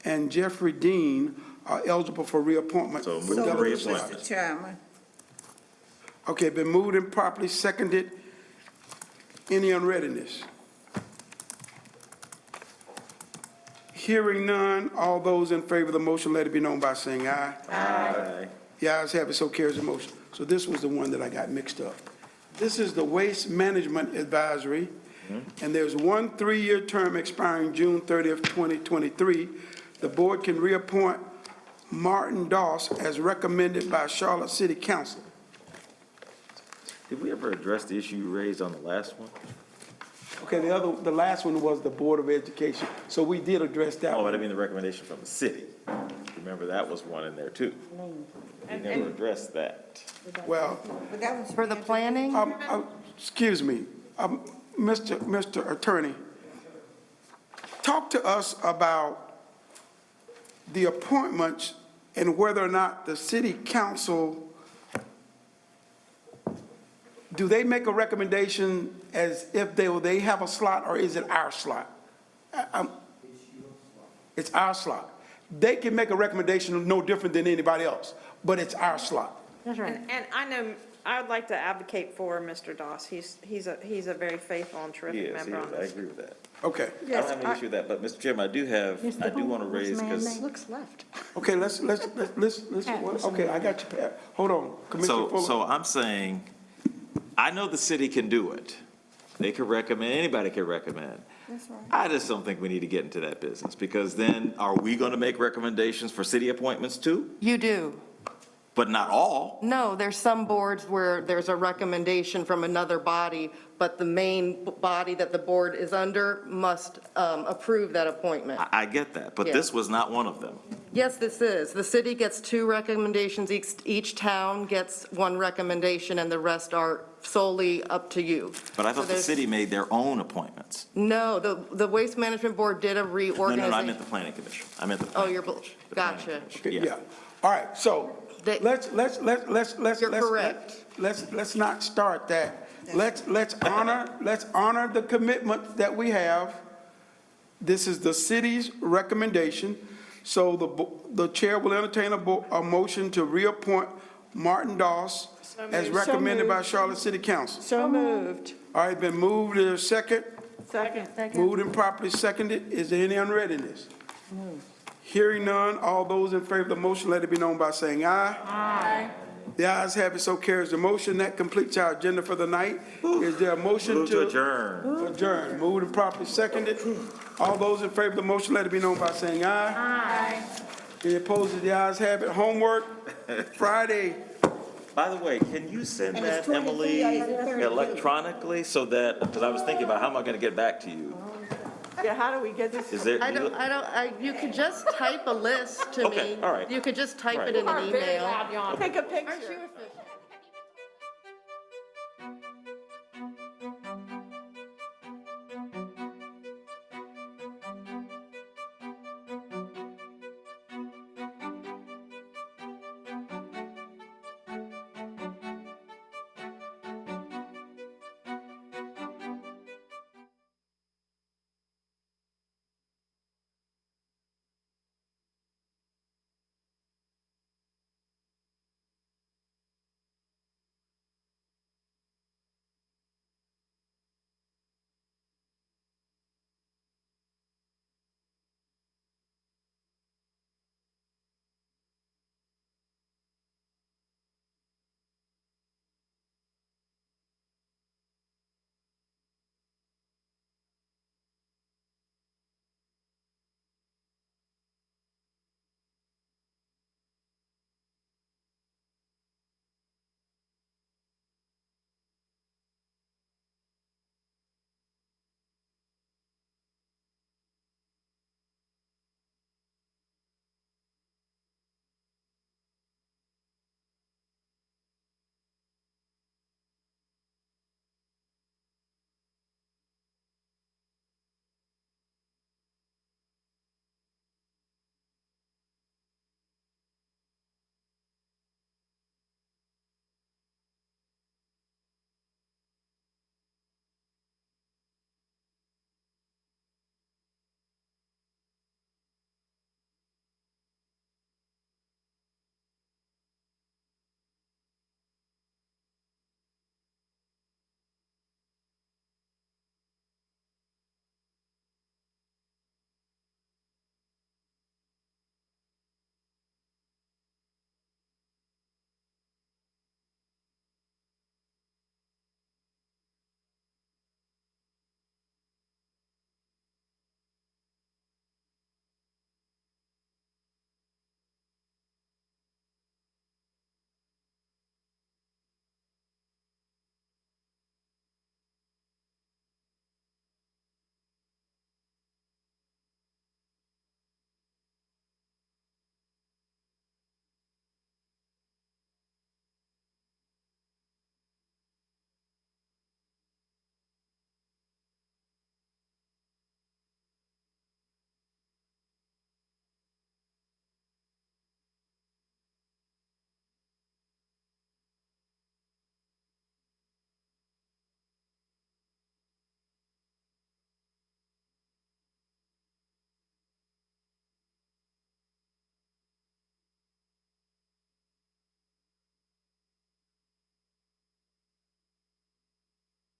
and Jeffrey Dean are eligible for reappointment. So for move to delegate reappoint. slots. Mr. Chairman. Okay, been moved and properly seconded. Any unreadiness? Hearing none, all those in favor of the motion, let it be known by saying aye. Aye. The ayes have it, so carries the motion. So this was the one that I got mixed up. This is the Waste Management Advisory, and there's one 3-year term expiring June 30th, 2023. The board can reappoint Martin Doss as recommended by Charlotte City Council. Did we ever address the issue you raised on the last one? Okay, the last one was the Board of Education, so we did address that Oh, one. but I mean the recommendation from the city. Remember, that was one in there too. We never addressed that. Well, But that was. For the planning? excuse me, Mr. Attorney, talk to us about the appointments and whether or not the city council, do they make a recommendation as if they have a slot, or is it our slot? It's our slot. They can make a recommendation no different than anybody else, but it's our slot. That's right. And I know, I would like to advocate for Mr. Doss. He's a very faithful and terrific Yes, member on I this. agree with that. Okay, I don't have an issue with that, but Mr. Chairman, I do want to raise, because, Looks left. okay, let's, okay, I got you, Pat. Hold on. Commissioner Fuller. so I'm saying, I know the city can do it. They could recommend, anybody could recommend. That's right. I just don't think we need to get into that business, because then are we going to make recommendations for city appointments too? You do. But not all. No, there's some boards where there's a recommendation from another body, but the main body that the board is under must approve that appointment. I get that, but Yeah. this was not one of them. Yes, this is. The city gets 2 recommendations, each town gets 1 recommendation, and the rest are solely up to you. But I So thought the there's- city made their own appointments. No, the Waste Management Board did a No, reorganization. I meant the planning commission. I meant the. Oh, planning you're, commission. The planning gotcha. commission. Okay, yeah. All right, so They- let's. You're correct. Let's not start that. Let's honor the commitment that we have. This is the city's recommendation. So the chair will entertain a motion to reappoint Martin Doss as recommended by Charlotte City Council. So moved. All right, been moved, is there a second? Second. Moved and properly seconded. Is there any unreadiness? Hearing none, all those in favor of the motion, let it be known by saying aye. Aye. The ayes have it, so carries the motion. That completes our agenda for the night. Is there a motion Move to adjourn. Adjourn. Moved and properly seconded. All those in favor of the motion, let it be known by saying aye. Aye. Any opposed? The ayes have it. Homework, Friday. By the way, can you send that, Emily, electronically, so that, because I was thinking about how am I going to get back to you? Yeah, how do we get this? Is there? You could just type a list to me. Okay, all right. You could just type it in You are an very email. loud, Jan. Take a picture. Aren't you